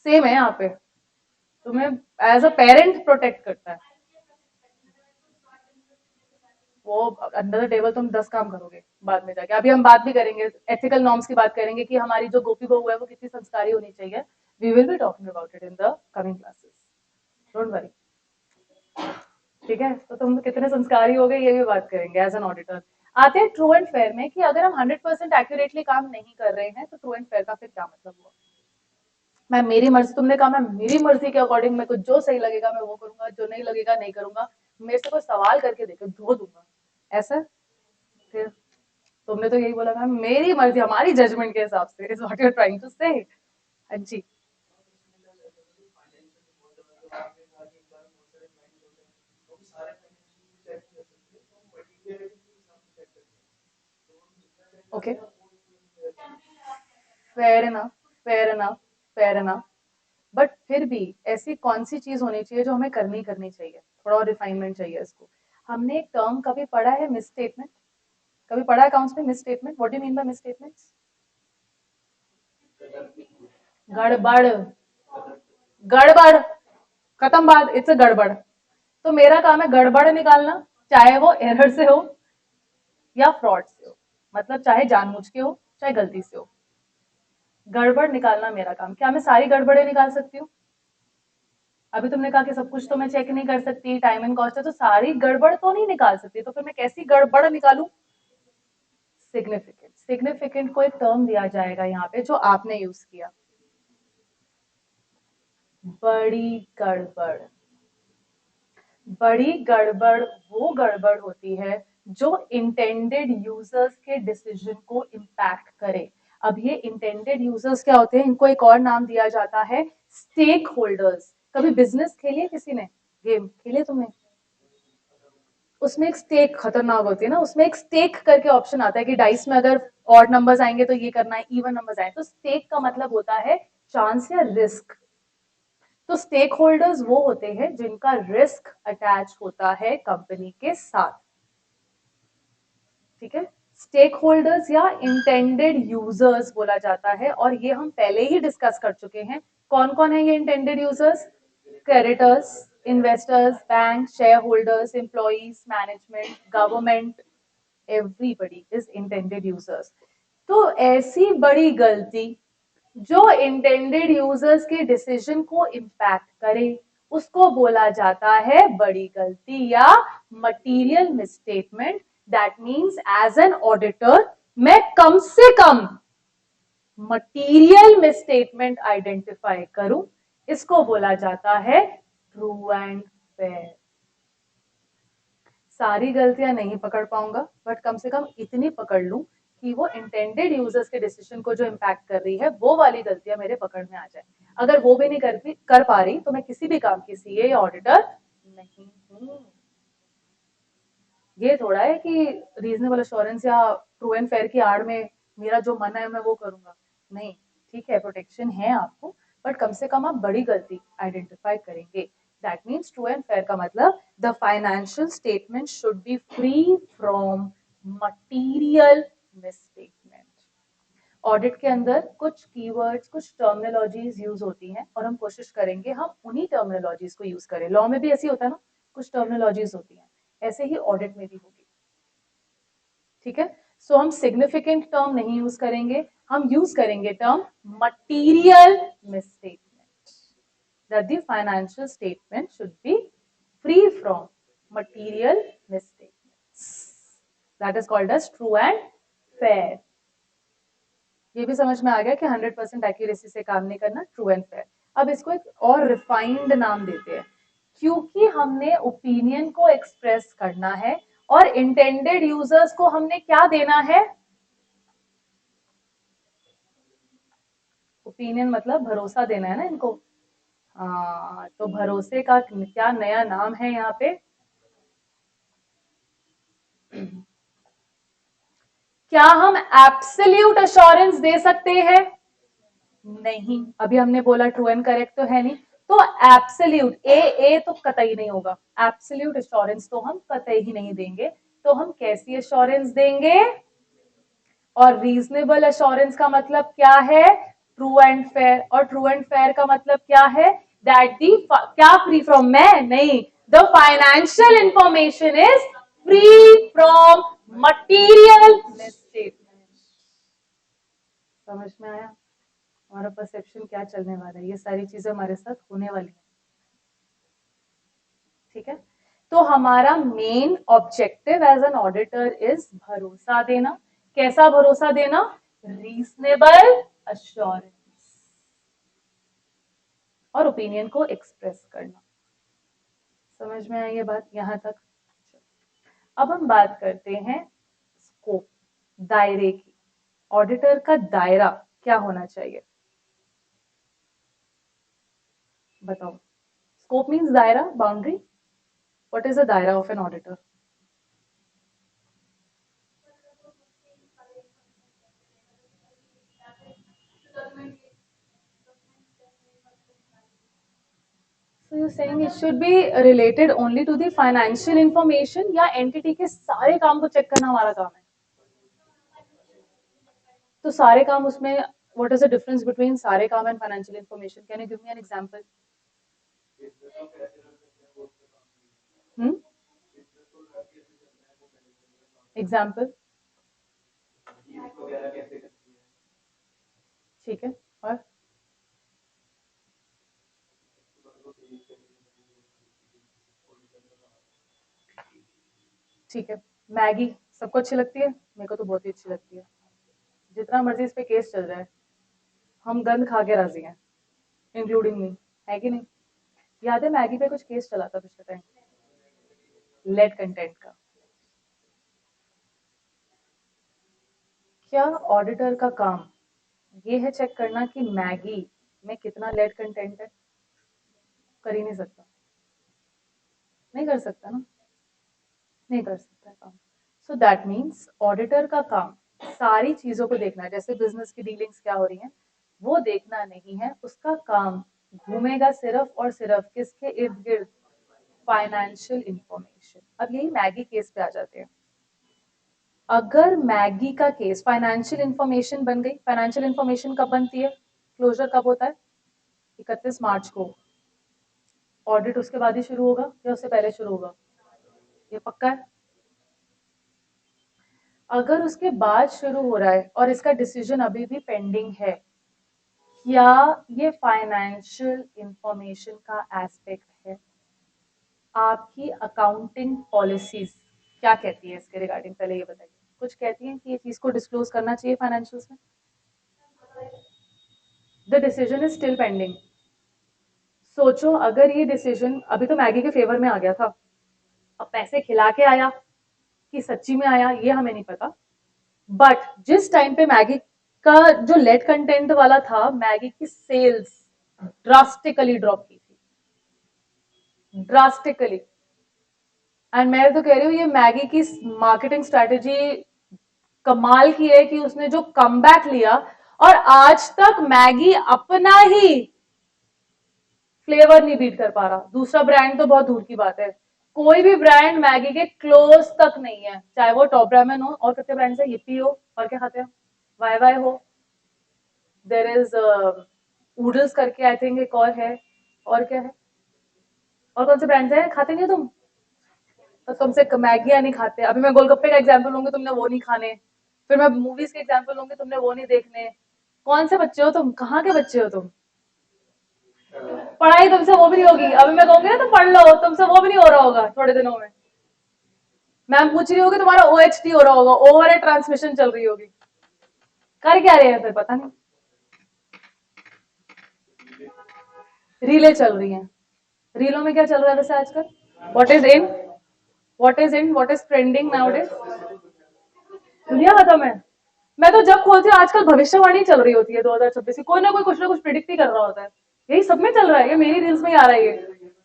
सेम है यहाँ पे, तुम्हें एज अ पेरेंट प्रोटेक्ट करता है। वो अंडर द टेबल तुम 10 काम करोगे बाद में जाके। अभी हम बात भी करेंगे, एथिकल नॉर्म्स की बात करेंगे कि हमारी जो गोपी बहू है वो कितनी संस्कारी होनी चाहिए। We will be talking about it in the coming classes, don't worry, ठीक है। तो तुम कितने संस्कारी हो गए ये भी बात करेंगे एज एन ऑडिटर। आते हैं ट्रू एंड फेयर में, कि अगर हम 100% एक्यूरेटली काम नहीं कर रहे हैं तो ट्रू एंड फेयर का फिर क्या मतलब हुआ? मैं मेरी मर्जी, तुमने कहा मैं मेरी मर्जी के अकॉर्डिंग मेरे को जो सही लगेगा मैं वो करूंगा, जो नहीं लगेगा नहीं करूंगा, मेरे से कोई सवाल करके देखे धो दूंगा, ऐसा? फिर तुमने तो यही बोला मैम मेरी मर्जी हमारी जजमेंट के हिसाब से, is what you are trying to say. हाँ जी। Okay, fair enough, fair enough, fair enough, but फिर भी ऐसी कौन सी चीज होनी चाहिए जो हमें करनी करनी चाहिए, थोड़ा और रिफाइनमेंट चाहिए इसको। हमने एक टर्म कभी पढ़ा है मिस स्टेटमेंट? कभी पढ़ा है अकाउंट्स में miss statement? What do you mean by miss statements? गड़बड़, गड़बड़, खत्म बात, इट्स अ गड़बड़। तो मेरा काम है गड़बड़ निकालना, चाहे वो एरर से हो या फ्रॉड से हो, मतलब चाहे जानबूझ के हो चाहे गलती से हो, गड़बड़ निकालना मेरा काम। क्या मैं सारी गड़बड़े निकाल सकती हूँ? अभी तुमने कहा कि सब कुछ तो मैं चेक नहीं कर सकती, टाइम एंड कॉस्ट है, तो सारी गड़बड़ तो नहीं निकाल सकती, तो फिर मैं कैसी गड़बड़ निकालूं? सिग्निफिकेंट, सिग्निफिकेंट को एक टर्म दिया जाएगा यहाँ पे जो आपने यूज किया, बड़ी गड़बड़। बड़ी गड़बड़ वो गड़बड़ होती है जो इंटेंडेड यूजर्स के डिसीजन को इम्पैक्ट करे। अब ये इंटेंडेड यूजर्स क्या होते हैं? इनको एक और नाम दिया जाता है स्टेक होल्डर्स। कभी बिजनेस खेलिए किसी ने, गेम खेले तुमने? उसमें एक स्टेक खतरनाक होती है ना, उसमें एक स्टेक करके ऑप्शन आता है कि डाइस में अगर ऑड नंबर्स आएंगे तो ये करना है, इवन नंबर्स आए तो स्टेक का मतलब होता है चांस या रिस्क। तो स्टेक होल्डर्स वो होते हैं जिनका रिस्क अटैच होता है कंपनी के साथ, ठीक है। स्टेक होल्डर्स या इंटेंडेड यूजर्स बोला जाता है, और ये हम पहले ही डिस्कस कर चुके हैं। कौन कौन है ये intended users? Creditors, investors, bank, share holders, employees, management, government, everybody is intended users. तो ऐसी बड़ी गलती जो इंटेंडेड यूजर्स के डिसीजन को इम्पैक्ट करे उसको बोला जाता है बड़ी गलती या material misstatement. That means as an auditor मैं कम से कम मटीरियल मिसस्टेटमेंट आइडेंटिफाई करूं, इसको बोला जाता है ट्रू एंड फेयर। सारी गलतियां नहीं पकड़ पाऊंगा, बट कम से कम इतनी पकड़ लूं कि वो इंटेंडेड यूजर्स के डिसीजन को जो इम्पैक्ट कर रही है वो वाली गलतियां मेरे पकड़ में आ जाए। अगर वो भी नहीं कर पा रही तो मैं किसी भी काम की सीए या ऑडिटर नहीं हूं। ये थोड़ा है कि रीजनेबल अश्योरेंस या ट्रू एंड फेयर की आड़ में मेरा जो मन है मैं वो करूंगा। नहीं, ठीक है प्रोटेक्शन है आपको, बट कम से कम आप बड़ी गलती आइडेंटिफाई करेंगे। That means true and fair का मतलब the financial statement should be free from material misstatement. Audit के अंदर कुछ कीवर्ड्स, कुछ टर्मिनोलॉजीज यूज होती हैं और हम कोशिश करेंगे हम उन्हीं टर्मिनोलॉजीज को यूज करें। लॉ में भी ऐसी होता है ना, कुछ टर्मिनोलॉजीज होती हैं, ऐसे ही ऑडिट में भी होगी। ठीक है, सो हम सिग्निफिकेंट टर्म नहीं यूज करेंगे, हम यूज करेंगे term material misstatement, that the financial statement should be free from material misstatements, that is called as true and fair. ये भी समझ में आ गया कि 100% एक्यूरेसी से काम नहीं करना, ट्रू एंड फेयर। अब इसको एक और रिफाइंड नाम देते हैं, क्योंकि हमने ओपिनियन को एक्सप्रेस करना है और इंटेंडेड यूजर्स को हमने क्या देना है? ओपिनियन मतलब भरोसा देना है ना इनको। हाँ, तो भरोसे का क्या नया नाम है यहाँ पे? क्या हम एब्सोल्यूट अश्योरेंस दे सकते हैं? नहीं, अभी हमने बोला ट्रू एंड करेक्ट तो है नहीं, तो एब्सोल्यूट ए तो कतई नहीं होगा, एब्सोल्यूट एश्योरेंस तो हम कतई ही नहीं देंगे। तो हम कैसी एश्योरेंस देंगे? और रीजनेबल एश्योरेंस का मतलब क्या है? True and fair. और ट्रू एंड फेयर का मतलब क्या है? दैट दी क्या फ्री फ्रॉम, मैं नहीं, the financial information is free from material misstatement. समझ में आया हमारा परसेप्शन क्या चलने वाला है? ये सारी चीजें हमारे साथ होने वाली है। ठीक है, तो हमारा main objective as an auditor is भरोसा देना। कैसा भरोसा देना? रीजनेबल अश्योरेंस, और ओपिनियन को एक्सप्रेस करना। समझ में आई ये बात यहां तक? अब हम बात करते हैं स्कोप, दायरे की। ऑडिटर का दायरा क्या होना चाहिए? बताओ। स्कोप मीन्स दायरा, बाउंड्री। व्हाट इज द दायरा of an auditor? So you're saying it should be related only to the financial information, या एंटिटी के सारे काम को चेक करना हमारा काम है? तो सारे काम उसमें, what is the difference between सारे काम and financial information? Can you give me an example? Example? ठीक है, और? ठीक है, मैगी सबको अच्छी लगती है, मेरे को तो बहुत ही अच्छी लगती है। जितना मर्जी इस पे केस चल जाए, हम गंद खा के राजी हैं, इंक्लूडिंग मी, है कि नहीं? याद है मैगी पे कुछ केस चला था पिछले टाइम, लेड कंटेंट का। क्या ऑडिटर का काम ये है चेक करना कि मैगी में कितना लेड कंटेंट है? कर ही नहीं सकता, नहीं कर सकता ना, नहीं कर सकता काम। सो दैट मीन्स ऑडिटर का काम सारी चीजों को देखना है, जैसे बिजनेस की डीलिंग्स क्या हो रही हैं वो देखना नहीं है, उसका काम घूमेगा सिर्फ और सिर्फ किसके इर्द गिर्द? Financial information. अब यही मैगी केस पे आ जाते हैं। अगर मैगी का केस फाइनेंशियल इंफॉर्मेशन बन गई, फाइनेंशियल इंफॉर्मेशन कब बनती है? क्लोजर कब होता है? 31 मार्च को। ऑडिट उसके बाद ही शुरू होगा या उससे पहले शुरू होगा? ये पक्का है? अगर उसके बाद शुरू हो रहा है और इसका डिसीजन अभी भी पेंडिंग है, क्या ये फाइनेंशियल इंफॉर्मेशन का एस्पेक्ट है? आपकी अकाउंटिंग पॉलिसीज क्या कहती है इसके रिगार्डिंग? पहले ये बताइए, कुछ कहती हैं कि ये चीज को डिस्क्लोज करना चाहिए फाइनेंशियल्स में? The decision is still pending. सोचो अगर ये डिसीजन अभी तो मैगी के फेवर में आ गया था, अब पैसे खिला के आया कि सच्ची में आया ये हमें नहीं पता, बट जिस टाइम पे मैगी का जो लेड कंटेंट वाला था, मैगी की सेल्स ड्रास्टिकली ड्रॉप की थी, ड्रास्टिकली। एंड मैं तो कह रही हूँ ये मैगी की मार्केटिंग स्ट्रेटेजी कमाल की है कि उसने जो कमबैक लिया, और आज तक मैगी अपना ही फ्लेवर नहीं बीट कर पा रहा। दूसरा ब्रांड तो बहुत दूर की बात है, कोई भी ब्रांड मैगी के क्लोज तक नहीं है, चाहे वो टॉप ब्राह्मण हो, और कितने ब्रांड्स है, yippee हो, और क्या खाते हैं, वाई वाई हो, देर इज ऊडल्स करके आई थिंक एक और है, और क्या है, और कौन से ब्रांड्स है, खाते नहीं हो तुम? तो तुमसे मैगी नहीं खाते, अभी मैं गोलगप्पे का एग्जाम्पल लूंगी, तुमने वो नहीं खाने, फिर मैं मूवीज के एग्जाम्पल लूंगी, तुमने वो नहीं देखने। कौन से बच्चे हो तुम, कहाँ के बच्चे हो तुम? पढ़ाई तुमसे वो भी नहीं होगी, अभी मैं कहूंगी ना तुम पढ़ लो, तुमसे वो भी नहीं हो रहा होगा थोड़े दिनों में। मैम पूछ रही होगी, तुम्हारा OHT हो रहा होगा, ओवर ट्रांसमिशन चल रही होगी, कर क्या रहे हैं फिर पता नहीं, रीलें चल रही हैं। रीलों में क्या चल रहा है वैसे आजकल, what is in, what is in, what is trending now days, दुनिया खत्म है। मैं तो जब खोलती हूँ आजकल भविष्यवाणी चल रही होती है 2026 की, कोई ना कोई कुछ ना कुछ प्रिडिक्ट ही कर रहा होता है, यही सब में चल रहा है, ये मेरी रील्स में ही आ रहा है ये।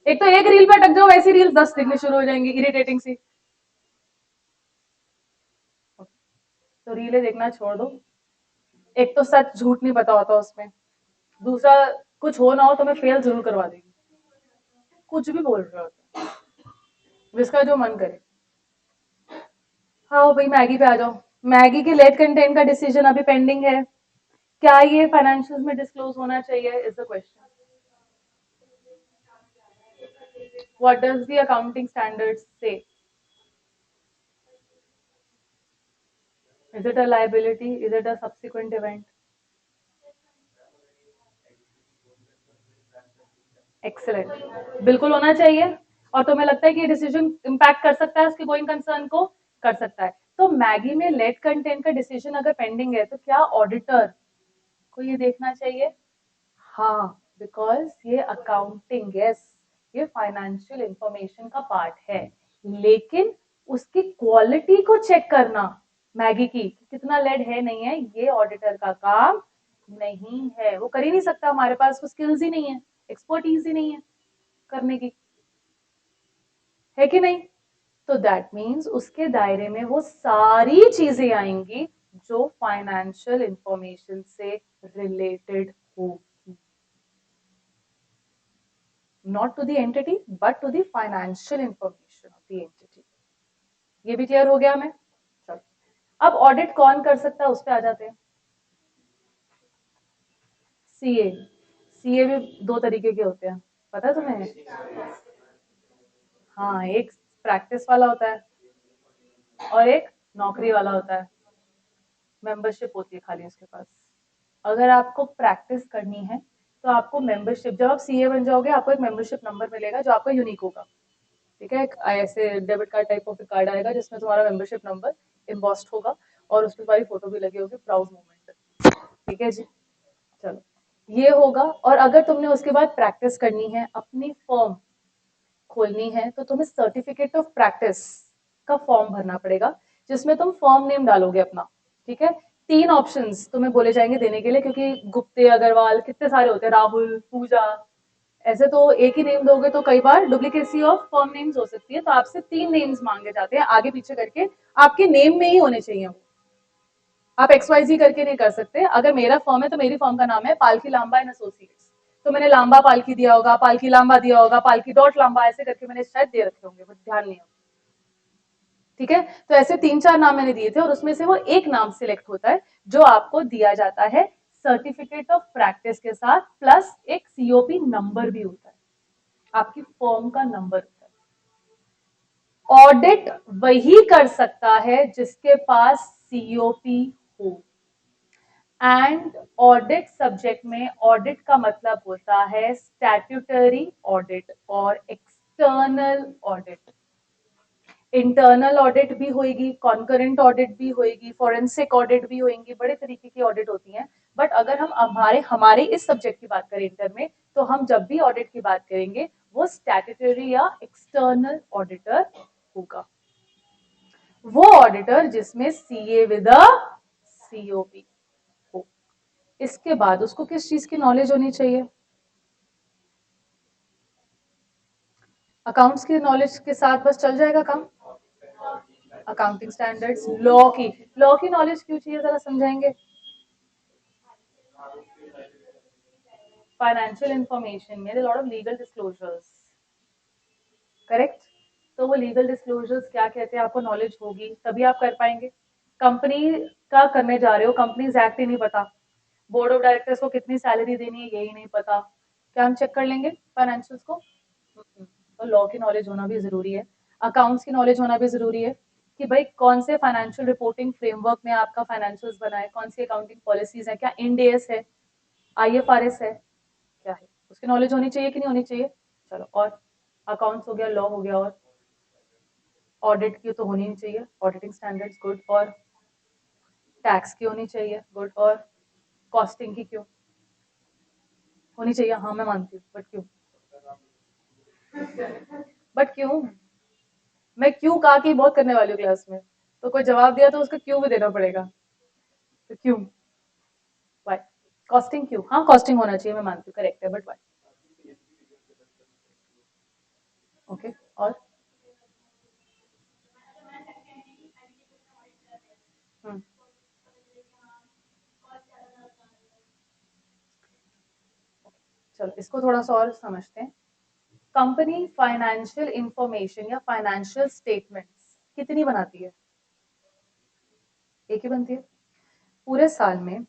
एक तो एक रील पे अटक जाओ, वैसी रील्स 10 दिखनी शुरू हो जाएंगी, इरिटेटिंग सी। तो रीलें देखना छोड़ दो, एक तो सच झूठ नहीं पता होता उसमें, दूसरा कुछ हो ना हो तो मैं फेल जरूर करवा देगी, कुछ भी बोल रहे होते हैं, जिसका जो मन करे। हाँ भाई मैगी पे आ जाओ, मैगी के लेट कंटेंट का डिसीजन अभी पेंडिंग है, क्या ये फाइनेंशियल में डिस्क्लोज होना चाहिए is the question. What does the accounting standards say, is it a liability, is it a subsequent event? Excellent, बिल्कुल होना चाहिए। और तुम्हें लगता है कि ये डिसीजन इम्पैक्ट कर सकता है उसके गोइंग कंसर्न को, कर सकता है। तो मैगी में लेट कंटेंट का डिसीजन अगर पेंडिंग है तो क्या ऑडिटर को ये देखना चाहिए? हाँ, बिकॉज ये अकाउंटिंग, यस, ये फाइनेंशियल इंफॉर्मेशन का पार्ट है, लेकिन उसकी क्वालिटी को चेक करना मैगी की कितना लेड है नहीं है, ये ऑडिटर का काम नहीं है, वो कर ही नहीं सकता, हमारे पास वो स्किल्स ही नहीं है, एक्सपर्टीज ही नहीं है करने की, है कि नहीं? तो दैट मीन्स उसके दायरे में वो सारी चीजें आएंगी जो फाइनेंशियल इंफॉर्मेशन से रिलेटेड होगी, not to the entity but to the financial information of the entity। ये भी क्लियर हो गया हमें? चलो, अब ऑडिट कौन कर सकता है उस पर आ जाते हैं। सीए, सीए भी दो तरीके के होते हैं, पता है तुम्हें? हाँ, एक प्रैक्टिस वाला होता है और एक नौकरी वाला होता है, मेंबरशिप होती है खाली उसके पास। अगर आपको प्रैक्टिस करनी है तो आपको मेंबरशिप, जब आप सीए बन जाओगे आपको एक मेंबरशिप नंबर मिलेगा जो आपका यूनिक होगा, ठीक है, एक ऐसे debit card type of card आएगा जिसमें तुम्हारा मेंबरशिप नंबर इम्बॉस्ड होगा और उसमें तुम्हारी फोटो भी लगी होगी, प्राउड मोमेंट, ठीक है जी। चलो, ये होगा, और अगर तुमने उसके बाद प्रैक्टिस करनी है, अपनी फर्म खोलनी है, तो तुम्हें सर्टिफिकेट ऑफ प्रैक्टिस का फॉर्म भरना पड़ेगा, जिसमें तुम फर्म नेम डालोगे अपना, ठीक है। तीन ऑप्शंस तुम्हें बोले जाएंगे देने के लिए, क्योंकि गुप्ते, अग्रवाल, कितने सारे होते हैं, राहुल, पूजा, ऐसे तो एक ही नेम दोगे तो कई बार डुप्लीकेसी ऑफ फर्म नेम्स हो सकती है, तो आपसे तीन नेम्स मांगे जाते हैं आगे पीछे करके, आपके नेम में ही होने चाहिए वो, आप XYZ करके नहीं कर सकते। अगर मेरा फर्म है तो मेरी फर्म का नाम है पालकी लांबा एंड एसोसिएट्स, तो मैंने लांबा पालकी दिया होगा, पालकी लांबा दिया होगा, पालकी डॉट लांबा, ऐसे करके मैंने शायद दे रखे होंगे, बट ध्यान नहीं होगा, ठीक है। तो ऐसे तीन चार नाम मैंने दिए थे और उसमें से वो एक नाम सिलेक्ट होता है जो आपको दिया जाता है सर्टिफिकेट ऑफ प्रैक्टिस के साथ, प्लस एक COP नंबर भी होता है, आपकी फर्म का नंबर होता है। ऑडिट वही कर सकता है जिसके पास COP हो, एंड ऑडिट सब्जेक्ट में ऑडिट का मतलब होता है स्टैट्यूटरी ऑडिट और एक्सटर्नल ऑडिट। इंटरनल ऑडिट भी होगी, कॉन्करेंट ऑडिट भी होगी, फॉरेंसिक ऑडिट भी होंगी, बड़े तरीके की ऑडिट होती हैं। बट अगर हम हमारे हमारे इस सब्जेक्ट की बात करें इंटर में, तो हम जब भी ऑडिट की बात करेंगे वो स्टैट्यूटरी या एक्सटर्नल ऑडिटर होगा, वो ऑडिटर जिसमें CA विद COP हो। इसके बाद उसको किस चीज की नॉलेज होनी चाहिए? अकाउंट्स की नॉलेज के साथ बस चल जाएगा काम? अकाउंटिंग स्टैंडर्ड्स, लॉ की नॉलेज क्यों चाहिए, जरा समझाएंगे? फाइनेंशियल इंफॉर्मेशन में lot of legal disclosures, correct? तो वो लीगल डिस्क्लोजर्स क्या कहते हैं आपको नॉलेज होगी तभी आप कर पाएंगे। कंपनी का करने जा रहे हो, कंपनीज एक्ट ही नहीं पता, बोर्ड ऑफ डायरेक्टर्स को कितनी सैलरी देनी है यही नहीं पता, क्या हम चेक कर लेंगे फाइनेंशियल्स को? तो लॉ की नॉलेज होना भी जरूरी है, अकाउंट्स की नॉलेज होना भी जरूरी है कि भाई कौन से फाइनेंशियल रिपोर्टिंग फ्रेमवर्क में आपका फाइनेंशियल्स बना है, कौन सी अकाउंटिंग पॉलिसीज है, क्या इंड एस है, IFRS है, क्या है, उसकी नॉलेज होनी चाहिए कि नहीं होनी चाहिए? चलो, और अकाउंट्स हो गया, लॉ हो गया, और ऑडिट की तो होनी ही चाहिए, ऑडिटिंग स्टैंडर्ड्स गुड, और टैक्स की होनी चाहिए गुड, और कॉस्टिंग की क्यों होनी चाहिए? हाँ मैं मानती हूँ, बट क्यों? बट क्यों? मैं क्यों कहा कि बहुत करने वाली हूँ क्लास में, तो कोई जवाब दिया तो उसका क्यों भी देना पड़ेगा, तो क्यों? वाई? कॉस्टिंग क्यों? हाँ कॉस्टिंग होना चाहिए, मैं मानती हूँ, करेक्ट है, बट वाई? ओके, और हम्म, चलो इसको थोड़ा सा और समझते हैं। कंपनी फाइनेंशियल इंफॉर्मेशन या फाइनेंशियल स्टेटमेंट्स कितनी बनाती है? एक ही बनती है पूरे साल में?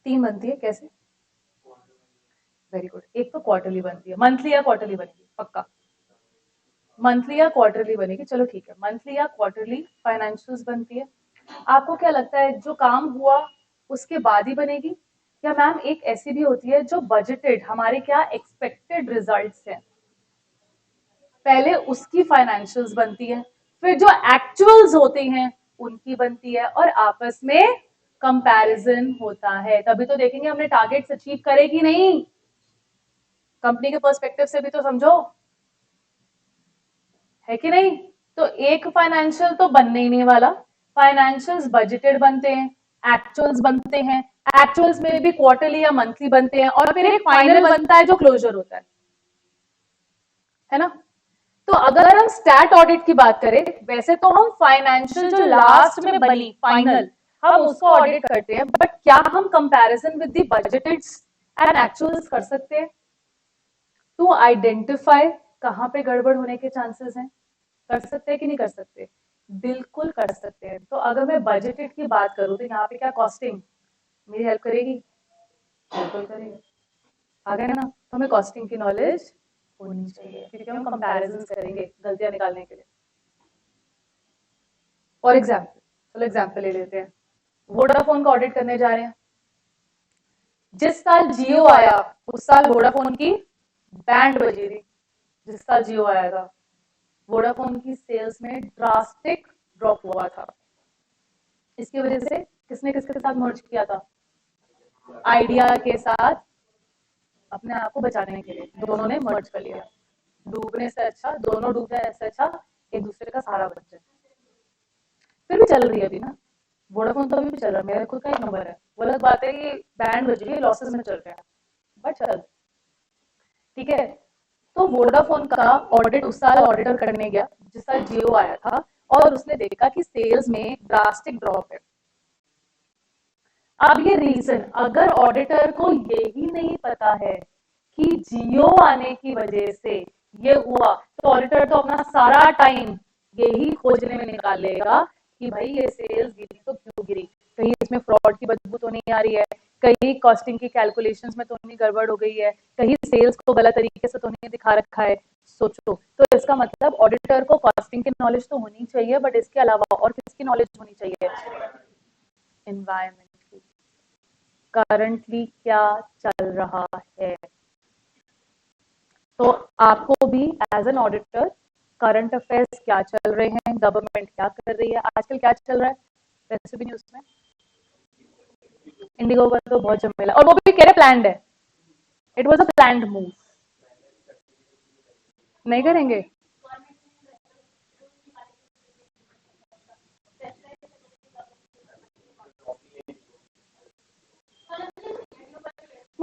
तीन बनती है, कैसे? वेरी गुड, एक तो क्वार्टरली बनती है, मंथली या क्वार्टरली बनेगी पक्का? मंथली या क्वार्टरली बनेगी, चलो ठीक है, मंथली या क्वार्टरली फाइनेंशियल्स बनती है। आपको क्या लगता है जो काम हुआ उसके बाद ही बनेगी, या मैम एक ऐसी भी होती है जो बजटेड, हमारे क्या एक्सपेक्टेड रिजल्ट्स हैं, पहले उसकी फाइनेंशियल्स बनती है, फिर जो एक्चुअल्स होते हैं उनकी बनती है, और आपस में कंपैरिजन होता है, तभी तो देखेंगे हमने टारगेट्स अचीव करे कि नहीं। कंपनी के पर्सपेक्टिव से भी तो समझो, है कि नहीं? तो एक फाइनेंशियल तो बनने ही नहीं वाला, फाइनेंशियल्स बजटेड बनते हैं, एक्चुअल्स बनते हैं, एक्चुअल्स में भी क्वार्टरली या मंथली बनते हैं, और फिर एक फाइनल बनता है जो क्लोजर होता है ना? तो अगर हम स्टैट ऑडिट की बात करें, वैसे तो हम फाइनेंशियल जो लास्ट में बनी फाइनल, हम उसको ऑडिट करते हैं, बट क्या हम comparison with the budgeted and actuals कर सकते हैं टू आइडेंटिफाई कहां पे गड़बड़ होने के चांसेस हैं? कर सकते हैं कि नहीं कर सकते? बिल्कुल कर सकते हैं। तो अगर मैं बजटेड की बात करूं तो यहाँ पे क्या कॉस्टिंग मेरी हेल्प करेगी? बिल्कुल करेगी। आ गया ना? तो हमें कॉस्टिंग की नॉलेज होनी चाहिए, क्योंकि हम कंपैरिजन करेंगे गलतियां निकालने के लिए। फॉर एग्जाम्पल, चलो एग्जाम्पल ले लेते हैं, वोडाफोन का ऑडिट करने जा रहे हैं। जिस साल जियो आया उस साल वोडाफोन की बैंड बजी थी, जिस साल जियो आया था वोडाफोन की सेल्स में ड्रास्टिक ड्रॉप हुआ था। इसकी वजह से किसने किसके साथ मर्ज किया था? आइडिया के साथ, अपने आप को बचाने के लिए दोनों ने मर्ज कर लिया। डूबने से अच्छा, दोनों डूब जाए ऐसे अच्छा एक दूसरे का सहारा बन जाए। फिर भी चल रही है अभी ना, वोडाफोन तो अभी भी चल रहा है, मेरा खुद का एक नंबर है, वो अलग बात है कि बैंड बज रही है, लॉसेस में चल रहा है, बट चल ठीक है। तो वोडाफोन का ऑडिट उस साल ऑडिटर करने गया जिस साल जियो आया था, और उसने देखा कि सेल्स में ड्रास्टिक ड्रॉप है। अब ये रीजन अगर ऑडिटर को यही नहीं पता है कि जियो आने की वजह से ये हुआ, तो ऑडिटर तो अपना सारा टाइम यही खोजने में निकाल लेगा कि भाई ये सेल्स गिरी तो क्यों गिरी, कहीं इसमें फ्रॉड की बदबू तो नहीं आ रही है, कहीं कॉस्टिंग की कैलकुलेशंस में तो नहीं गड़बड़ हो गई है, कहीं सेल्स को गलत तरीके से तो नहीं दिखा रखा है। सोचो, तो इसका मतलब ऑडिटर को कॉस्टिंग की नॉलेज तो होनी चाहिए, बट इसके अलावा और किसकी नॉलेज होनी चाहिए? एनवायरमेंट की, करंटली क्या चल रहा है। तो आपको भी as an auditor current affairs क्या चल रहे हैं, गवर्नमेंट क्या कर रही है, आजकल क्या चल रहा है वैसे भी न्यूज में। इंडिगो का तो बहुत झमेला, और वो भी कह रहे प्लान्ड है, it was a planned move. नहीं करेंगे?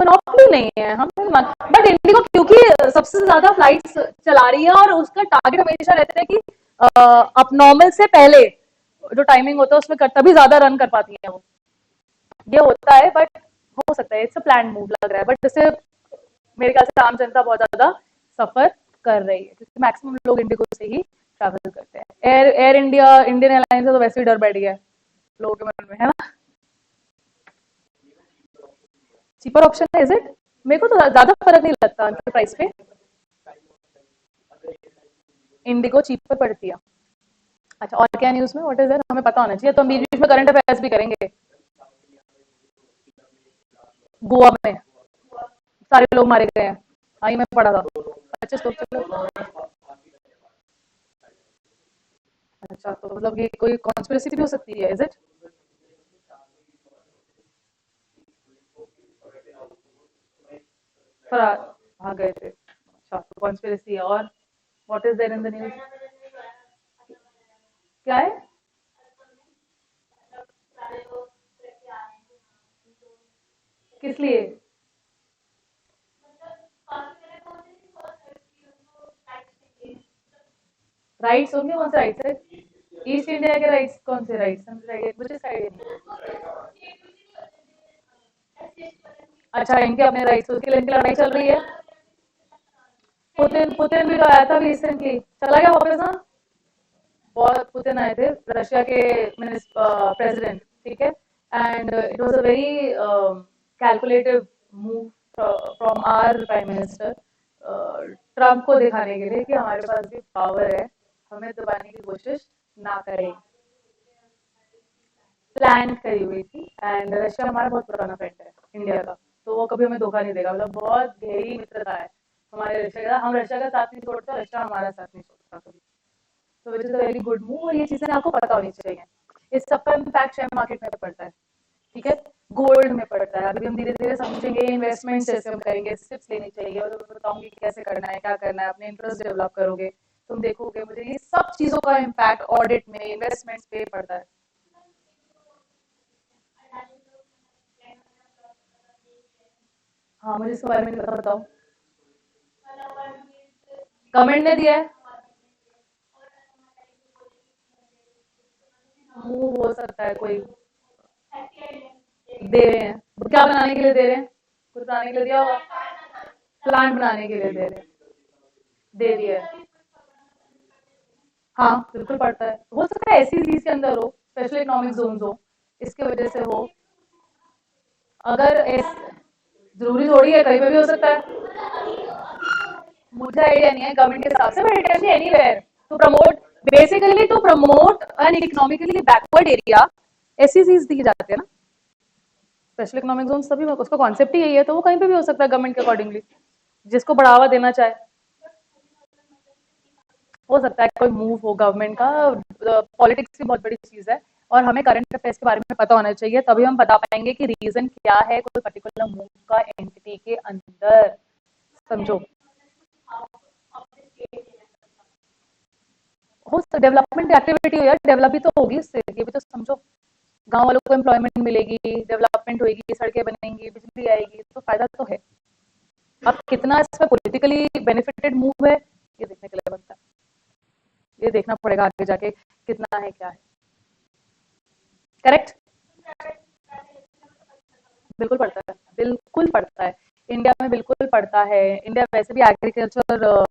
मोनोपोली नहीं है हम, बट इंडिगो क्योंकि सबसे ज्यादा फ्लाइट्स चला रही है और उसका टारगेट हमेशा रहता है कि अब नॉर्मल से पहले जो टाइमिंग होता है उसमें तभी ज्यादा रन कर पाती है वो, ये होता है। बट हो सकता है इट्स अ प्लान मूव लग रहा है, बट इससे मेरे ख्याल से आम जनता बहुत ज्यादा सफर कर रही है क्योंकि मैक्सिमम लोग इंडिगो से ही ट्रैवल करते हैं। Air air India, Indian airlines से तो वैसे ही डर बैठ गया है लोगों के मन में, है ना। चीपर ऑप्शन है, इज इट? मेरे को तो ज्यादा फर्क नहीं लगता उनके प्राइस पे। इंडिगो चीपर पड़ती है। अच्छा, और क्या न्यूज में, व्हाट इज दैट, हमें पता होना चाहिए तो हम बीच बीच में करंट अफेयर्स भी करेंगे। गोवा में सारे लोग मारे गए हैं, आई में पढ़ा था। अच्छा तो चलो, अच्छा तो मतलब ये कोई कॉन्स्पिरेसी भी हो सकती है, इज इट? फरार भाग गए थे, अच्छा तो कॉन्स्पिरेसी है। और what is there in the news? क्या है? किस लिए? राइट्स होंगे, कौन से राइट्स है? ईस्ट इंडिया के राइट्स, कौन से राइट्स? मुझे साइड नहीं। अच्छा, इनके अपने राइट्स, उसके लिए इनकी लड़ाई चल रही है। पुतिन पुतिन भी तो आया था रिसेंटली, चला गया वापस ना। बहुत पुतिन आए थे, रशिया के प्रेसिडेंट, ठीक है। And it was a very calculative move from our prime minister, Trump को दिखाने के लिए कि हमारे पास भी पावर है, हमें दबाने की कोशिश ना करें। प्लान करी हुई थी। एंड रशिया हमारा बहुत पुराना फ्रेंड है इंडिया का, तो वो कभी हमें धोखा नहीं देगा, मतलब बहुत गहरी मित्रता है हमारे रशिया का। हम रशिया का साथ नहीं छोड़ते, रशिया हमारा साथ नहीं छोड़ता कभी। तो which is a very good move, और ये चीजें आपको पता होनी चाहिए। इस सब का इम्पैक्ट शेयर मार्केट में पड़ता है, ठीक है। गोल्ड में पड़ता है, अभी हम धीरे धीरे समझेंगे इन्वेस्टमेंट जैसे हम करेंगे, स्टेप्स लेनी चाहिए, और मैं बताऊंगी कैसे करना है, क्या करना है, अपने इंटरेस्ट डेवलप करोगे, तुम देखोगे मुझे ये सब चीजों का इम्पैक्ट ऑडिट में, इन्वेस्टमेंट पे पड़ता है। हाँ, मुझे इसके बारे में नहीं पता, बताओ। गवर्नमेंट ने दिया है, मूव हो सकता है कोई दे रहे हैं, क्या बनाने के लिए दे रहे हैं? कुछ बनाने के लिए दिया होगा, प्लांट बनाने के लिए दे रहे हैं, दे दिया है। हाँ बिल्कुल पड़ता है, हो सकता है ऐसी चीज के अंदर हो, स्पेशल इकोनॉमिक जोन हो, इसके वजह से हो। अगर जरूरी थोड़ी है, कहीं पे भी हो सकता है। मुझे आइडिया नहीं है गवर्नमेंट के हिसाब से, but it can be anywhere to promote, basically to promote an economically backward area, ऐसी चीज दी जाती है ना। स्पेशल इकोनॉमिक जोन तभी, उसका कॉन्सेप्ट ही यही है, तो वो कहीं पे भी हो सकता है गवर्नमेंट के अकॉर्डिंगली, जिसको बढ़ावा देना चाहे। हो सकता है कोई मूव हो गवर्नमेंट का, पॉलिटिक्स भी बहुत बड़ी चीज है, और हमें करंट अफेयर्स के बारे में पता होना चाहिए, तभी हम बता पाएंगे कि रीजन क्या है कोई पर्टिकुलर मूव का एंटिटी के अंदर, समझो। हो डेवलपमेंट एक्टिविटी हो यार, डेवलप भी तो होगी इससे, ये भी तो समझो। गांव वालों को एम्प्लॉयमेंट मिलेगी, डेवलपमेंट होगी, सड़कें बनेंगी, बिजली आएगी, तो फायदा तो है। अब कितना इसमें पॉलिटिकली बेनिफिटेड मूव है, ये देखने के लिए बनता है, ये देखना पड़ेगा आगे जाके कितना है क्या है। करेक्ट। बिल्कुल पड़ता है, बिल्कुल पड़ता है। इंडिया में बिल्कुल पड़ता है। इंडिया वैसे भी एग्रीकल्चर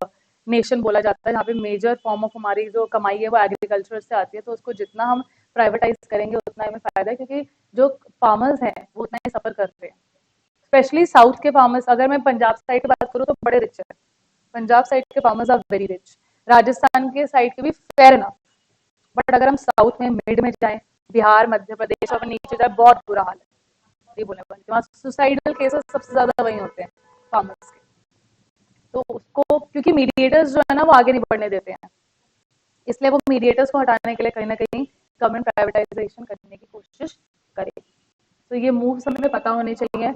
नेशन बोला जाता है, जहाँ पे मेजर फॉर्म ऑफ हमारी जो कमाई है वो एग्रीकल्चर से आती है, तो उसको जितना हम प्राइवेटाइज करेंगे उतना हमें फायदा है, क्योंकि जो फार्मर्स हैं वो उतना ही सफर करते हैं। स्पेशली साउथ के फार्मर्स, अगर मैं पंजाब साइड की बात करूँ तो बड़े रिच है, पंजाब साइड के farmers are very rich, Rajasthan के साइड के भी फेयर इनफ। बट अगर हम साउथ में मिड में जाए, बिहार, मध्य प्रदेश और नीचे जाए, बहुत बुरा हाल है। नहीं बोलने वाली, वहाँ सुसाइडल केसेस सबसे ज्यादा वही होते हैं फार्मर्स के। तो उसको क्योंकि मीडिएटर्स जो है ना वो आगे नहीं बढ़ने देते हैं, इसलिए वो मीडिएटर्स को हटाने के लिए कहीं ना कहीं गवर्नमेंट प्राइवेटाइजेशन करने की कोशिश करे। तो ये मूव्स हमें पता होने चाहिए।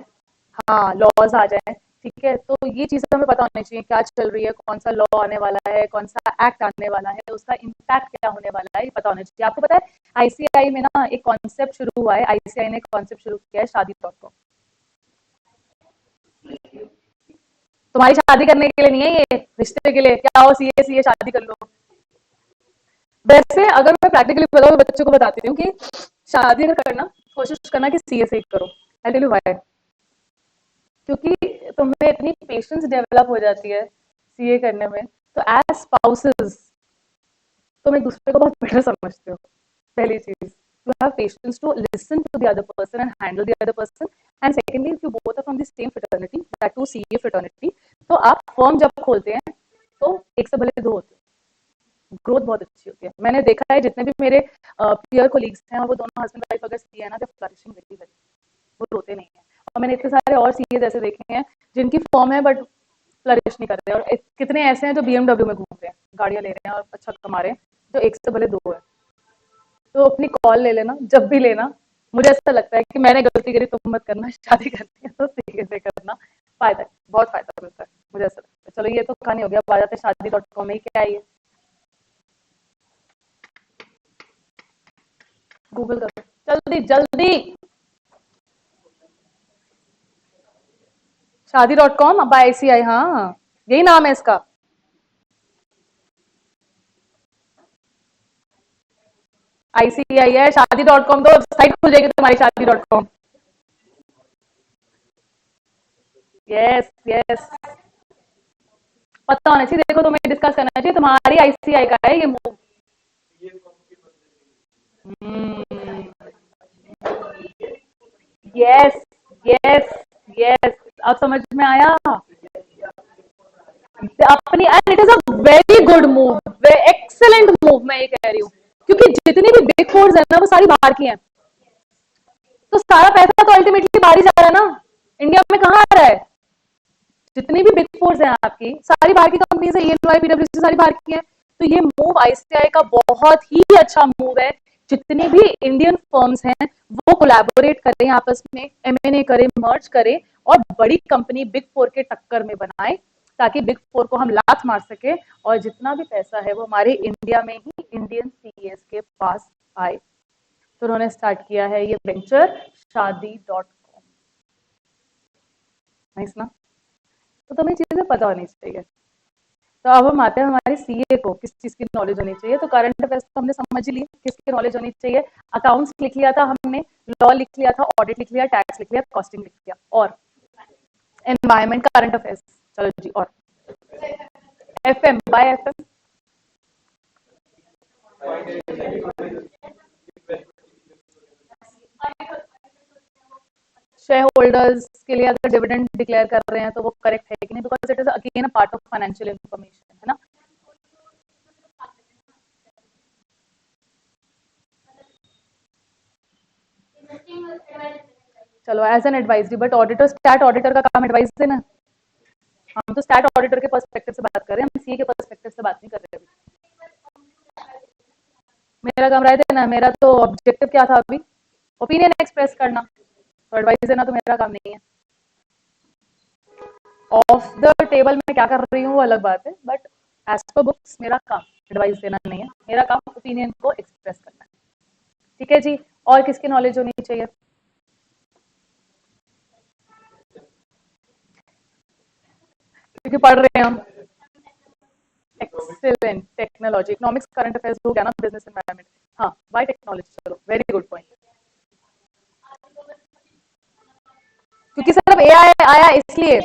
हाँ, लॉज आ जाए, ठीक है, तो ये चीजें हमें पता होनी चाहिए, क्या चल रही है, कौन सा लॉ आने वाला है, कौन सा एक्ट आने वाला है, उसका इम्पैक्ट क्या होने वाला है, ये पता होना चाहिए। आपको पता है आईसीआई में ना एक कॉन्सेप्ट शुरू हुआ है, आईसीआई ने कॉन्सेप्ट शुरू किया है शादी डॉट कॉम। तुम्हारी शादी करने के लिए नहीं है, ये रिश्ते के लिए। क्या हो सीए सीए शादी कर लो। वैसे अगर मैं प्रैक्टिकली बताऊँ, बच्चों को बताती हूँ कि शादी अगर करना, कोशिश करना कि सीए से ही करो। I tell you why. क्योंकि तुम्हें इतनी पेशेंस डेवलप हो जाती है सीए करने में, तो एज स्पाउसेस तुम एक दूसरे को बहुत बेटर समझते हो। पहली चीज, you have patience to listen to the other person and handle the other person. And secondly, if you both are from the same fraternity, that too CA fraternity, तो आप फर्म जब खोलते हैं तो एक से भले दो होते हैं, ग्रोथ बहुत अच्छी होती है। मैंने देखा है जितने भी मेरे पीयर कोलीग्स हैं और वो दोनों हस्बैंड वाइफ अगर सीए है ना, तो फ्लरिशिंग वेरी वेरी, वो रोते नहीं है। और मैंने इतने सारे और सीए ऐसे देखे हैं जिनकी फॉर्म है बट फ्लरिश नहीं कर रहे, और कितने ऐसे हैं जो बीएमडब्ल्यू में घूम रहे हैं, गाड़ियां ले रहे हैं और अच्छा कमा रहे हैं, जो एक से भले दो है। तो अपनी कॉल ले लेना जब भी लेना। मुझे ऐसा लगता है कि मैंने गलती करी, तुम मत करना। शादी करनी है तो सीए से करना, फायदा है, बहुत फायदा मिलता है, मुझे ऐसा लगता है। चलो ये तो कहानी हो गया, अब आ जाते हैं शादी.com में क्या है ये। गूगल करो जल्दी जल्दी। शादी.com अब आईसीआई, हाँ यही नाम है इसका। आईसीआई है, शादी.com तो साइट खुल जाएगी तुम्हारी शादी.com। यस यस, पता होना चाहिए। देखो तुम्हें डिस्कस करना चाहिए, तुम्हारी आईसीआई का है ये मूव। यस यस यस, अब समझ में आया अपनी। And it is a very good move, excellent move, मैं ये कह रही हूँ। क्योंकि जितनी भी बिग फोर्स है ना, वो सारी बाहर की हैं। तो सारा पैसा तो अल्टीमेटली बाहर ही जा रहा है ना, इंडिया में कहाँ आ रहा है। जितनी भी बिग फोर्स हैं आपकी, सारी बाहर की कंपनीज है, ईएनवाई पीडब्ल्यूसी सारी बाहर की है। तो ये मूव आईसीआई का बहुत ही अच्छा मूव है। जितनी भी इंडियन फर्म्स हैं वो कोलैबोरेट करें आपस में, एमएनए करें, मर्ज करें और बड़ी कंपनी बिग फोर के टक्कर में बनाए, ताकि बिग फोर को हम लात मार सके और जितना भी पैसा है वो हमारे इंडिया में ही इंडियन सीएस के पास आए। तो उन्होंने स्टार्ट किया है ये वेंचर शादी.com। नाइस ना। तो तुम्हें चीजें पता होनी चाहिए। तो अब हम आते हैं हमारे सीए को, किस चीज की नॉलेज होनी चाहिए। तो करंट अफेयर्स तो हमने समझ ही ली, किसकी नॉलेज होनी चाहिए। अकाउंट्स लिख लिया था हमने, लॉ लिख लिया था, ऑडिट लिख लिया, टैक्स लिख लिया, कॉस्टिंग लिख लिया, और एनवायरमेंट, करंट अफेयर्स। चलो जी, और FM by FM, share holders के लिए अगर डिविडेंड डिक्लेयर कर रहे हैं तो वो करेक्ट है कि नहीं, because it is again a part of financial information, है ना। चलो as an advisory, but auditor, stat auditor का काम एडवाइस देना। हम तो स्टैट ऑडिटर के पर्सपेक्टिव से बात कर रहे हैं, हम सीए के पर्सपेक्टिव से बात नहीं कर रहे अभी। मेरा काम राय देना, मेरा तो ऑब्जेक्टिव क्या था अभी, ओपिनियन एक्सप्रेस करना। तो एडवाइस देना तो मेरा काम नहीं है। ऑफ द टेबल में क्या कर रही हूँ वो अलग बात है, बट एज पर बुक्स मेरा काम एडवाइस देना नहीं है, मेरा काम ओपिनियन को एक्सप्रेस करना है। ठीक है जी। और किसकी नॉलेज होनी चाहिए। क्योंकि पढ़ रहे हैं हम। Excellent, technology, economics, current affairs हो गया ना, बिजनेस एनवायरनमेंट। हाँ, बाय टेक्नोलॉजी, चलो वेरी गुड पॉइंट। क्योंकि सिर्फ एआई आया इसलिए।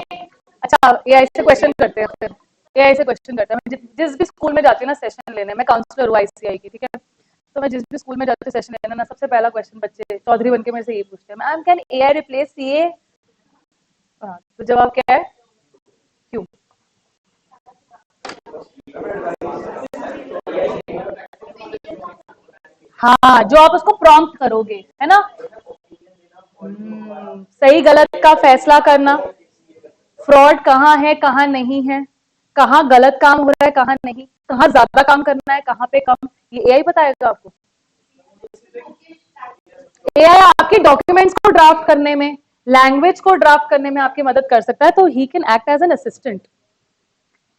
अच्छा, एआई से क्वेश्चन करते हैं फिर। एआई से क्वेश्चन करते हैं। जिस भी स्कूल में जाती हूँ ना सेशन लेने, मैं काउंसलर हूँ आईसीआई की, ठीक है। तो मैं जिस भी स्कूल में जाती हूँ सेशन लेने ना, सबसे पहला क्वेश्चन बच्चे चौधरी बन के मेरे से ये पूछते हैं, ma'am can AI replace CA. हाँ, तो जवाब क्या है, क्यों। हाँ, जो आप उसको प्रॉम्प्ट करोगे, है ना। सही गलत का फैसला करना, फ्रॉड कहाँ है कहाँ नहीं है, कहाँ गलत काम हो रहा है कहाँ नहीं, कहाँ ज्यादा काम करना है कहाँ पे कम, ये एआई बताएगा आपको। एआई आपके डॉक्यूमेंट्स को ड्राफ्ट करने में, लैंग्वेज को ड्राफ्ट करने में आपकी मदद कर सकता है, तो he can act as an assistant.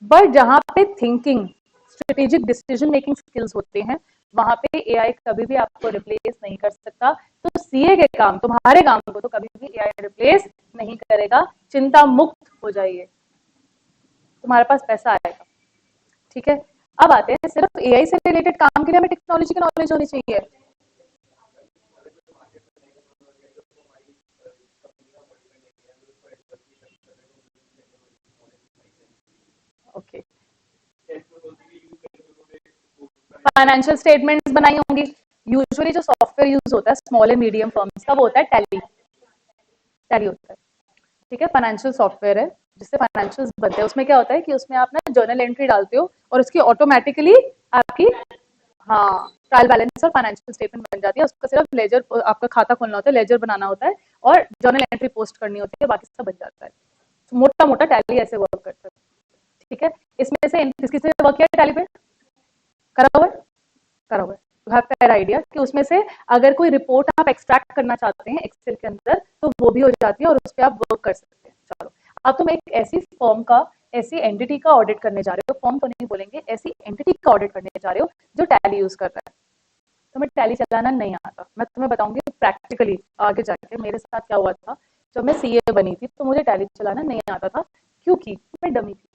But जहां पे thinking, strategic decision making skills होते हैं, वहां पे एआई कभी भी आपको रिप्लेस नहीं कर सकता। तो सीए के काम, तुम्हारे काम को तो कभी भी एआई रिप्लेस नहीं करेगा। चिंता मुक्त हो जाइए, तुम्हारे पास पैसा आएगा। ठीक है, अब आते हैं सिर्फ एआई से रिलेटेड काम के लिए हमें टेक्नोलॉजी की नॉलेज होनी चाहिए। ओके, फाइनेंशियल स्टेटमेंट्स बनाई होंगी। यूजुअली जो सॉफ्टवेयर यूज होता है स्मॉल एंड मीडियम फर्म्स का वो होता है टैली। टैली होता है, ठीक है, फाइनेंशियल सॉफ्टवेयर है जिससे फाइनेंशियल बनते हैं। उसमें क्या होता है कि उसमें आप ना जर्नल एंट्री डालते हो और उसकी ऑटोमेटिकली आपकी, हाँ, ट्रायल बैलेंस और फाइनेंशियल स्टेटमेंट बन जाती है। उसका सिर्फ लेजर, आपका खाता खोलना होता है, लेजर बनाना होता है और जर्नल एंट्री पोस्ट करनी होती है, बाकी सब बन जाता है। तो मोटा मोटा टैली ऐसे वर्क करता है। ठीक है, इसमें से किस किसने वर्क किया टैली पे? करा हुआ है, करा हुआ है। यू हैव फेयर आइडिया कि उसमें से अगर कोई रिपोर्ट आप एक्सट्रैक्ट करना चाहते हैं एक्सेल के अंदर तो वो भी हो जाती है और उस पर आप वर्क कर सकते हैं। चलो, अब तुम एक ऐसी फॉर्म का, ऐसी एंटिटी का ऑडिट करने जा रहे हो, फॉर्म तो नहीं बोलेंगे, ऐसी एंटिटी का ऑडिट करने जा रहे हो जो टैली यूज कर रहा है। तुम्हें टैली चलाना नहीं आता, मैं तुम्हें बताऊंगी प्रैक्टिकली आगे जाके मेरे साथ क्या हुआ था। जब मैं सीए बनी थी तो मुझे टैली चलाना नहीं आता था, क्योंकि मैं डमी थी।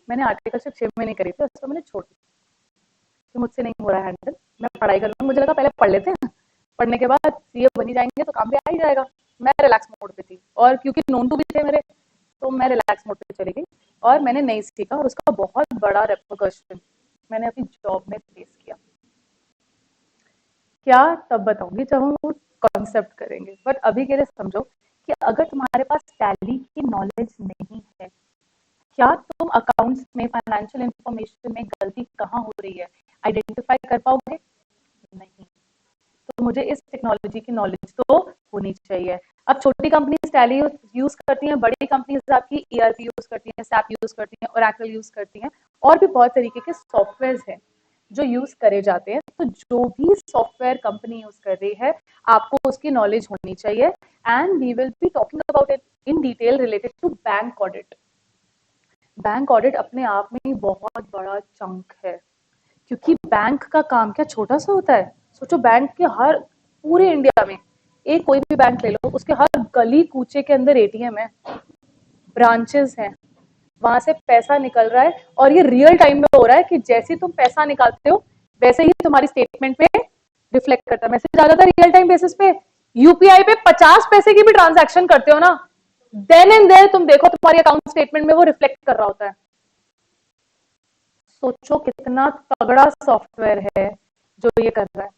मैंने आर्टिकलशिप 6 महीने करी थी, उसको मैंने छोड़ दी कि मुझसे नहीं हो रहा है हैंडल, मैं पढ़ाई करूंगा। मुझे लगा पहले पढ़ लेते हैं, पढ़ने के बाद सीए बनी जाएंगे तो काम भी आ ही जाएगा। मैं रिलैक्स मोड पे थी और क्योंकि नोन टू भी थे मेरे, तो मैं रिलैक्स मोड पे चली गई और मैंने नहीं सीखा और उसका बहुत बड़ा रेपरकशन मैंने अपनी जॉब में फेस किया। क्या तब बताऊंगी जब हम वो कॉन्सेप्ट करेंगे, बट अभी के लिए समझो कि अगर तुम्हारे पास टैली की नॉलेज नहीं है, क्या तुम अकाउंट्स में, फाइनेंशियल इंफॉर्मेशन में गलती कहाँ हो रही है आइडेंटिफाई कर पाओगे? नहीं। तो मुझे इस टेक्नोलॉजी की नॉलेज तो होनी चाहिए। अब छोटी कंपनीज टैली यूज करती हैं, बड़ी कंपनीज आपकी ईआरपी यूज करती हैं, सैप यूज करती हैं, ओरेकल यूज करती हैं, और भी बहुत तरीके के सॉफ्टवेयर हैं जो यूज करे जाते हैं। तो जो भी सॉफ्टवेयर कंपनी यूज कर रही है आपको उसकी नॉलेज होनी चाहिए। And we will be talking about it in detail related to bank audit. Bank audit अपने आप में ही बहुत बड़ा चंक है, क्योंकि बैंक का काम क्या छोटा सा होता है। सोचो, बैंक के हर, पूरे इंडिया में एक कोई भी बैंक ले लो, उसके हर गली कूचे के अंदर एटीएम है, ब्रांचेस हैं, वहां से पैसा निकल रहा है और ये रियल टाइम में हो रहा है कि जैसे तुम पैसा निकालते हो वैसे ही तुम्हारी स्टेटमेंट पे रिफ्लेक्ट करता है। मैसेज आ जाता है रियल टाइम बेसिस पे। यूपीआई पे 50 पैसे की भी ट्रांजैक्शन करते हो ना, देन एंड देयर तुम देखो तुम्हारी अकाउंट स्टेटमेंट में वो रिफ्लेक्ट कर रहा होता है। सोचो कितना तगड़ा सॉफ्टवेयर है जो ये कर रहा है।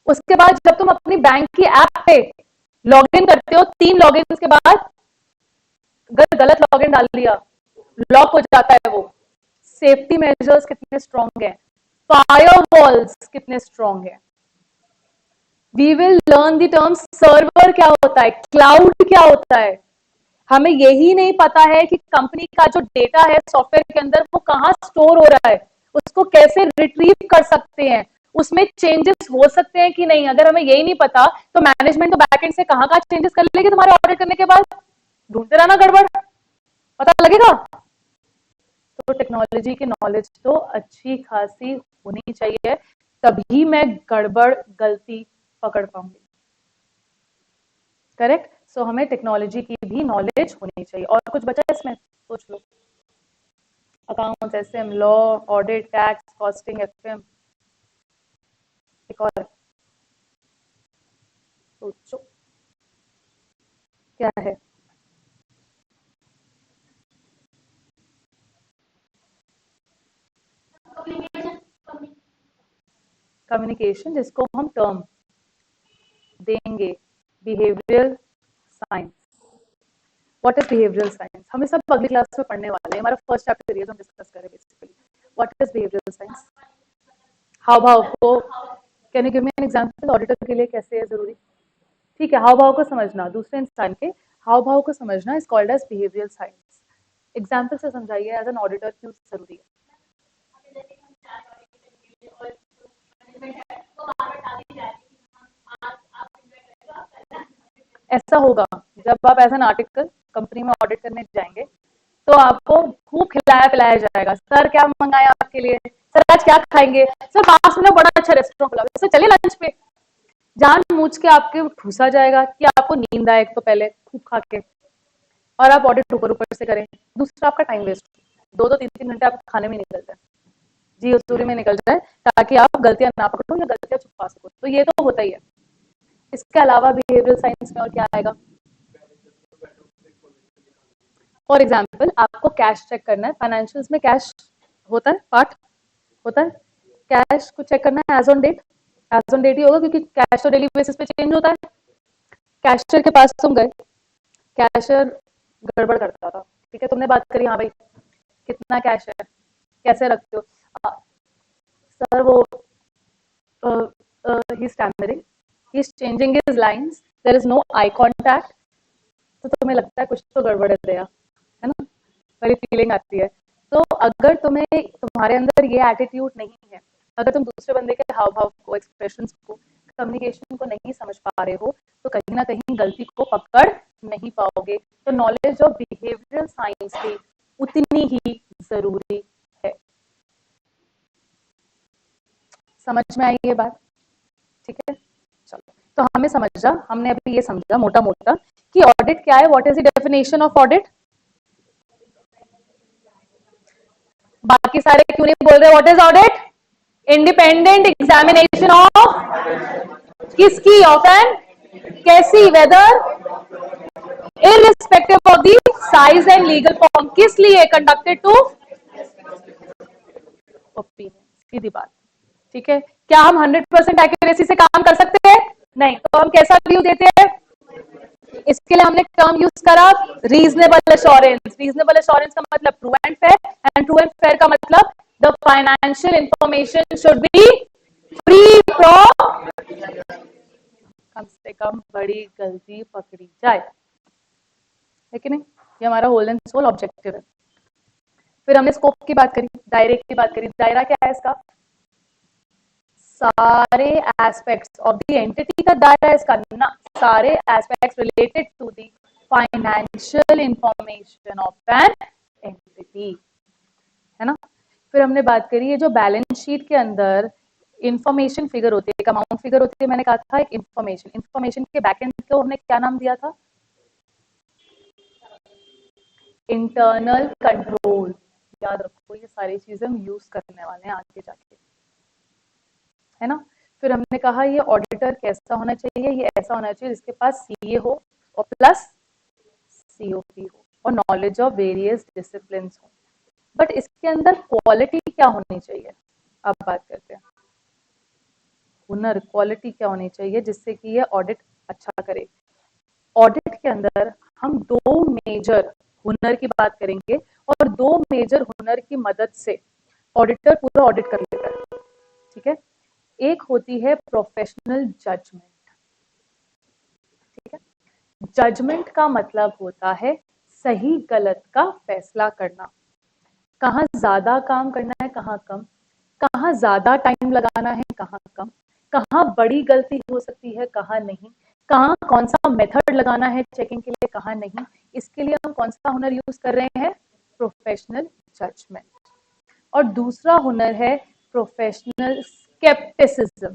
उसके बाद जब तुम अपनी बैंक की ऐप पे लॉग इन करते हो, 3 लॉग इन के बाद अगर गलत लॉग इन डाल दिया, लॉक हो जाता है वो। सेफ्टी मेजर्स कितने स्ट्रांग है, फायरवॉल्स कितने स्ट्रांग है। We will learn the terms, server क्या होता है, क्लाउड क्या होता है। हमें यही नहीं पता है कि कंपनी का जो डेटा है सॉफ्टवेयर के अंदर वो कहाँ स्टोर हो रहा है, उसको कैसे रिट्रीव कर सकते हैं, उसमें चेंजेस हो सकते हैं कि नहीं। अगर हमें यही नहीं पता तो मैनेजमेंट तो बैकएंड से कहाँ कहाँ चेंजेस कर लेगी तुम्हारे ऑडिट करने के बाद। ढूंढते रहना गड़बड़, पता लगेगा। तो टेक्नोलॉजी की नॉलेज तो अच्छी खासी होनी चाहिए, तभी मैं गड़बड़ गलती पकड़ पाऊंगी। करेक्ट। सो हमें टेक्नोलॉजी की भी नॉलेज होनी चाहिए। और कुछ बचा है इसमें? सोच लो। Accounts, SM, law, audit, tax, costing, FM, एक और सोचो क्या है। कम्युनिकेशन, जिसको हम टर्म देंगे behavioural science. What is behavioural science? हम सब अगली क्लास में पढ़ने वाले हैं, हमारा फर्स्ट चैप्टर ये जो हम डिस्कस करें basically. What is behavioural science? हाव भाव को, can you give me an example? Auditor के लिए कैसे है जरूरी? ठीक है, हाव भाव को समझना, दूसरे इंसान के हाव भाव को समझना is called as behavioural science. Example से समझाइए एज एन ऑडिटर क्यों जरूरी है। ऐसा होगा जब आप एज एन आर्टिकल कंपनी में ऑडिट करने जाएंगे, तो आपको खूब खिलाया पिलाया जाएगा। सर क्या मंगाया आपके लिए, सर आज क्या खाएंगे, सर पास में बड़ा अच्छा रेस्टोरेंट खुला, सर चलिए लंच पे। जान मूझ के आपके ठूसा जाएगा कि आपको नींद आए तो पहले खूब खा के, और आप ऑडिट ऊपर ऊपर से करें। दूसरा आपका टाइम वेस्ट, 2-2 3-3 घंटे आप खाने में निकल जाए, जी हजूरी में निकल जाए, ताकि आप गलतियां ना पकड़ो या गलतियां छुपा सको। तो ये तो होता ही है। इसके अलावा बिहेवियरल साइंस में और क्या आएगा? फॉर एग्जाम्पल आपको कैश चेक करना है, फाइनेंशियल्स में कैश होता है, पार्ट होता है। कैश को चेक करना है as on date, as on date ही होगा क्योंकि कैश तो डेली बेसिस पे चेंज होता है। कैशियर के पास तुम गए, कैशियर गड़बड़ करता था, ठीक है, तुमने बात करी, हाँ भाई कितना कैश है, कैसे रखते हो, सर वो ही stammering, he is changing his lines, there is no eye contact. तो तुम्हें लगता है कुछ तो गड़बड़ है दया, है ना, मेरी फीलिंग आती है। तो अगर तुम्हें, तुम्हारे अंदर ये एटीट्यूड नहीं है, अगर तुम दूसरे बंदे के हाव भाव को, एक्सप्रेशंस को, कम्युनिकेशन को नहीं समझ पा रहे हो, तो कहीं ना कहीं गलती को पकड़ नहीं पाओगे। तो नॉलेज ऑफ बिहेवियरल साइंस भी उतनी ही जरूरी है। समझ में आई ये बात? ठीक है, चलो। तो हमें समझा, हमने अभी ये समझा मोटा मोटा कि ऑडिट क्या है, what is the definition of audit. बाकी सारे क्यों नहीं बोल रहे? What is audit? Independent examination of किसकी? ऑफ एन कैसी? Whether irrespective of the size and legal form. किस लिए? Conducted to opinion. सीधी बात, ठीक है। क्या हम 100% एक्यूरेसी से काम कर सकते हैं? नहीं। तो हम कैसा व्यू देते हैं? इसके लिए हमने टर्म यूज करा रीजनेबल एश्योरेंस। रीजनेबल एश्योरेंस का मतलब true and fair, and true and fair का मतलब the financial information should be free from, कम से कम बड़ी गलती पकड़ी जाए, है कि नहीं? ये हमारा होल एंड सोल ऑब्जेक्टिव है। फिर हमने स्कोप की बात करी, दायरे की बात करी। दायरा क्या है इसका? सारे एस्पेक्ट्स ऑफ द एंटिटी का दायरा है इसका ना, सारे aspects related to the financial information of an entity, है ना। फिर हमने बात करी ये जो बैलेंस शीट के अंदर इंफॉर्मेशन फिगर होती है, एक अमाउंट फिगर होती है, मैंने कहा था एक इंफॉर्मेशन, इंफॉर्मेशन के बैकएंड को हमने क्या नाम दिया था? Internal control. याद रखो, ये सारी चीजें हम यूज करने वाले हैं आगे जाके, है ना। फिर हमने कहा ये ऑडिटर कैसा होना चाहिए? ये ऐसा होना चाहिए जिसके पास सीए हो और प्लस सीओपी हो और नॉलेज ऑफ वेरियस डिसिप्लिन हो। बट इसके अंदर क्वालिटी क्या होनी चाहिए? अब बात करते हैं हुनर, क्वालिटी क्या होनी चाहिए जिससे कि ये ऑडिट अच्छा करे। ऑडिट के अंदर हम दो मेजर हुनर की बात करेंगे, और दो मेजर हुनर की मदद से ऑडिटर पूरा ऑडिट कर लेता है, ठीक है। एक होती है प्रोफेशनल जजमेंट, ठीक है। जजमेंट का मतलब होता है सही गलत का फैसला करना, कहाँ ज्यादा काम करना है, कहाँ कम, कहाँ ज्यादा टाइम लगाना है, कहाँ कम, कहाँ बड़ी गलती हो सकती है, कहाँ नहीं, कहाँ कौन सा मेथड लगाना है चेकिंग के लिए, कहाँ नहीं। इसके लिए हम कौन सा हुनर यूज कर रहे हैं? Professional judgement. और दूसरा हुनर है प्रोफेशनल स्केप्टिसिज्म,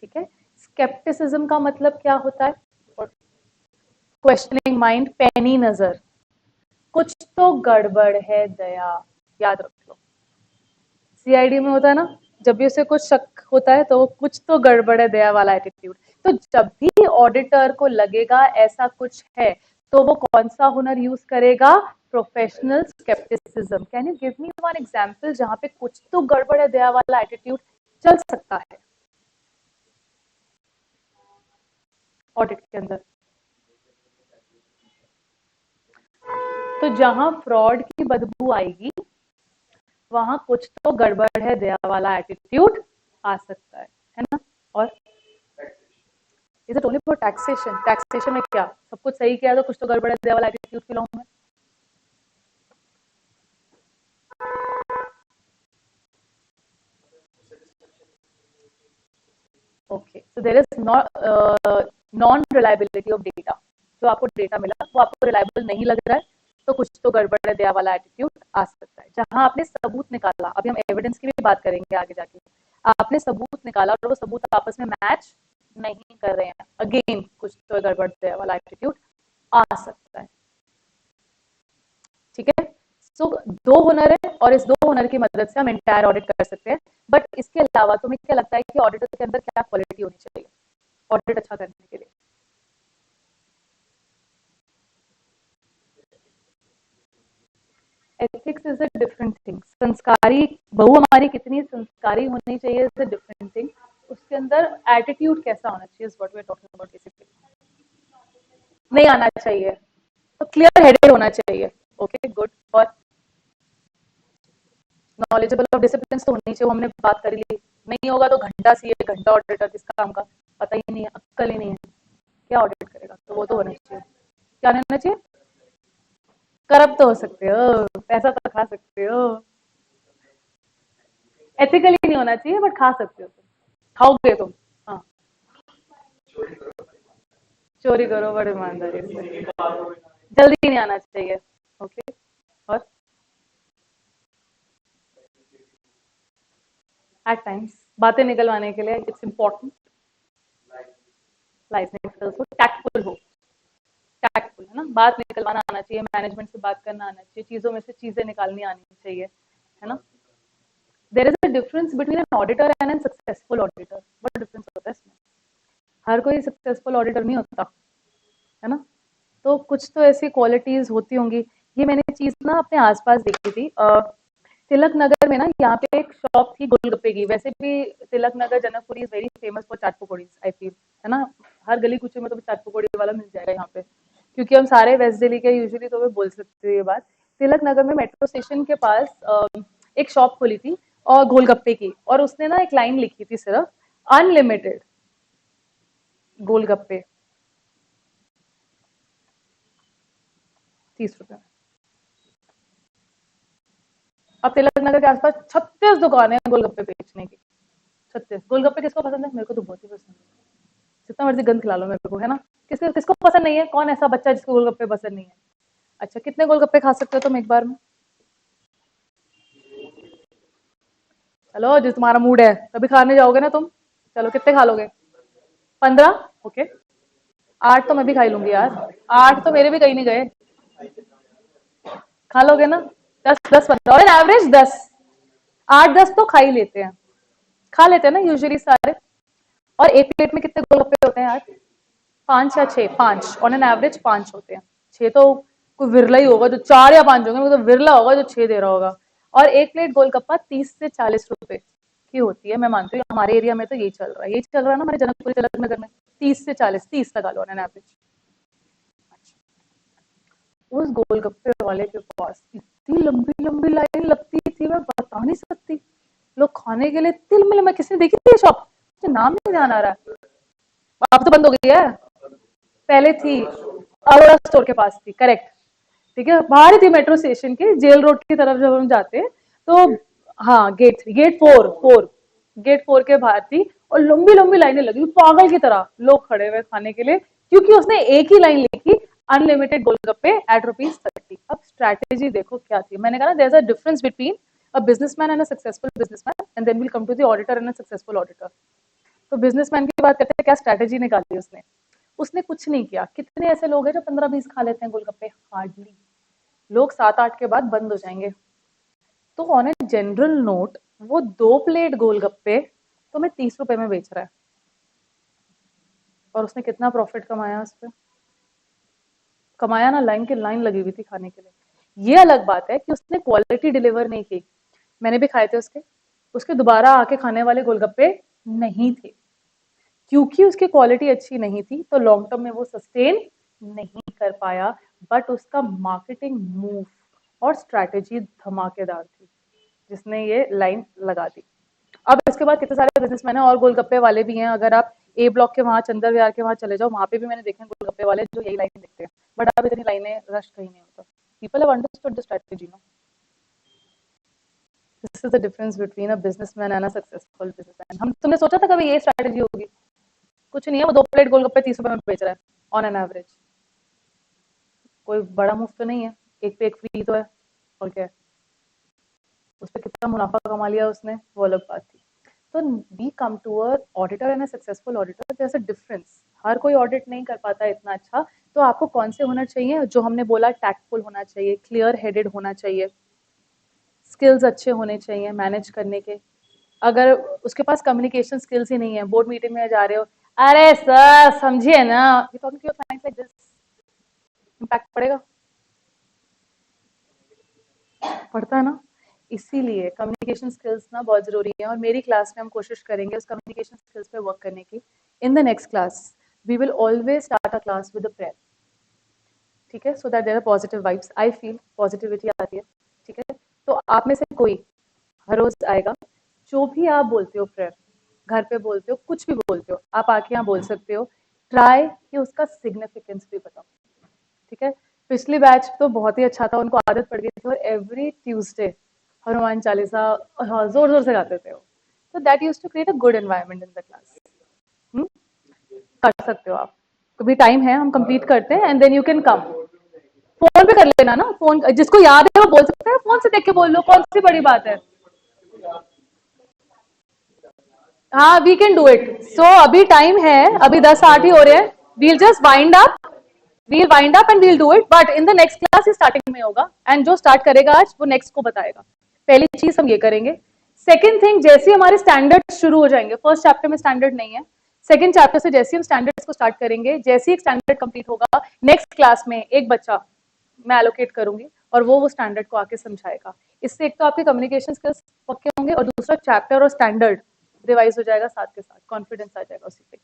ठीक है। स्केप्टिसिज्म का मतलब क्या होता है? क्वेश्चनिंग माइंड, पैनी नजर, कुछ तो गड़बड़ है दया। याद रख लो, सीआईडी में होता है ना, जब भी उसे कुछ शक होता है तो वो कुछ तो गड़बड़ है दया वाला एटीट्यूड। तो जब भी ऑडिटर को लगेगा ऐसा कुछ है, तो वो कौन सा हुनर यूज करेगा? Professional scepticism. Can you give me one example जहां पे कुछ तो गड़बड़ है दया वाला एटीट्यूड चल सकता है ऑडिट के अंदर? तो जहां फ्रॉड की बदबू आएगी वहां कुछ तो गड़बड़ है दया वाला एटीट्यूड आ सकता है ना। और is it only for taxation? Taxation में क्या सब कुछ सही किया तो कुछ तो गड़बड़ है दया वाला एटीट्यूड क्यों लाऊं मैं? Okay, so there is non reliability of data. जो आपको डेटा मिला वो आपको रिलायबल नहीं लग रहा है, तो कुछ तो गड़बड़ है दया वाला एटीट्यूड आ सकता है। जहां आपने सबूत निकाला, अभी हम एविडेंस की भी बात करेंगे आगे जाके, आपने सबूत निकाला और वो सबूत आपस में मैच नहीं कर रहे हैं, अगेन कुछ तो गड़बड़ दया वाला एटीट्यूड आ सकता है। ठीक है, सो दो हुनर है और इस दो हुनर की मदद से हम एंटायर ऑडिट कर सकते हैं। बट इसके अलावा तुम्हें क्या लगता है कि ऑडिटर के अंदर क्या क्वालिटी होनी चाहिए ऑडिट अच्छा करने के लिए? Ethics is a different thing. संस्कारी बहू हमारी कितनी संस्कारी होनी चाहिए इज अ डिफरेंट थिंग। उसके अंदर एटीट्यूड कैसा होना चाहिए is what we are talking about basically. नहीं आना चाहिए, तो क्लियर हेडेड होना चाहिए। Okay good. और नॉलेजेबल और डिसिप्लिन तो होनी चाहिए, वो हमने बात कर ली। नहीं होगा तो घंटा सीए घंटा ऑडिटर, किस काम का पता ही नहीं है, अक्कल ही नहीं है, क्या ऑडिट करेगा? तो वो तो होना चाहिए। क्या होना चाहिए? करप्ट तो हो सकते हो, पैसा तो खा सकते हो, एथिकली नहीं होना चाहिए बट खा सकते हो तुम, खाओगे तुम। हाँ, चोरी करो बड़ी ईमानदारी से, जल्दी नहीं आना चाहिए। ओके। और एट टाइम्स बातें निकलवाने के लिए इट्स इम्पोर्टेंट लाइसनेस स्किल्स हो, टैक्टफुल हो, टैक्टफुल है ना, बात निकलवाना आना चाहिए, मैनेजमेंट से बात करना आना चाहिए, चीजों में से चीजें निकालनी आनी चाहिए, है ना। There is a difference between an auditor and an successful auditor. बड़ा डिफरेंस होता है इसमें। हर कोई सक्सेसफुल ऑडिटर नहीं होता, है ना। तो कुछ तो ऐसी क्वालिटीज होती होंगी। ये मैंने चीज ना अपने आसपास देखी थी। तिलक नगर में ना, यहाँ पे एक शॉप थी गोलगप्पे की। वैसे भी Tilak Nagar Janakpuri is very famous for chaat pakodi, I feel, है ना। हर गली कुछ में तो चाट पकौड़ी वाला मिल जाएगा यहाँ पे, क्योंकि हम सारे वेस्ट दिल्ली के यूजुअली, तो मैं बोल सकती हूँ ये बात। तिलक नगर में मेट्रो स्टेशन के पास एक शॉप खोली थी और गोलगप्पे की, और उसने ना एक लाइन लिखी थी सिर्फ, अनलिमिटेड गोलगप्पे 30 रुपए में। अब तिलक नगर के आसपास 36 दुकानें हैं गोलगप्पे बेचने की। 36। गोलगप्पे किसको पसंद है? मेरे को तो बहुत ही पसंद है। जितना मर्जी गंद खिला लो मेरे को, है ना। किसको किसको पसंद नहीं है? कौन ऐसा बच्चा जिसको गोलगप्पे पसंद नहीं है? अच्छा, कितने गोलगप्पे खा सकते हो तुम एक बार में? चलो, जो तुम्हारा मूड है तभी खाने जाओगे ना तुम। चलो, कितने खा लोगे? 15? ओके। 8 तो मैं भी खा ही लूंगी यार। 8 तो मेरे भी कहीं नहीं गए। खा लोगे ना? 10 10 15 और एवरेज 10। 8 10 तो खा ही लेते हैं, खा लेते हैं ना यूजुअली सारे। और एक प्लेट में कितने गोलगप्पे होते हैं यार? 5 या 6? 5 ऑन एन एवरेज 5 होते हैं। 6 तो कोई विरला ही होगा जो 4 या 5 होंगे, मतलब विरला होगा जो 6 दे रहा होगा। और एक प्लेट गोलगप्पा 30 से 40 रुपए की होती है। मैं मानती हूँ हमारे एरिया में तो यही चल रहा है, यही चल रहा है ना हमारे जनकपुरी तिलक नगर में। 30 से 40, 30 लगा लो ऑन एन एवरेज। उस गोलगप्पे वाले के पास इतनी लंबी लंबी लाइन लगती थी, मैं बता नहीं सकती। लोग खाने के लिए तिल मिल, मैं किसने देखी थी शॉप, मुझे नाम नहीं ध्यान आ रहा है। अब तो बंद हो गई है, पहले थी, अरोड़ा स्टोर के पास थी, करेक्ट। ठीक है, बाहर ही थी मेट्रो स्टेशन के, जेल रोड की तरफ जब हम जाते तो। हाँ, गेट 4 गेट 4 के बाहर थी। और लंबी लंबी लाइनें लगी पागल की तरह, लोग खड़े हुए खाने के लिए, क्योंकि उसने एक ही लाइन लिखी, अनलिमिटेड गोलगप्पे एट ₹30। अब स्ट्रैटेजी देखो क्या थी। मैंने कहा ना, there is a difference between a businessman and a successful businessman, and then will come to the auditor and a successful auditor. तो बिजनेसमैन की बात करते हैं, क्या स्ट्रैटेजी निकाली उसने? उसने कुछ नहीं किया। कितने ऐसे लोग हैं जो 15 20 खा लेते हैं गोलगप्पे? हार्डली। लोग 7 8 के बाद बंद हो जाएंगे। तो ऑन ए जनरल नोट, वो 2 प्लेट गोलगप्पे तुम्हें 30 रुपए में बेच रहा है, और उसने कितना प्रॉफिट कमाया उस पर? कमाया ना, लाइन की लाइन लगी हुई थी खाने के लिए। ये अलग बात है कि उसने क्वालिटी डिलीवर नहीं की। मैंने भी खाए थे उसके, उसके दोबारा आके खाने वाले गोलगप्पे नहीं थे, क्योंकि उसकी क्वालिटी अच्छी नहीं थी, तो लॉन्ग टर्म में वो सस्टेन नहीं कर पाया। बट उसका मार्केटिंग मूव और स्ट्रैटेजी धमाकेदार थी, जिसने ये लाइन लगा दी। अब इसके बाद कितने सारे बिजनेसमैन हैं और गोलगप्पे वाले भी हैं। अगर आप ए ब्लॉक के वहां, चंदर विहार के वहां चले जाओ, वहां पे भी मैंने देखे हैं गोलगप्पे वाले जो यही लाइन देखते हैं। बट अब इतनी लाइनें, रश कहीं नहीं होता। People have understood the strategy no. This is the difference between a businessman and a successful businessman. हम, तुमने सोचा था कभी ये स्ट्रैटेजी होगी? कुछ नहीं है, वो 2 प्लेट गोलगप्पे 30 रुपए में बेच रहा है ऑन एन एवरेज। कोई बड़ा मूव तो नहीं है। एक पे एक फ्री तो है, और क्या है, उस पर कितना मुनाफा कमा लिया उसने, वो अलग बात थी। तो we come to a auditor and a successful auditor, there is a difference. हर कोई ऑडिट नहीं कर पाता इतना अच्छा, तो आपको कौन से होना चाहिए, जो हमने बोला टैक्टफुल होना चाहिए, क्लियर हेडेड होना चाहिए, स्किल्स अच्छे होने चाहिए मैनेज करने के। अगर उसके पास कम्युनिकेशन स्किल्स ही नहीं है, बोर्ड मीटिंग में जा रहे हो, अरे सर समझिए ना, you talking to your client like this, impact पड़ेगा, पड़ता है ना। इसीलिए कम्युनिकेशन स्किल्स ना बहुत जरूरी है, और मेरी क्लास में हम कोशिश करेंगे उस कम्युनिकेशन स्किल्स पे वर्क करने की। In the next class we will always start a class with a prayer, ठीक है, so that there are positive vibes, I feel positivity आती है, ठीक है। तो आप में से कोई हर रोज आएगा, जो भी आप बोलते हो प्रेयर, घर पे बोलते हो, कुछ भी बोलते हो, आप आके यहाँ बोल सकते हो, ट्राई कि उसका सिग्निफिकेंस भी बताओ, ठीक है। पिछली बैच तो बहुत ही अच्छा था, उनको आदत पड़ गई थी, और एवरी ट्यूसडे हनुमान चालीसा, हाँ, जोर जोर से गाते थे वो। तो that use to create a good environment in the class. कर सकते हो आप, कभी टाइम है हम कंप्लीट करते हैं and then you can come. Phone पे कर लेना ना, फोन जिसको याद है वो बोल सकता है, फोन से देख के बोल लो, कौन सी बड़ी बात है। हाँ, we can do it. So अभी टाइम है, अभी 10:08 ही हो रहे हैं, we'll just wind up, we'll wind up and we'll do it, but in the next class starting में होगा, एंड जो स्टार्ट करेगा आज वो नेक्स्ट को बताएगा। पहली चीज हम ये करेंगे। सेकेंड थिंग, जैसे हमारे स्टैंडर्ड शुरू हो जाएंगे, फर्स्ट चैप्टर में स्टैंडर्ड नहीं है, सेकेंड चैप्टर से जैसे हम स्टैंडर्ड्स को स्टार्ट करेंगे, जैसे ही स्टैंडर्ड कंप्लीट होगा, नेक्स्ट क्लास में एक बच्चा मैं एलोकेट करूंगी, और वो स्टैंडर्ड को आके समझाएगा। इससे एक तो आपके कम्युनिकेशन स्किल्स पक्के होंगे, और दूसरा चैप्टर और स्टैंडर्ड रिवाइज हो जाएगा, साथ के साथ कॉन्फिडेंस आ जाएगा उसी पे।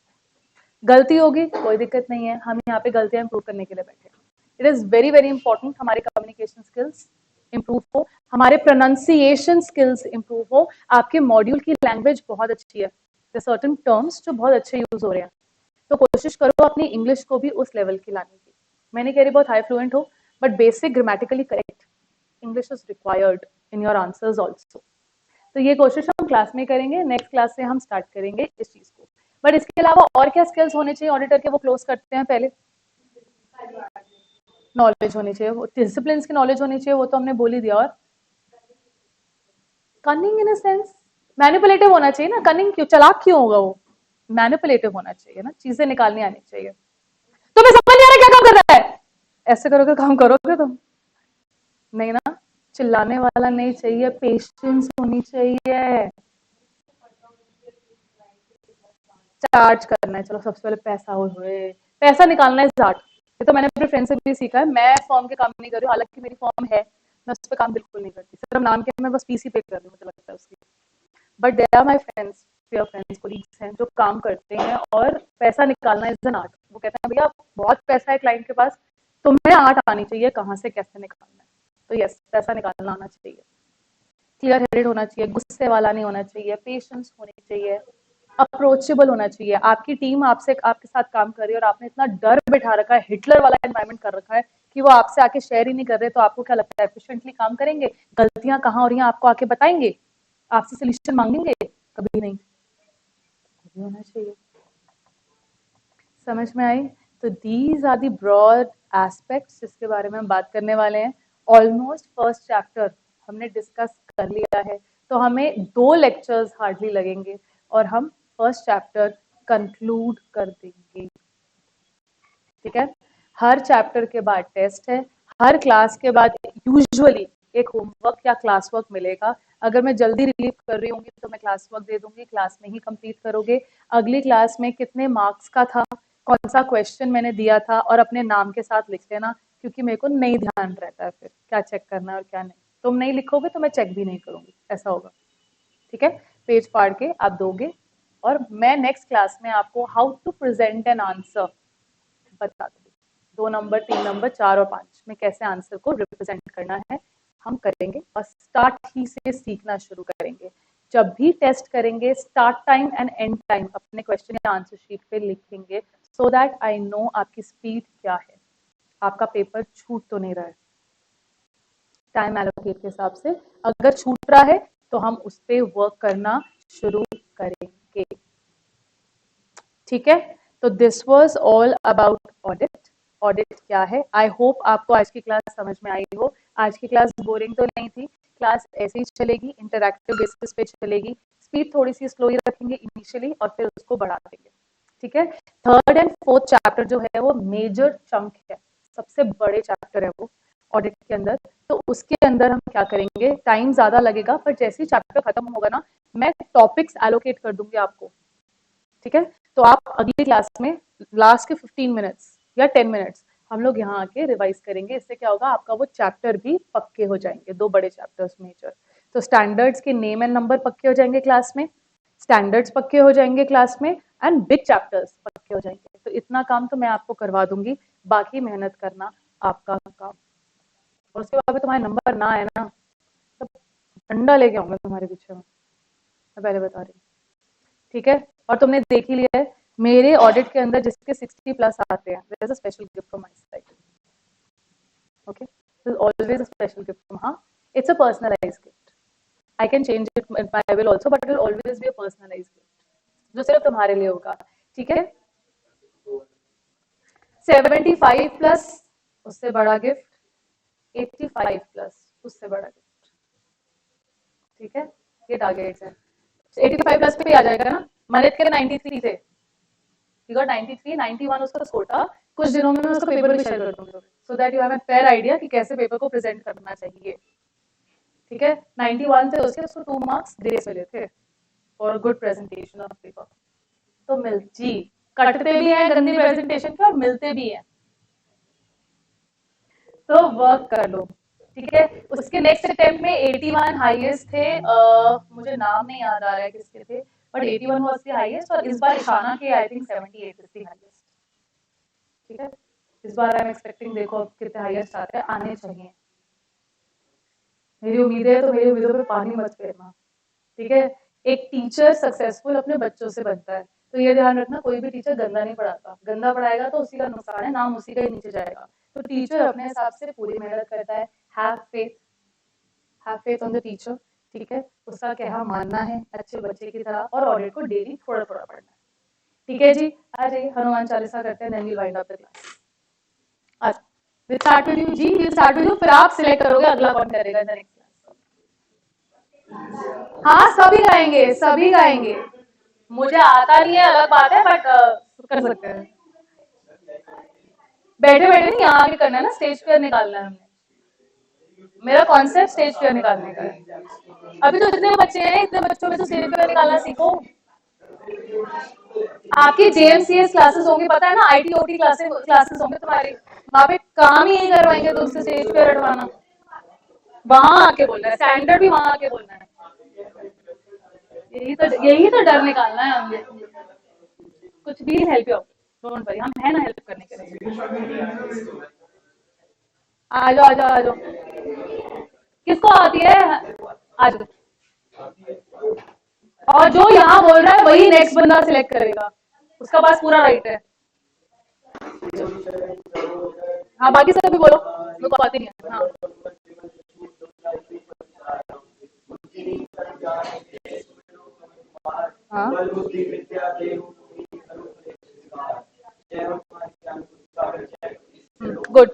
गलती होगी कोई दिक्कत नहीं है, हम यहाँ पे गलतियां इंप्रूव करने के लिए बैठे हैं। It is very very important हमारे कम्युनिकेशन स्किल्स इंप्रूव हो, हमारे प्रोनाउंसिएशन स्किल्स इंप्रूव हो। आपके मॉड्यूल की लैंग्वेज बहुत अच्छी है, सर्टेन टर्म्स जो बहुत अच्छे यूज हो रहे हैं, तो कोशिश करो अपनी इंग्लिश को भी उस लेवल की लाने की। मैं नहीं कह रही बहुत हाई फ्लुएंट हो, but basic grammatically correct English is required in your answers also. तो ये कोशिश हम क्लास में करेंगे, नेक्स्ट क्लास से हम स्टार्ट करेंगे इस चीज को। बट इसके अलावा और क्या स्किल्स होने चाहिए ऑडिटर के, वो क्लोज करते हैं पहले। नॉलेज होनी चाहिए, वो डिसिप्लिन की नॉलेज होनी चाहिए, वो तो हमने बोल ही दिया। और cunning in a sense, manipulative होना चाहिए ना, कनिंग क्यों, चालाक क्यों होगा वो, मैनिपुलेटिव होना चाहिए ना, चीजें निकालनी आनी चाहिए। तो मैं समझ नहीं आ रहा क्या काम कर रहा है, ऐसे करोगे काम करोगे तुम, नहीं ना। चिल्लाने वाला नहीं चाहिए, पेशेंस होनी चाहिए। चार्ज करना है, चलो सबसे पहले पैसा हो, पैसा निकालना है चार्ट। ये तो मैंने अपने फ्रेंड से भी सीखा है, मैं फॉर्म के काम नहीं कर रही हूँ, हालांकि मेरी फॉर्म है, मैं उस पर काम बिल्कुल नहीं करती, सिर्फ नाम के मैं बस पीसी पे कर रही हूँ, मुझे लगता है उसकी। But there are my friends, fair friends, colleagues हैं जो काम करते हैं, और पैसा निकालना इज एन आर्ट। वो कहते हैं भैया बहुत पैसा है क्लाइंट के पास, तुम्हें आर्ट आनी चाहिए कहाँ से कैसे निकालना है। तो यस, पैसा निकालना आना चाहिए, क्लियर हेडेड होना चाहिए, गुस्से वाला नहीं होना चाहिए, पेशेंस होनी चाहिए, अप्रोचेबल होना चाहिए। आपकी टीम आपसे आपके साथ काम कर रही है, और आपने इतना डर बिठा रखा है, हिटलर वाला एनवायरमेंट कर रखा है कि वो आपसे आके शेयर ही नहीं कर रहे, तो आपको क्या लगता है एफिशिएंटली काम करेंगे, गलतियां कहाँ हो रही हैं आपको आके बताएंगे, आपसे सोल्यूशन मांगेंगे, कभी नहीं। होना चाहिए, समझ में आई। तो these are the broad aspects जिसके बारे में हम बात करने वाले हैं। ऑलमोस्ट फर्स्ट चैप्टर हमने डिस्कस कर लिया है, तो हमें 2 लेक्चर्स हार्डली लगेंगे, और हम फर्स्ट चैप्टर कंक्लूड कर देंगे, ठीक है। हर चैप्टर के बाद टेस्ट है, हर क्लास के बाद यूजुअली एक होमवर्क या क्लास वर्क मिलेगा। अगर मैं जल्दी रिलीव कर रही हूँ तो मैं क्लास वर्क दे दूंगी, क्लास में ही कंप्लीट करोगे। अगली क्लास में कितने मार्क्स का था, कौन सा क्वेश्चन मैंने दिया था, और अपने नाम के साथ लिख लेना, क्योंकि मेरे को नहीं ध्यान रहता है फिर क्या चेक करना है और क्या नहीं। तुम नहीं लिखोगे तो मैं चेक भी नहीं करूंगी, ऐसा होगा, ठीक है। पेज फाड़ के आप दोगे, और मैं नेक्स्ट क्लास में आपको how to present an answer बता दूंगी। 2 नंबर, 3 नंबर, 4 और 5 में कैसे आंसर को रिप्रेजेंट करना है हम करेंगे, और स्टार्ट ही से सीखना शुरू करेंगे। जब भी टेस्ट करेंगे, start time and and time अपने क्वेश्चन या आंसर शीट पे लिखेंगे, सो दैट आई नो आपकी स्पीड क्या है, आपका पेपर छूट तो नहीं रहा है टाइम एलोकेट के हिसाब से। अगर छूट रहा है तो हम उस पर वर्क करना शुरू करेंगे, ठीक है। तो this was all about audit, audit क्या है। आई होप आपको आज की क्लास समझ में आई हो। आज की क्लास बोरिंग तो नहीं थी, क्लास ऐसे ही चलेगी, इंटरैक्टिव बेसिस पे चलेगी, स्पीड थोड़ी सी स्लो ही रखेंगे इनिशियली और फिर उसको बढ़ा देंगे, ठीक है। थर्ड एंड फोर्थ चैप्टर जो है वो मेजर चंक है, सबसे बड़े चैप्टर है वो ऑडिट के अंदर। तो उसके अंदर हम क्या करेंगे, टाइम ज्यादा लगेगा पर जैसे ही चैप्टर खत्म होगा ना, मैं टॉपिक्स एलोकेट कर दूंगी आपको, ठीक है। तो आप अगली क्लास में लास्ट के 15 मिनट्स या 10 मिनट्स हम लोग यहाँ आके रिवाइज करेंगे। इससे क्या होगा, आपका वो चैप्टर भी पक्के हो जाएंगे, दो बड़े चैप्टर्स मेजर। तो स्टैंडर्ड्स के नेम एंड नंबर पक्के हो जाएंगे क्लास में, स्टैंडर्ड्स पक्के हो जाएंगे क्लास में, एंड बिग चैप्टर्स पक्के हो जाएंगे। तो इतना काम तो मैं आपको करवा दूंगी, बाकी मेहनत करना आपका काम। और उसके बाद तुम्हारे नंबर ना आए ना, तो डंडा लेके आऊंगा तुम्हारे पीछे, मैं पहले बता रही हूँ, ठीक है। और तुमने देख ही लिया है मेरे ऑडिट के अंदर जिसके 60 प्लस आते हैं, there is a special gift from my side, okay. There is always a special gift from, हाँ, it's a personalised gift. I can change it my will also, but it will always be a personalised gift जो सिर्फ तुम्हारे लिए होगा, ठीक है। 75 plus उससे बड़ा गिफ्ट, 85 प्लस उससे बड़ा गिफ्ट, ठीक है। ये टारगेट्स है। 85 प्लस पे आ जाएगा ना, मनित के 93 थे, he got 93, 91 उसका स्कोर था। कुछ दिनों में मैं उसका पेपर भी शेयर कर दूंगी, so that you have a fair idea कि कैसे पेपर को प्रेजेंट करना चाहिए, ठीक है। 91 थे उसके, उसको 2 मार्क्स ग्रेस मिले थे for good presentation of paper. तो मिल जी, कटते भी हैं गंदी प्रेजेंटेशन के और मिलते भी हैं, तो वर्क कर लो, ठीक है। उसके नेक्स्ट अटेम्प्ट में 81 हाईएस्ट थे, मुझे नाम नहीं याद आ रहा है किसके थे, बट 81 वाज द हाईएस्ट। और इस बार इशाना के I think 78 is the highest, ठीक है। इस बार आई एम एक्सपेक्टिंग, देखो अब कितने हाईएस्ट आते हैं, आने चाहिए, मेरी उम्मीद है। तो मेरी उम्मीदों पे पानी मत फेरना, ठीक है। एक टीचर सक्सेसफुल अपने बच्चों से बनता है, तो ये ध्यान रखना कोई भी टीचर गंदा नहीं पढ़ाता, गंदा पढ़ाएगा तो उसी का नुकसान है, नाम उसी का ही नीचे जाएगा। तो टीचर अपने हिसाब से पूरी मेहनत करता है, have faith on the teacher, ठीक है। उसका कहा मानना है अच्छे बच्चे की तरह, और ऑडिट को डेली थोड़ा थोड़ा पढ़ना है, ठीक है जी। आ जाइए, हनुमान चालीसा करते हैं, then we wind up the class. आज विल स्टार्ट विद यू जी, विल स्टार्ट विद यू, फिर आप सिलेक्ट करोगे अगला कौन करेगा इन द नेक्स्ट क्लास। हाँ, सभी गाएंगे, सभी गाएंगे। मुझे आता नहीं है अलग बात है, बट कर सकते हैं। बैठे बैठे नहीं, यहाँ आके करना है ना, स्टेज पे निकालना है हमने। मेरा कॉन्सेप्ट स्टेज पे निकालने का है। अभी तो इतने बच्चे हैं, इतने बच्चों में तो स्टेज पे निकालना सीखो। आपकी जेएमसीएस क्लासेस होंगी, पता है ना, आईटीओटी क्लासेस होंगे तुम्हारी, वहां पे काम ही नहीं करवाएंगे तुमसे स्टेज पे रटवाना। वहां आके बोलना है, स्टैंडर्ड भी वहां आके बोलना है। यही तो डर निकालना है हमने। कुछ भी हेल्प यू, डोंट वरी, हम है ना हेल्प करने के लिए। आ जाओ आ जाओ आ जाओ, किसको आती है, आ जाओ। और जो यहाँ बोल रहा है वही नेक्स्ट बंदा सिलेक्ट करेगा, उसका पास पूरा राइट है। हाँ, बाकी सब भी बोलो, मेरे को आती नहीं है। हाँ, हाँ, गुड।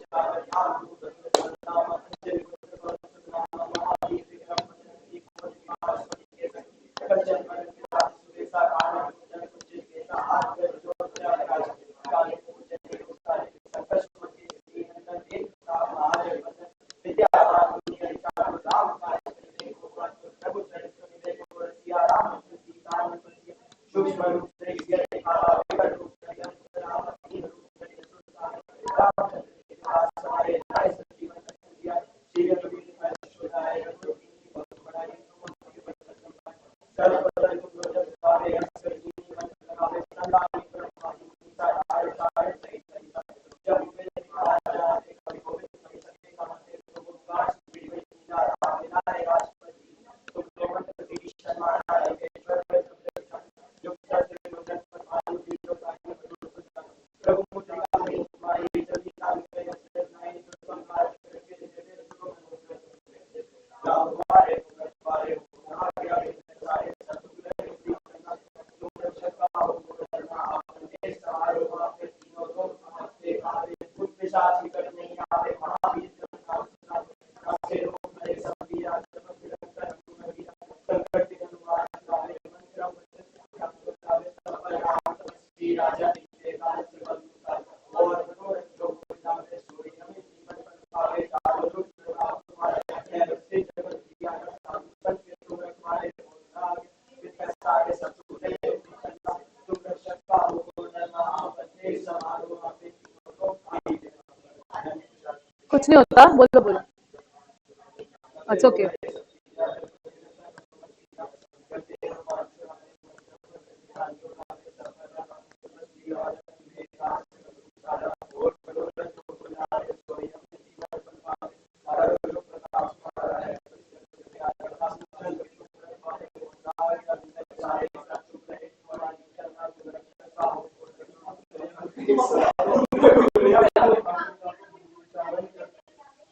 कुछ नहीं होता, बोलो बोलो। अच्छा ओके।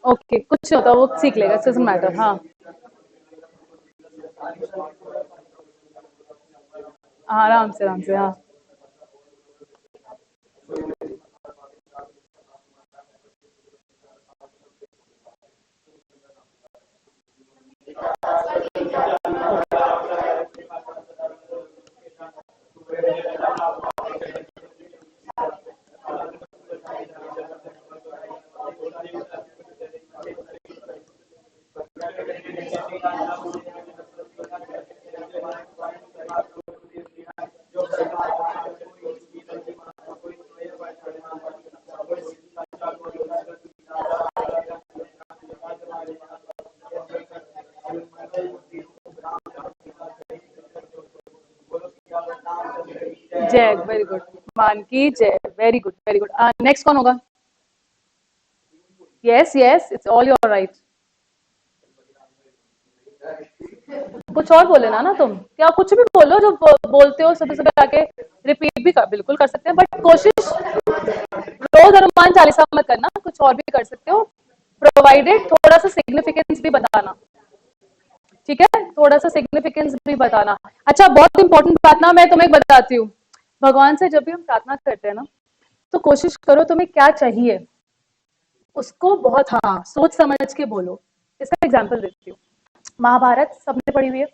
ओके कुछ नहीं होता, वो सीख लेगा, डजंट मैटर। हाँ हाँ, आराम से हाँ। जय, वेरी गुड। मान की जय, very good very good. Next कौन होगा? Yes yes, it's all your right. कुछ और बोले ना तुम, क्या कुछ भी बोलो जो बोलते हो सुबह सुबह आके, रिपीट भी बिल्कुल कर सकते हैं, बट कोशिश रोज हनुमान चालीसा मत करना, कुछ और भी कर सकते हो, प्रोवाइडेड थोड़ा सा सिग्निफिकेंस भी बताना। ठीक है, थोड़ा सा सिग्निफिकेंस भी बताना। अच्छा, बहुत इंपॉर्टेंट बात ना मैं तुम्हें बताती हूँ। भगवान से जब भी हम प्रार्थना करते हैं ना, तो कोशिश करो तुम्हें क्या चाहिए उसको बहुत हाँ सोच समझ के बोलो। इसका एग्जाम्पल देती हूँ। महाभारत सबने पढ़ी हुई है।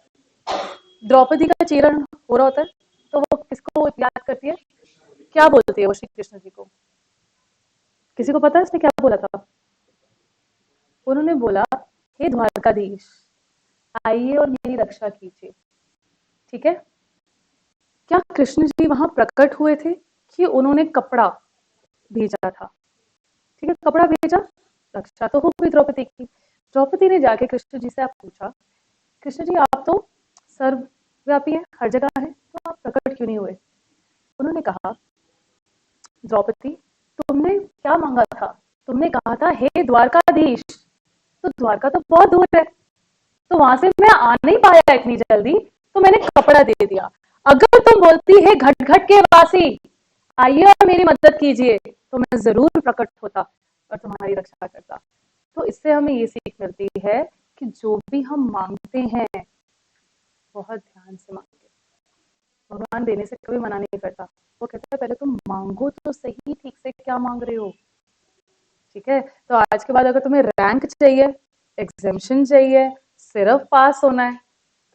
द्रौपदी का चीरण हो रहा होता है, तो वो किसको याद करती है? क्या बोलती है वो श्री कृष्ण जी को? किसी को पता है उसने क्या बोला था? उन्होंने बोला, हे द्वारकाधीश, आइए और मेरी रक्षा कीजिए। ठीक है, क्या कृष्ण जी वहां प्रकट हुए थे कि उन्होंने कपड़ा भेजा था? ठीक है, कपड़ा भेजा, रक्षा तो हो गई द्रौपदी की। द्रौपदी ने जाके कृष्ण जी से आप पूछा, कृष्ण जी आप तो सर्वव्यापी है, हर जगह है, तो आप प्रकट क्यों नहीं हुए? उन्होंने कहा, द्रौपदी तुमने क्या मांगा था? तुमने कहा था हे द्वारकाधीश, तो द्वारका तो बहुत दूर है, तो वहां से मैं आ नहीं पाया इतनी जल्दी, तो मैंने कपड़ा दे दिया। अगर तुम बोलती है घट घट के वासी, आइए और मेरी मदद कीजिए, तो मैं जरूर प्रकट होता और तुम्हारी रक्षा करता। तो इससे हमें ये सीख मिलती है कि जो भी हम मांगते हैं बहुत ध्यान से मांगे। भगवान देने से कभी मना नहीं करता। वो कहता है पहले तुम मांगो तो सही ठीक से क्या मांग रहे हो। ठीक है, तो आज के बाद अगर तुम्हें रैंक चाहिए, एग्जामिशन चाहिए, सिर्फ पास होना है,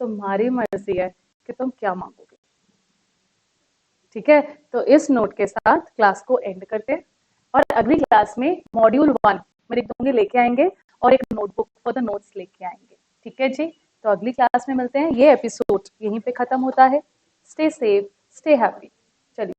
तुम्हारी मर्जी है कि तुम क्या मांगोगे। ठीक है, तो इस नोट के साथ क्लास को एंड करते हैं, और अगली क्लास में मॉड्यूल 1 मेरे दोनों लेके आएंगे और एक नोटबुक फॉर द नोट्स लेके आएंगे। ठीक है जी, तो अगली क्लास में मिलते हैं। ये एपिसोड यहीं पे खत्म होता है। Stay safe, stay happy.